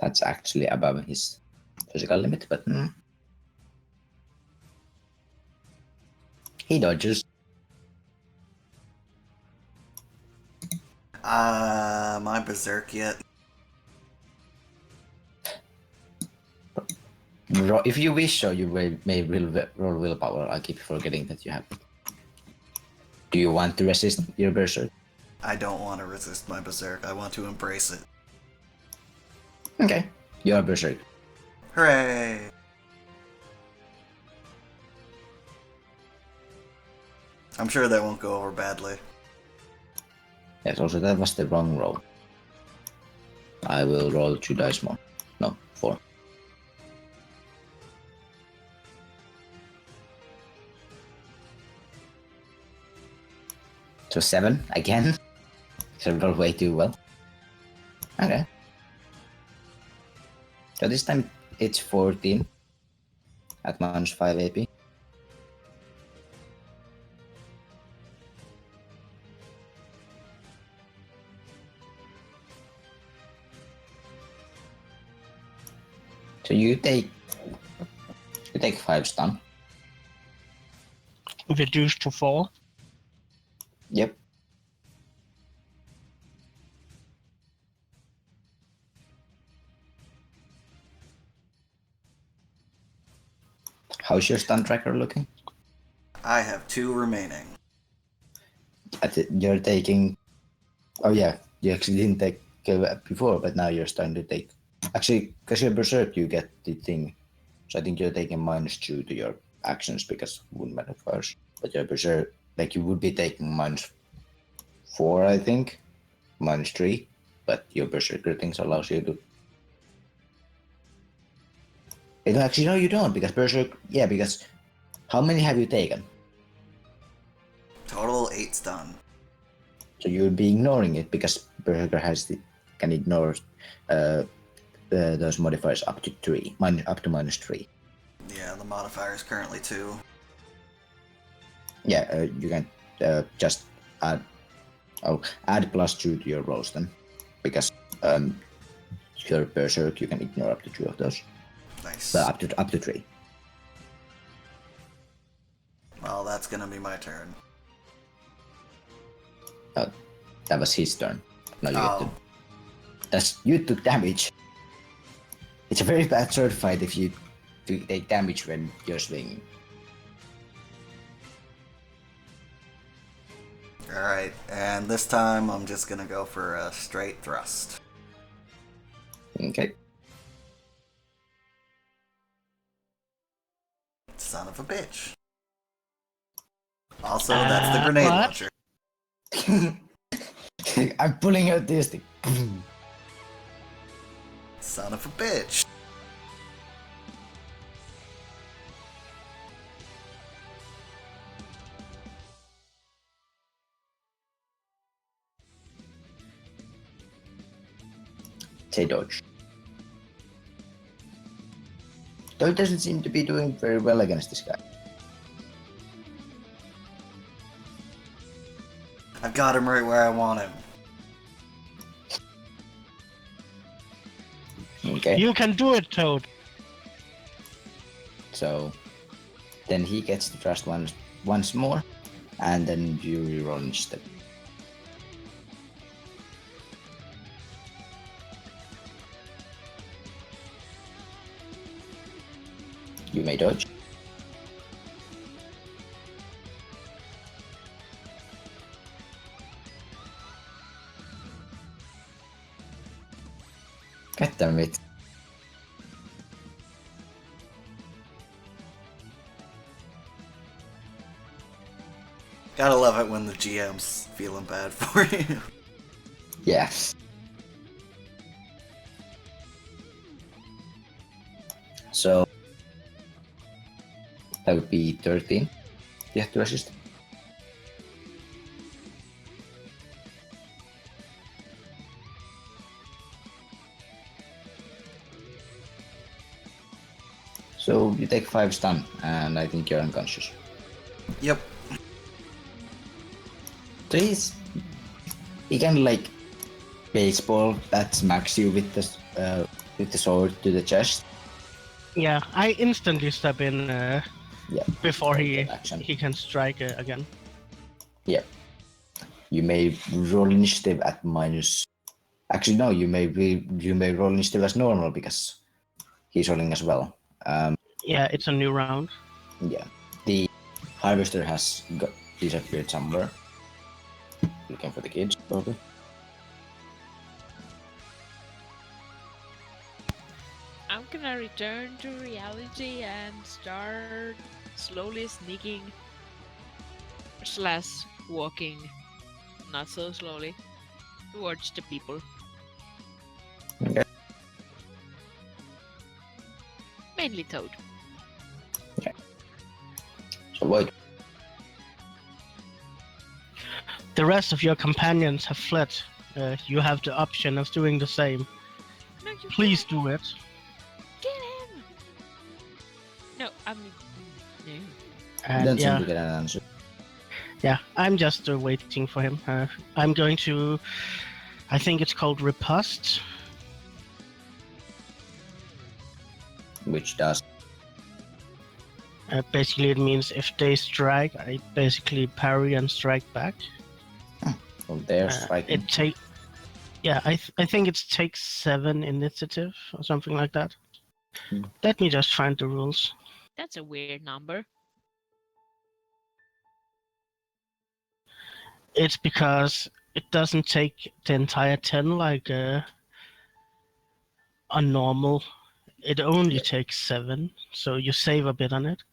That's actually above his physical limit, but he dodges. Am I berserk yet? If you wish, so you may roll willpower. I keep forgetting that you have it. Do you want to resist your berserk? I don't want to resist my berserk. I want to embrace it. Okay, you are berserk. Hooray! I'm sure that won't go over badly. Yes, also that was the wrong roll. I will roll 2 dice more. No, 4. So 7 again. So roll way too well. Okay. So this time it's 14 at minus 5 AP. So you take 5 stun. Reduced to 4. Yep. How's your stun tracker looking? I have 2 remaining. You're taking. Oh yeah, you actually didn't take before, but now you're starting to take. Actually, because you're berserk, you get the thing. So I think you're taking -2 to your actions because wound modifiers. But your berserk, like you would be taking -4, I think, -3, but your berserker things allows you to. Actually, no, you don't because berserk. Yeah, because how many have you taken? Total 8 stun. So you would be ignoring it because berserker can ignore those modifiers up to 3, up to -3. Yeah, the modifier is currently 2. Yeah, you can just add +2 to your rolls then, because your berserk you can ignore up to 2 of those. Nice. Well, up to 3. Well, that's gonna be my turn. That was his turn. No, you Oh. you took damage. It's a very bad sword fight if you take damage when you're swinging. Alright, and this time I'm just gonna go for a straight thrust. Okay. Son of a bitch. Also, that's the grenade what? launcher. I'm pulling out this thing. Son of a bitch. Say dodge. Though it doesn't seem to be doing very well against this guy. I've got him right where I want him. Okay. You can do it, Toad. So then he gets to thrust once more, and then you reroll instead. You may dodge. God damn it. Gotta love it when the GM's feeling bad for you. Yes. So that would be 13. You have to assist. So you take 5 stun, and I think you're unconscious. Yep. So he can like baseball that smacks you with the sword to the chest. Yeah, I instantly step in before Action. he can strike again. Yeah. You may roll initiative at minus. Actually, no. You may roll initiative as normal because he's rolling as well. Yeah, it's a new round. Yeah. The harvester has disappeared somewhere. Looking for the kids, probably. I'm gonna return to reality and start slowly sneaking / walking, not so slowly, towards the people. Okay. Mainly Toad. Okay. So what? The rest of your companions have fled. You have the option of doing the same. No, you Please can't. do it. Get him! No, I'm. No. And Don't seem yeah, to get an answer. yeah, I'm just waiting for him. I'm going to. I think it's called riposte. Which does. Basically, it means if they strike, I basically parry and strike back. Well, they're striking. I think it takes 7 initiative or something like that. Hmm. Let me just find the rules. That's a weird number. It's because it doesn't take the entire 10 like a normal. It only takes 7, so you save a bit on it.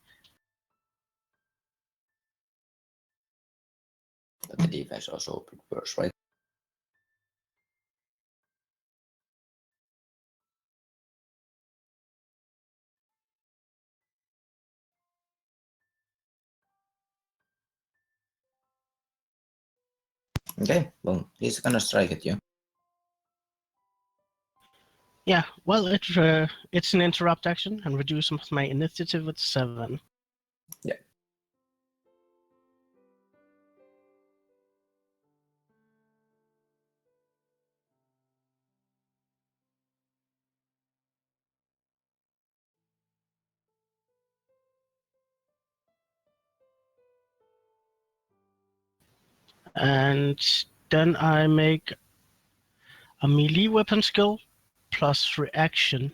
But the defense also a bit worse, right? Okay, well, he's gonna strike at you. Yeah, well, it's an interrupt action and reduce my initiative with 7. Yeah. And then I make a melee weapon skill plus reaction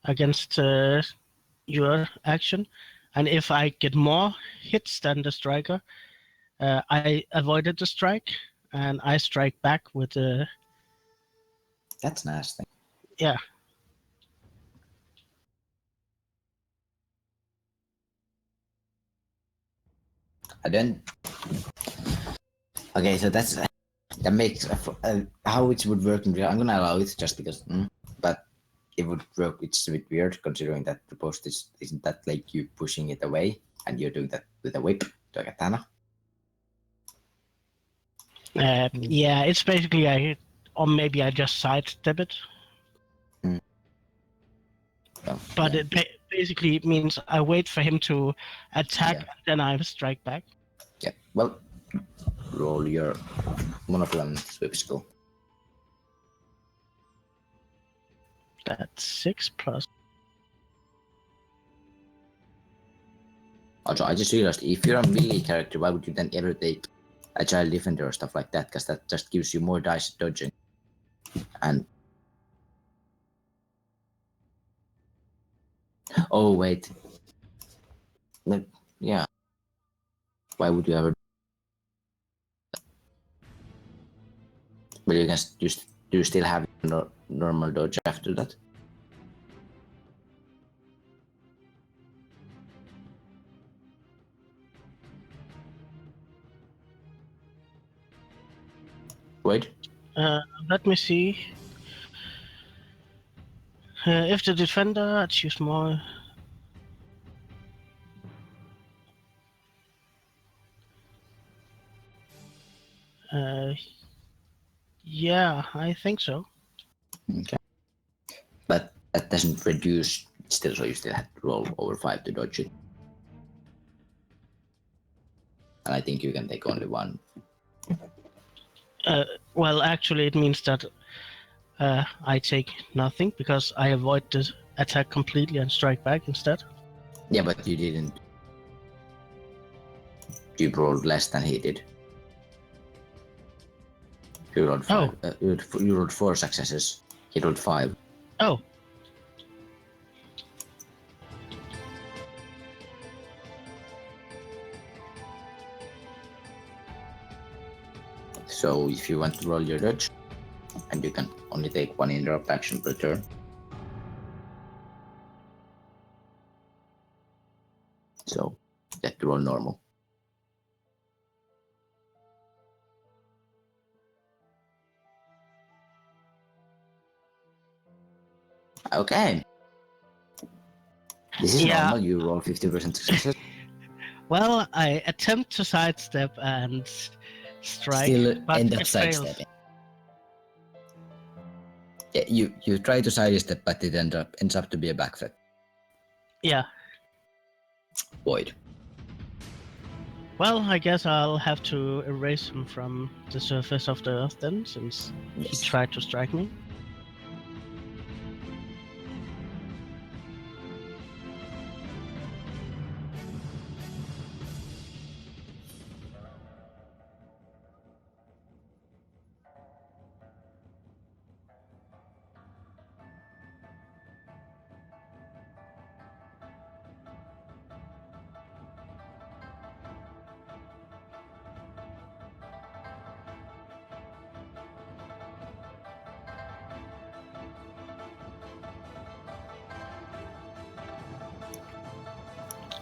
against your action. And if I get more hits than the striker, I avoided the strike and I strike back with the. That's nasty. Yeah. And then. Okay, so that makes how it would work in real. I'm gonna allow it just because, but it would work. It's a bit weird considering that the post isn't that like you pushing it away and you're doing that with a whip to a katana. Yeah, it's basically or maybe I just sidestep it. Well, But yeah. it basically means I wait for him to attack, Yeah. and then I strike back. Yeah. Well, roll your monoclone sweep skill. That's 6 plus. Also, I just realized if you're a melee character, why would you then ever take a child defender or stuff like that? Because that just gives you more dice dodging. And oh wait, like yeah, why would you ever? But you can just do you still have normal dodge after that? Wait. Let me see. If the defender, I choose more. Yeah, I think so. Okay. But that doesn't reduce still, so you still have to roll over 5 to dodge it. And I think you can take only one. Well, actually, it means that I take nothing because I avoid the attack completely and strike back instead. Yeah, but you didn't. You rolled less than he did. You rolled 5. You rolled 4 successes. He rolled 5. Oh. So if you want to roll your dodge, and you can only take 1 interrupt action per turn. So you have to roll normal. Okay. This is normal, you roll 50% successes. Well, I attempt to sidestep and strike, Still but end up it fails. sidestepping. Yeah, you try to sidestep, but it ends up to be a backflip. Yeah. Void. Well, I guess I'll have to erase him from the surface of the earth then, since he tried to strike me.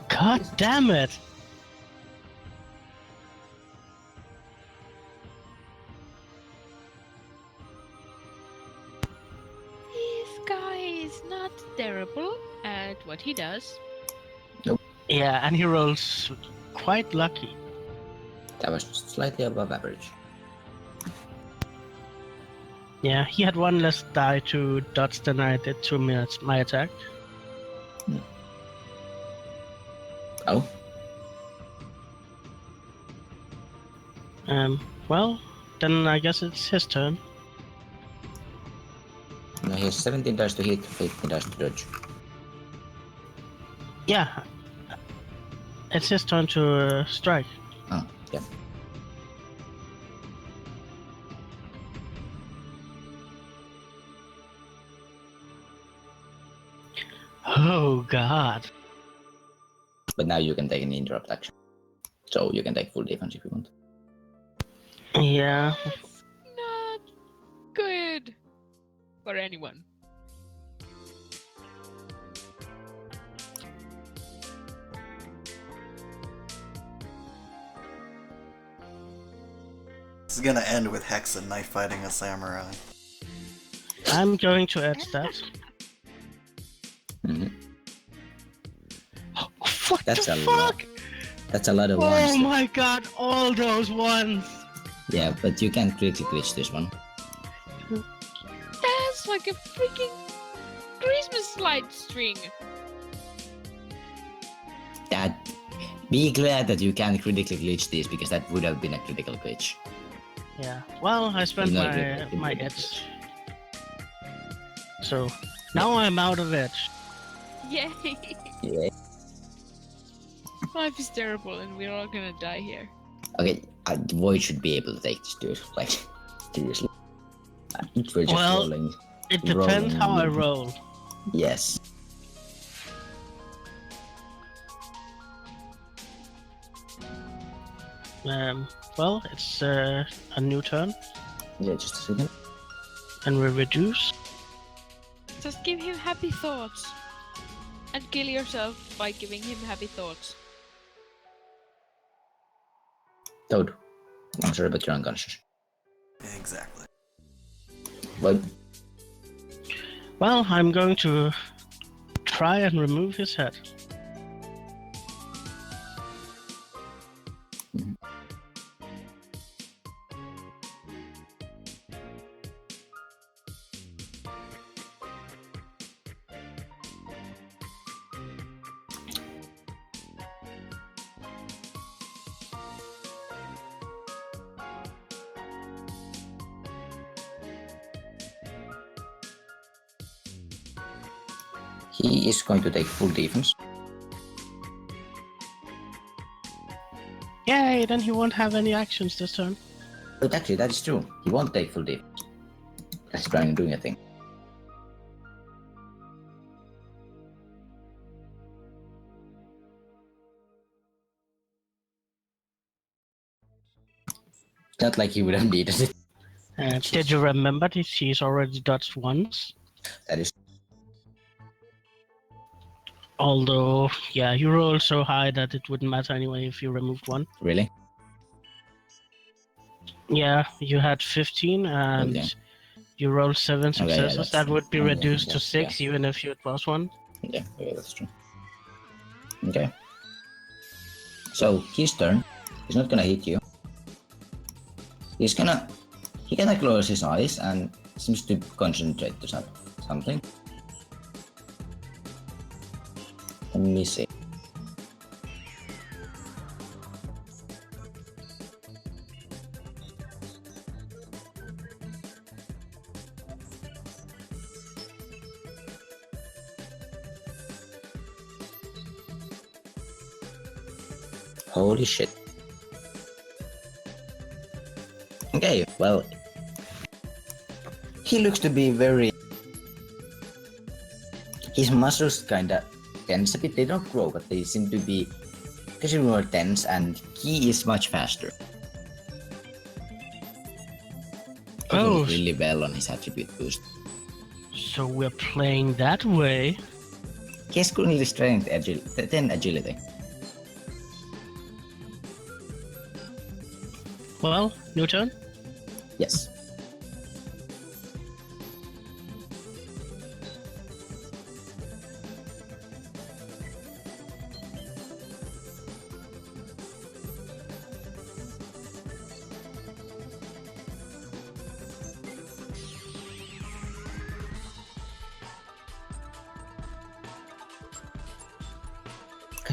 God damn it! is not terrible at what he does. Yeah, and he rolls quite lucky. That was slightly above average. Yeah, he had one less die to dodge than I did to my attack. Oh, Well, then I guess it's his turn. no, he has 17 dice to hit, 15 dice to dodge. Yeah, it's his turn to strike. Oh, yeah. Oh god. But now you can take an interrupt action. So you can take full defense if you want. Yeah. That's not good for anyone. This is gonna end with Hexa knife fighting a samurai. I'm going to edge that. Mm-hmm. What That's the a fuck? lot. That's a lot of Oh ones. my god, all those ones! Yeah, but you can't critically glitch this one. That's like a freaking Christmas light string. That. Be glad that you can't critically glitch these because that would have been a critical glitch. Yeah, well, I spent You know, my edge. So, now I'm out of edge. Yay! Yeah. Life is terrible and we're all gonna die here. Okay, Void should be able to take this dude. Like, seriously. We're just Well, rolling. It depends how I rolling. roll. Yes. Well, it's a new turn, Yeah, just a second. and we reduce. Just give him happy thoughts. And kill yourself by giving him happy thoughts. Toad. I'm sorry, but you're unconscious. Exactly. Void. Well, I'm going to try and remove his head. He is going to take full defense. Yay, then he won't have any actions this turn. But actually, that is true. He won't take full defense. That's trying doing a thing. Not like he would have needed it. Did you remember that he's already dodged once? That is. Although, yeah, you rolled so high that it wouldn't matter anyway if you removed one. Really? Yeah, you had 15 and Okay. you rolled 7 Okay, yeah, successes. that's That true. would be Okay, reduced to yeah, 6 even if you had plus 1. Yeah, okay, that's true. Okay. So, his turn. He's not gonna hit you. He's gonna... He kinda closes his eyes and seems to concentrate to something. Let me see. Holy shit. Okay, well... He looks to be very... His muscles kinda tense a bit. They don't grow, but they seem to be considerably more tense, and he is much faster. He Oh, did really well on his attribute boost. so we're playing that way. He has currently strength 10 agility. Well, new turn. Yes.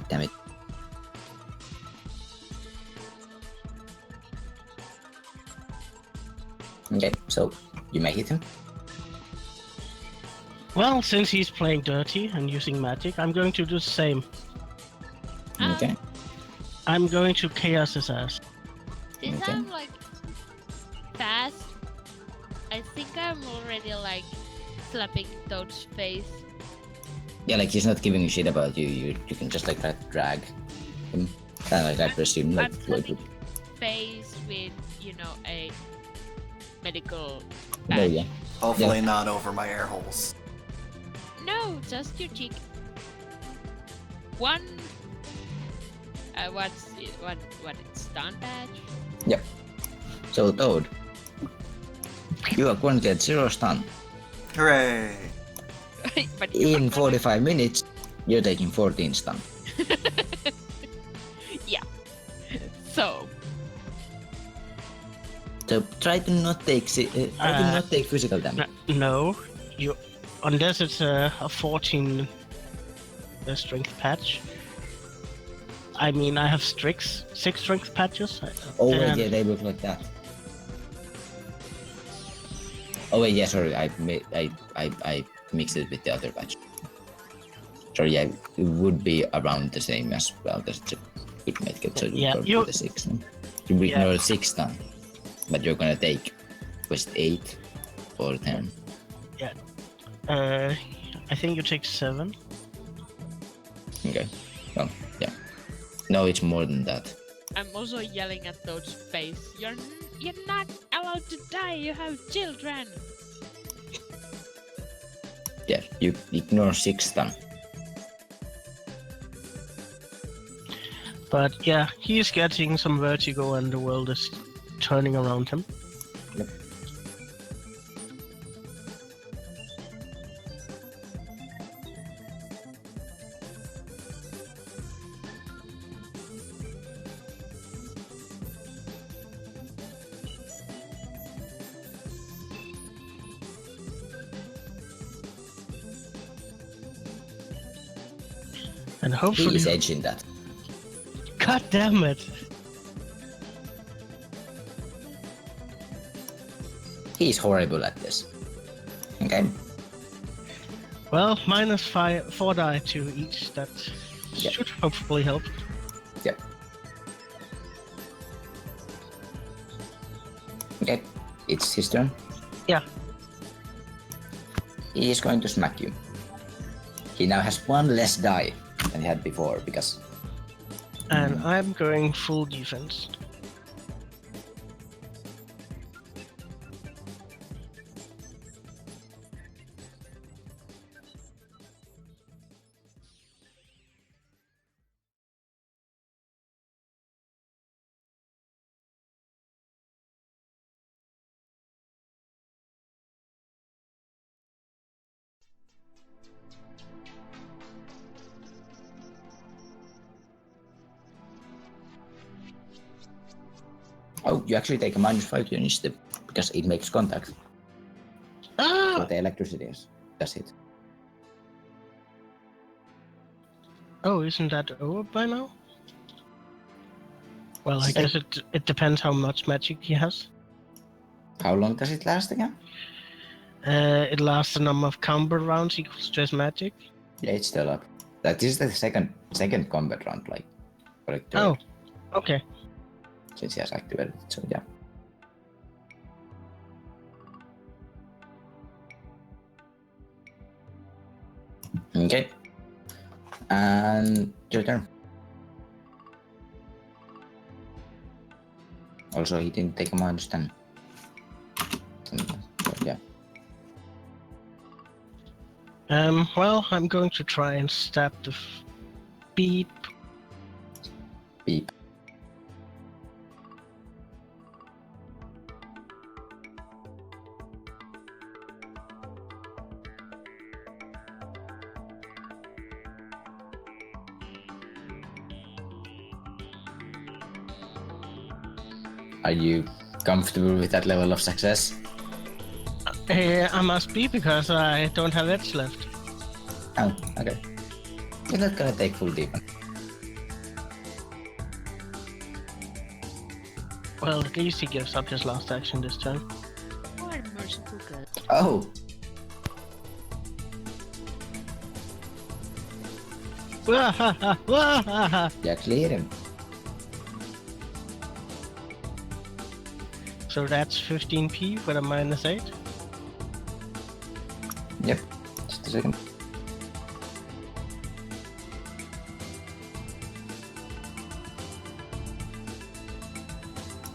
Damn it. Okay, so you may hit him. Well, since he's playing dirty and using magic, I'm going to do the same. Okay. I'm going to chaos his ass. Since Okay. I'm like fast, I think I'm already like slapping Toad's face. Yeah, like he's not giving a shit about you. You can just like try to drag him. Kind of like I presume like I'm Floyd would. slapping face with, you know, a medical Oh badge. yeah. Hopefully not over my air holes. No, just your cheek. One. What's it? What it's stun badge? Yep. So Toad, you are going to get 0 stun. Hooray! But you In are 45 minutes, you're taking 14 stun. Yeah. So So try to not take physical damage. No, you unless it's a 14 strength patch. I mean, I have 6 strength patches. Oh wait, and- yeah, they look like that. Oh wait, yeah, sorry, I mixed it with the other patch. Sorry, yeah, it would be around the same as well. That's a good medkit, so Yeah, you you- go for the 6 then. You ignore 6 stun, but you're gonna take, was it 8 or 10? I think you take 7. Okay, well, yeah. No, it's more than that. I'm also yelling at Toad's face. You're not allowed to die. You have children. Yeah, you ignore 6 stun. But yeah, he's getting some vertigo and the world is turning around him. Yep. And He hopefully... is edging that. God damn it! He's horrible at this. Okay. Well, minus 4 die to each. That Yeah. should hopefully help. Yep. Okay, it's his turn. Yeah. He is going to smack you. He now has 1 less die than he had before because And I'm going full defense. oh, you actually take a -5 to your initiative because it makes contact. So Ah! the electricity does hit. Oh, isn't that over by now? Well, I Say- guess it depends how much magic he has. How long does it last again? It lasts a number of combat rounds equals to his magic. Yeah, it's still up. That is the second combat round, like. Or third, Oh, okay. since he has activated it, so yeah. Okay. And your turn. Also, he didn't take a -10. So, yeah. Well, I'm going to try and stab the beep. Beep. Are you comfortable with that level of success? I must be because I don't have edge left. Oh, okay. You're not gonna take full defense. Well, at least he gives up his last action this time. What a merciful God. Oh, yeah, clear him. So that's 15p with a -8. Yep. Just a second.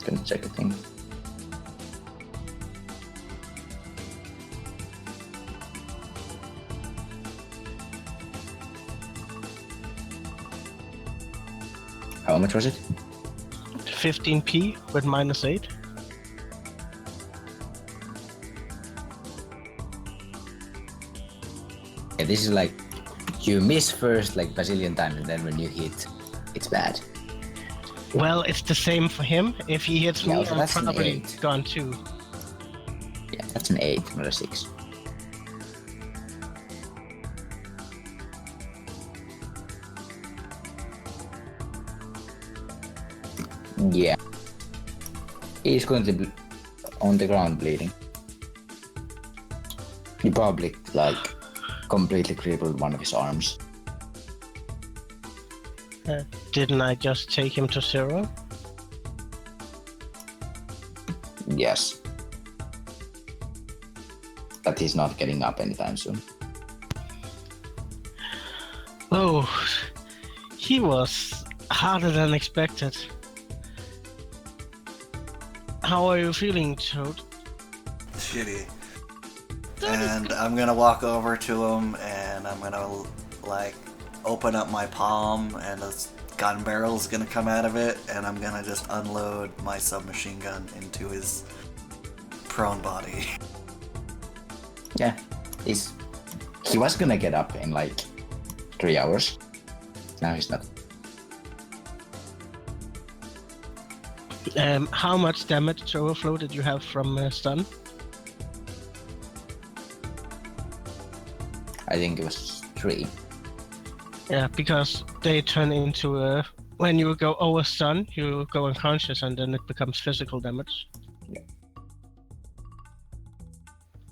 Gonna check a thing. How much was it? 15p with -8. Yeah, this is like you miss first like bazillion times, and then when you hit, it's bad. Well, it's the same for him. If he hits Yeah, me, so I'm that's an probably 8. gone too. Yeah, that's an 8, not a 6. Yeah. He's going to be on the ground bleeding. He probably like completely crippled one of his arms. Didn't I just take him to 0? Yes. But he's not getting up anytime soon. Oh, he was harder than expected. How are you feeling, Toad? Shitty. And I'm gonna walk over to him and I'm gonna like open up my palm and a gun barrel's gonna come out of it and I'm gonna just unload my submachine gun into his prone body. Yeah. He was gonna get up in like 3 hours. Now he's not. How much damage overflow did you have from stun? I think it was 3. Yeah, because they turn into when you go over stun, you go unconscious and then it becomes physical damage. Yeah.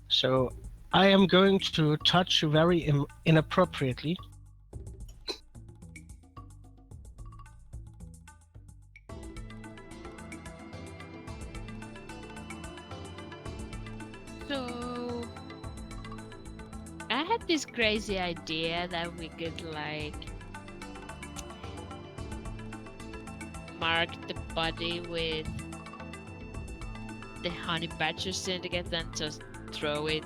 So I am going to touch you very inappropriately. So I had this crazy idea that we could like mark the body with the Honey Badger Syndicate and just throw it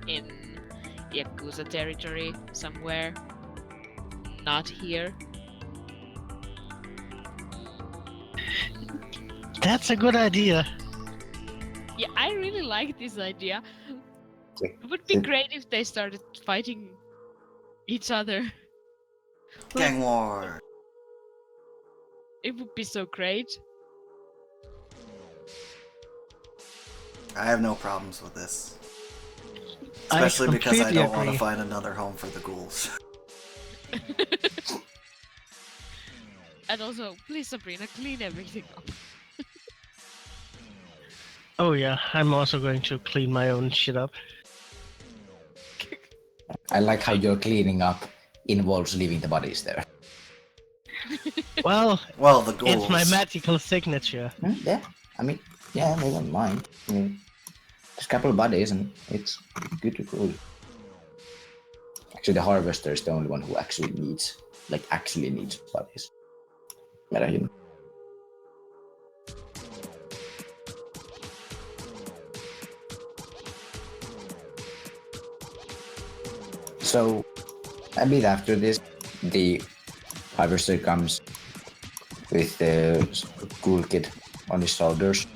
in Yakuza territory somewhere. Not here. That's a good idea. Yeah, I really like this idea. It would be great if they started fighting each other. Gang war! It would be so great. I have no problems with this. Especially because I don't want to find another home for the ghouls. And also, please Sabrina, clean everything up. Oh yeah, I'm also going to clean my own shit up. I like how your cleaning up involves leaving the bodies there. Well, the ghouls. It's my magical signature. Yeah, I mean, yeah, they don't mind. I mean, just a couple of bodies and it's good to cool. Actually, the harvester is the only one who actually needs bodies. Meta-human. So, a bit after this, the harvester comes with the cool kid on his shoulders.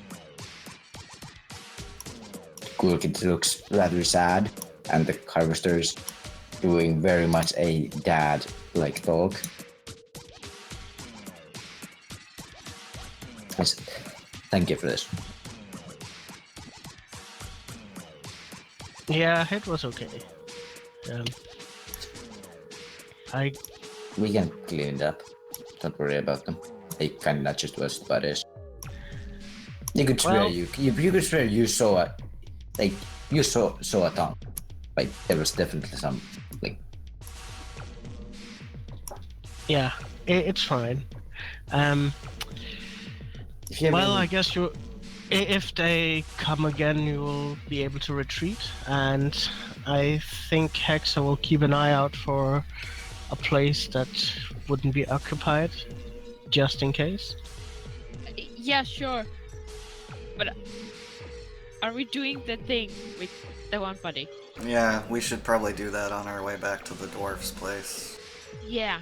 The cool kid looks rather sad, and the harvester is doing very much a dad-like talk. Yes, thank you for this. Yeah, it was okay. We can clean it up. Don't worry about them. They kind of nudges towards the bodies. You could swear Well- you could swear you saw a, like, you saw a tongue. Like, there was definitely some, like... Yeah, it's fine. If you have Well, any- I guess if they come again, you will be able to retreat, and I think Hexa will keep an eye out for a place that wouldn't be occupied, just in case. Yeah, sure. But are we doing the thing with the one buddy? Yeah, we should probably do that on our way back to the dwarf's place. Yeah.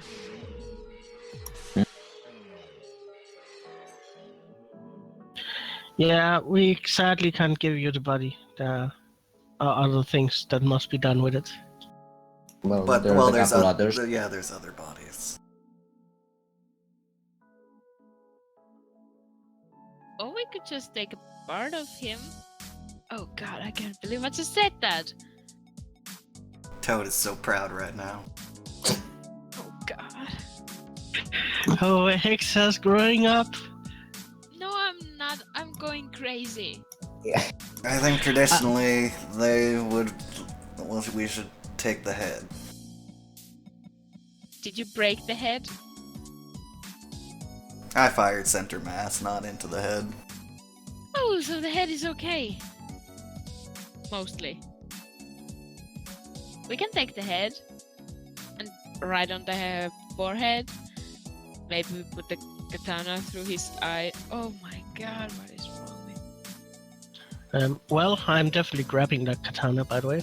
Yeah, we sadly can't give you the body. There are other things that must be done with it. well, But there's well, a there's couple others. yeah, there's other bodies. Or we could just take a part of him. Oh god, I can't believe I just said that. Toad is so proud right now. Oh god. Oh, Hexa's growing up. No, I'm not. I'm going crazy. I think traditionally they would. Well, we should take the head. Did you break the head? I fired center mass, not into the head. Oh, so the head is okay. Mostly. We can take the head and right on the forehead. Maybe we put the katana through his eye. Oh my god, what is wrong with me? Well, I'm definitely grabbing that katana, by the way.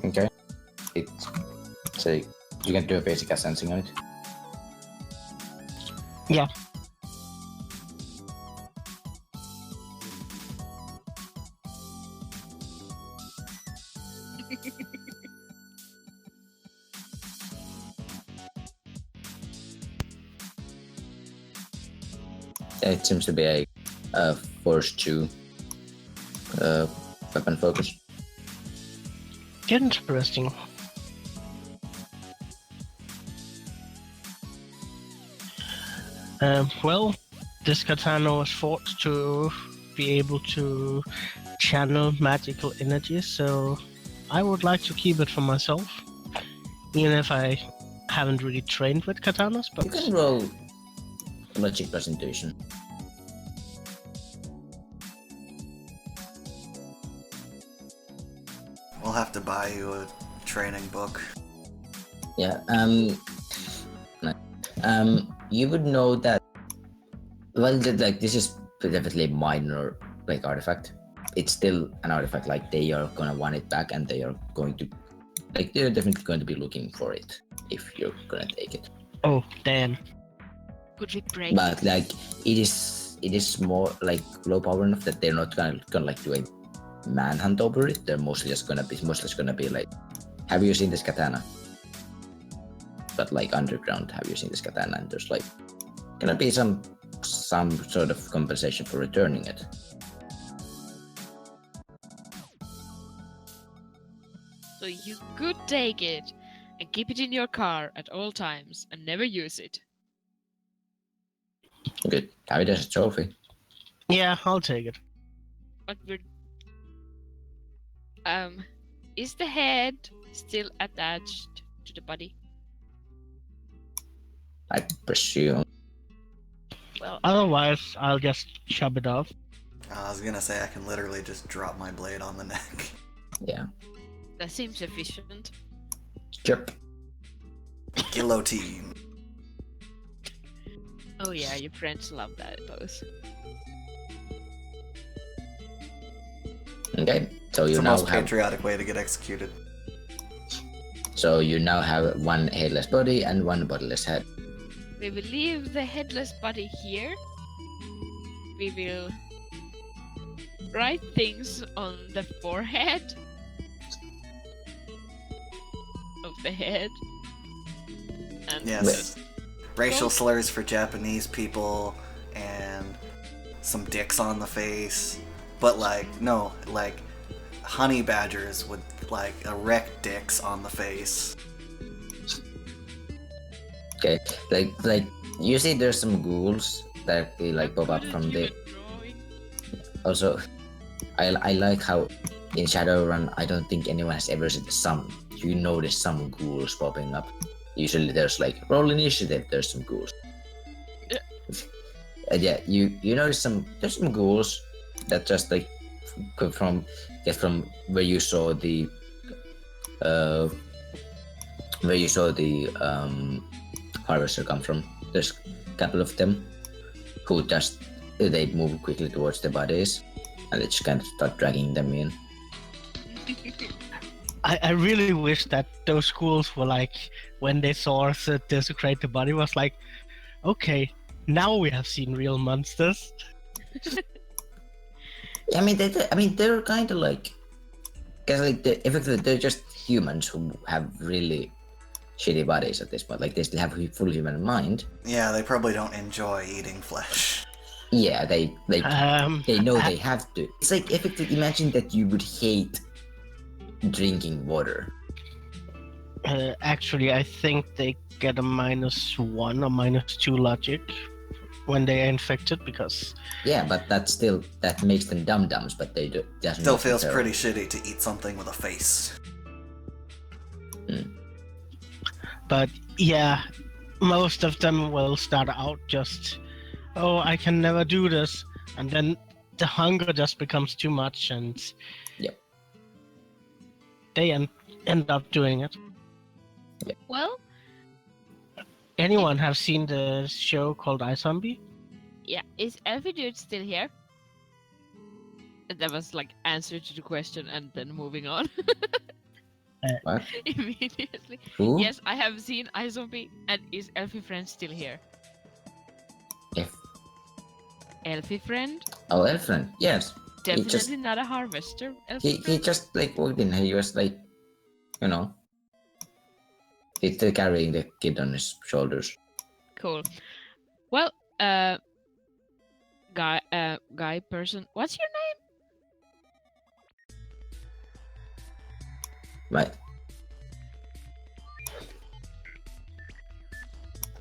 Okay. So you can do a basic sensing on it. Yeah. It seems to be a force 2 weapon focus. Interesting. Well, this katana was forged to be able to channel magical energy, so I would like to keep it for myself, even if I haven't really trained with katanas. But You can roll logic presentation. We'll have to buy you a training book. Yeah. You would know that. Well, like, this is definitely a minor like artifact. It's still an artifact. Like, they are gonna want it back, and they are going to, like, they're definitely going to be looking for it if you're gonna take it. oh damn! Could we break But like, it is more like low power enough that they're not gonna like do a manhunt over it. They're mostly just gonna be like, have you seen this katana? But like underground, have you seen this katana? And there's like gonna be some sort of compensation for returning it. So you could take it and keep it in your car at all times and never use it. Good, have it as a trophy. Yeah, I'll take it. But we're is the head still attached to the body? I presume. Well, Otherwise, I'll just chop it off. I was gonna say I can literally just drop my blade on the neck. Yeah. that seems efficient. Chirp. Guillotine. Oh yeah, your friends love that pose. Okay. So It's you the now most have. patriotic way to get executed. So you now have one headless body and one bodiless head. We will leave the headless body here. We will write things on the forehead of the head. And Yes. Racial Well- slurs for Japanese people and some dicks on the face. But like, no, like honey badgers with like erect dicks on the face. Okay, like you see, there's some ghouls that they like pop up from the. Also, I like how in Shadowrun I don't think anyone has ever said some. You notice some ghouls popping up. Usually there's like roll initiative. There's some ghouls. And yeah, you notice there's some ghouls that just like come from where you saw the harvester come from. There's a couple of them who just they move quickly towards the bodies and they just kind of start dragging them in. I really wish that those schools were like when they saw us desecrate the body was like, okay, now we have seen real monsters. I mean, they're kind of like, cause like effectively they're just humans who have really shitty bodies at this point. Like they still have full human mind. Yeah, they probably don't enjoy eating flesh. Yeah, they know they have to. It's like effectively imagine that you would hate drinking water. Actually, I think they get a -1 or -2 logic when they are infected because. Yeah, but that makes them dum-dums, but they do. Still feels pretty shitty to eat something with a face. But yeah, most of them will start out just, oh, I can never do this, and then the hunger just becomes too much, and they end up doing it. Well, Anyone have seen the show called iZombie? yeah, is Elfie Dude still here? That was like answer to the question and then moving on. What? Immediately. Who? Yes, I have seen iZombie, and is Elfie Friend still here? Elfie Friend? Oh, Elfren, yes. Definitely not a harvester. He just like walked in. He was like, you know, he's still carrying the kid on his shoulders. Cool. Well, guy person, what's your name? Right.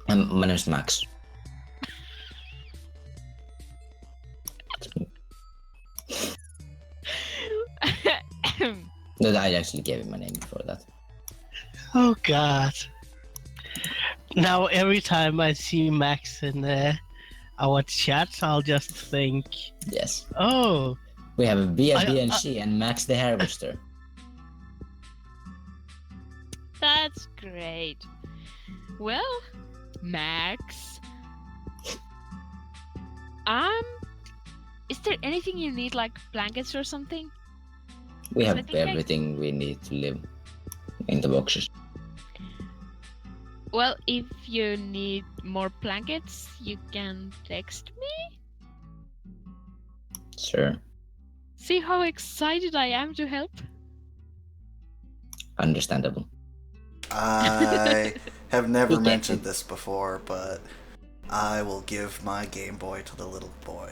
My name's Max. No, I actually gave him my name before that. Oh god. Now every time I see Max in our chats, I'll just think, Yes. oh. We have a B and C and Max the Harvester. That's great. Well, Max. Is there anything you need, like blankets or something? We have I think everything we need to live in the boxes. Well, if you need more blankets, you can text me. Sure. See how excited I am to help? Understandable. I have never mentioned this before, but I will give my Game Boy to the little boy.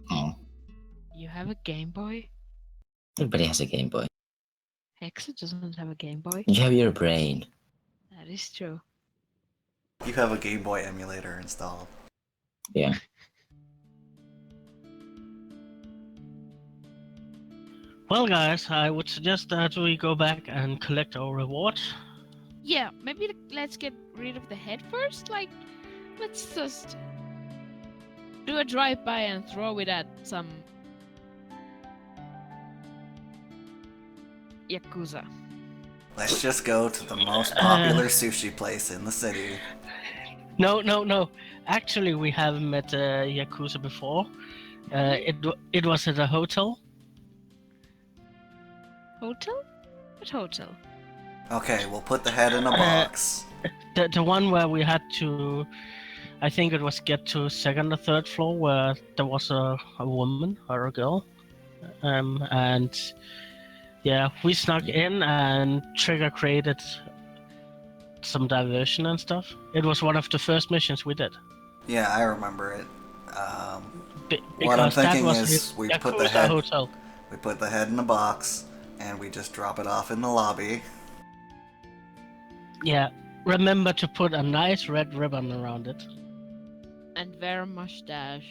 Oh. You have a Game Boy? Everybody has a Game Boy. Hexa doesn't have a Game Boy. You have your brain. That is true. You have a Game Boy emulator installed. Yeah. Well, guys, I would suggest that we go back and collect our reward. Yeah, maybe let's get rid of the head first. Like, let's just do a drive-by and throw it at some Yakuza. Let's just go to the most popular sushi place in the city. No. Actually, we have met Yakuza before. It was at a hotel. Hotel? What hotel? Okay, we'll put the head in a box. The one where we had to, I think it was get to second or third floor where there was a woman or a girl, and yeah, we snuck in and Trigger created some diversion and stuff. It was one of the first missions we did. Yeah, I remember it. What Because I'm that thinking was is the we Yakuza put the head. hotel. We put the head in a box, and we just drop it off in the lobby. Yeah, remember to put a nice red ribbon around it. And wear a mustache.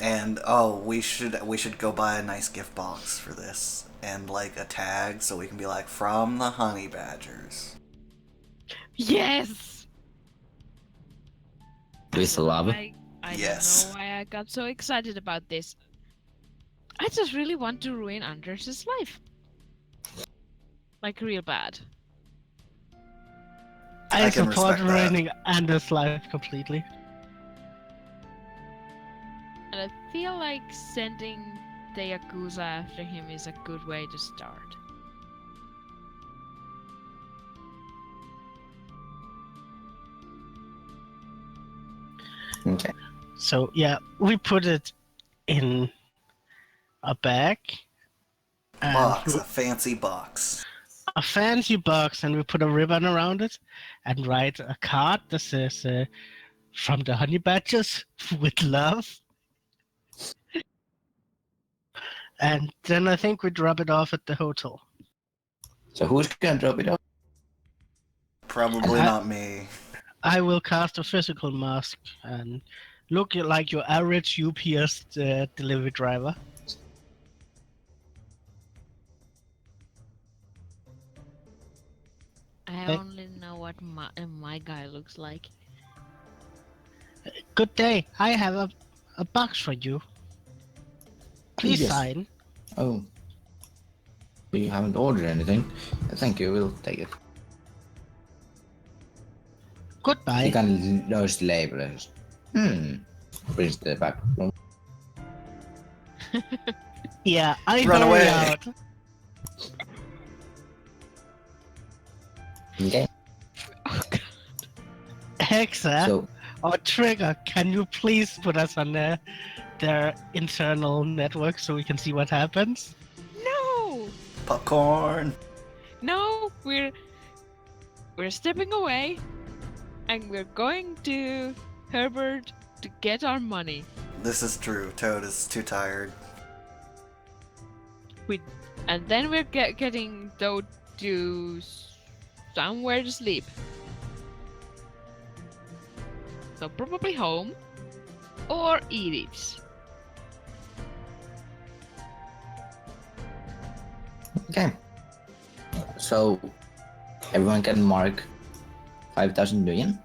And we should go buy a nice gift box for this and like a tag so we can be like from the honey badgers. Yes. With love. I Yes. don't know why I got so excited about this. I just really want to ruin Anders' life. Like real bad. I I can support respect that. ruining Anders' life completely. And I feel like sending the Yakuza after him is a good way to start. Okay. So yeah, we put it in a bag. And Box, a fancy box. a fancy box, and we put a ribbon around it and write a card that says from the honey badgers with love. And then I think we drop it off at the hotel. So who's gonna drop it off? Probably not me. I will cast a physical mask and look like your average UPS delivery driver. I Hey. only know what my guy looks like. Good day. I have a box for you. Please Yes. sign. Oh. You haven't ordered anything. Thank you, we'll take it. Goodbye. You can lose the labels. Brings the back room. Yeah, I Run hurry away. out. Okay. Oh god. Hexa So or Trigger, can you please put us on their internal network so we can see what happens? No! Popcorn. No, we're stepping away and we're going to Herbert to get our money. This is true. Toad is too tired. And then we're getting Toad to somewhere to sleep. So probably home or Edith's. okay. So everyone can mark 5,000 million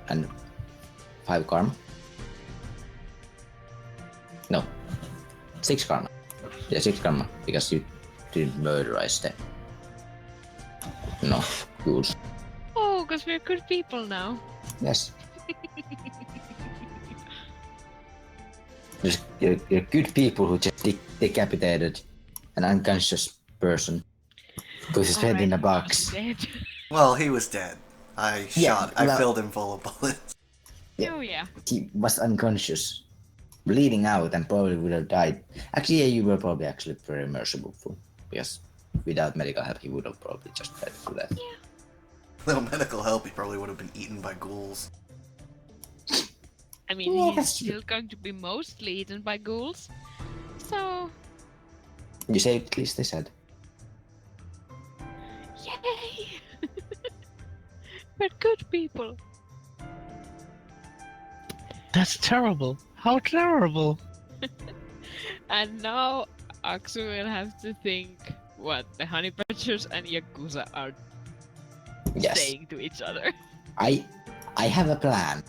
and 5 karma. No, 6 karma. Yeah, 6 karma because you didn't murderize them. No, ghouls. Oh, because we're good people now. Yes. You're good people who just decapitated an unconscious person with his head in a Alright, box. dead. Well, he was dead. I filled him full of bullets. Yeah. Oh yeah. He was unconscious, bleeding out, and probably would have died. Actually, yeah, you were probably actually very merciful, because without medical help, he would have probably just died for that. Little medical help, he probably would have been eaten by ghouls. I mean, Yeah, he's that's still going to be mostly eaten by ghouls. So, You saved at least his head. yay! We're good people. That's terrible. How terrible. And now Aksu will have to think what the honey badgers and Yakuza are Yes. saying to each other. I have a plan.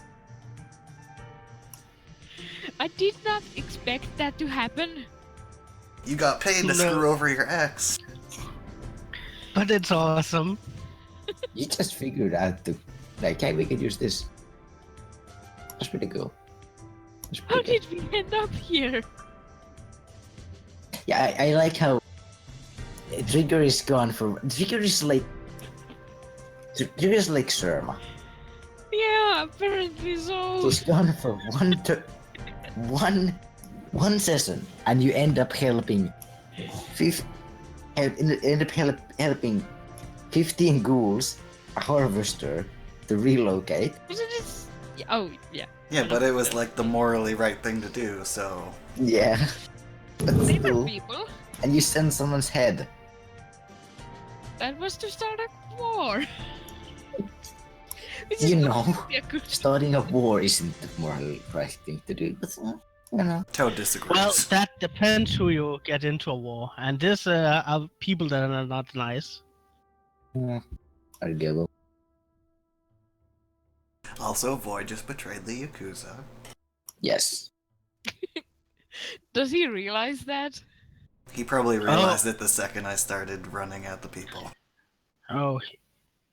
I did not expect that to happen. You got paid to No. screw over your ex. But it's awesome. You just figured out like, hey, we could use this. That's pretty cool. That's How pretty did we end up here? Yeah, I like how Trigger is gone for. Trigger is like Surma. Yeah, apparently so. He's gone for one session, and you end up helping. Helping 15 ghouls, a harvester, to relocate. Wasn't it? Yeah, oh, yeah. Yeah, but it was like the morally right thing to do, so... Yeah. But They were still, people. and you send someone's head. That was to start a war. Which is You not know, really a good. starting a war isn't the morally correct thing to do, but you know. Toad disagrees. Well, that depends who you get into a war, and this are people that are not nice. Arguable. Also, Void just betrayed the Yakuza. Yes. Does he realize that? He probably realized it the second I started running at the people. Oh,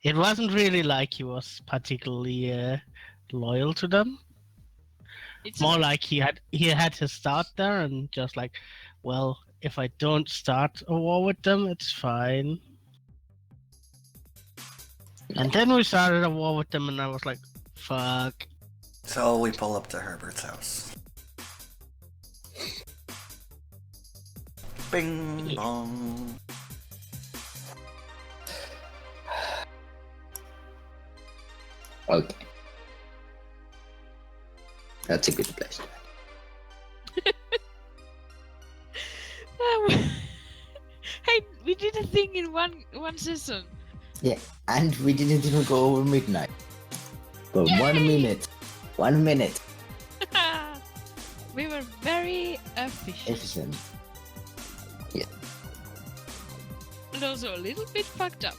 it wasn't really like he was particularly loyal to them. It's More like he had his start there, and just like, well, if I don't start a war with them, it's fine. And then we started a war with them, and I was like, fuck. So we pull up to Herbert's house. Bing bong. Okay. That's a good place. Hey, we did a thing in one season. Yeah, and we didn't even go over midnight. But Yay! 1 minute. 1 minute. We were very efficient. Efficient. And also a little bit fucked up.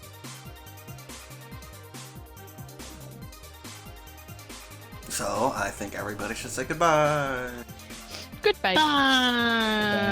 So I think everybody should say goodbye. Goodbye. Bye.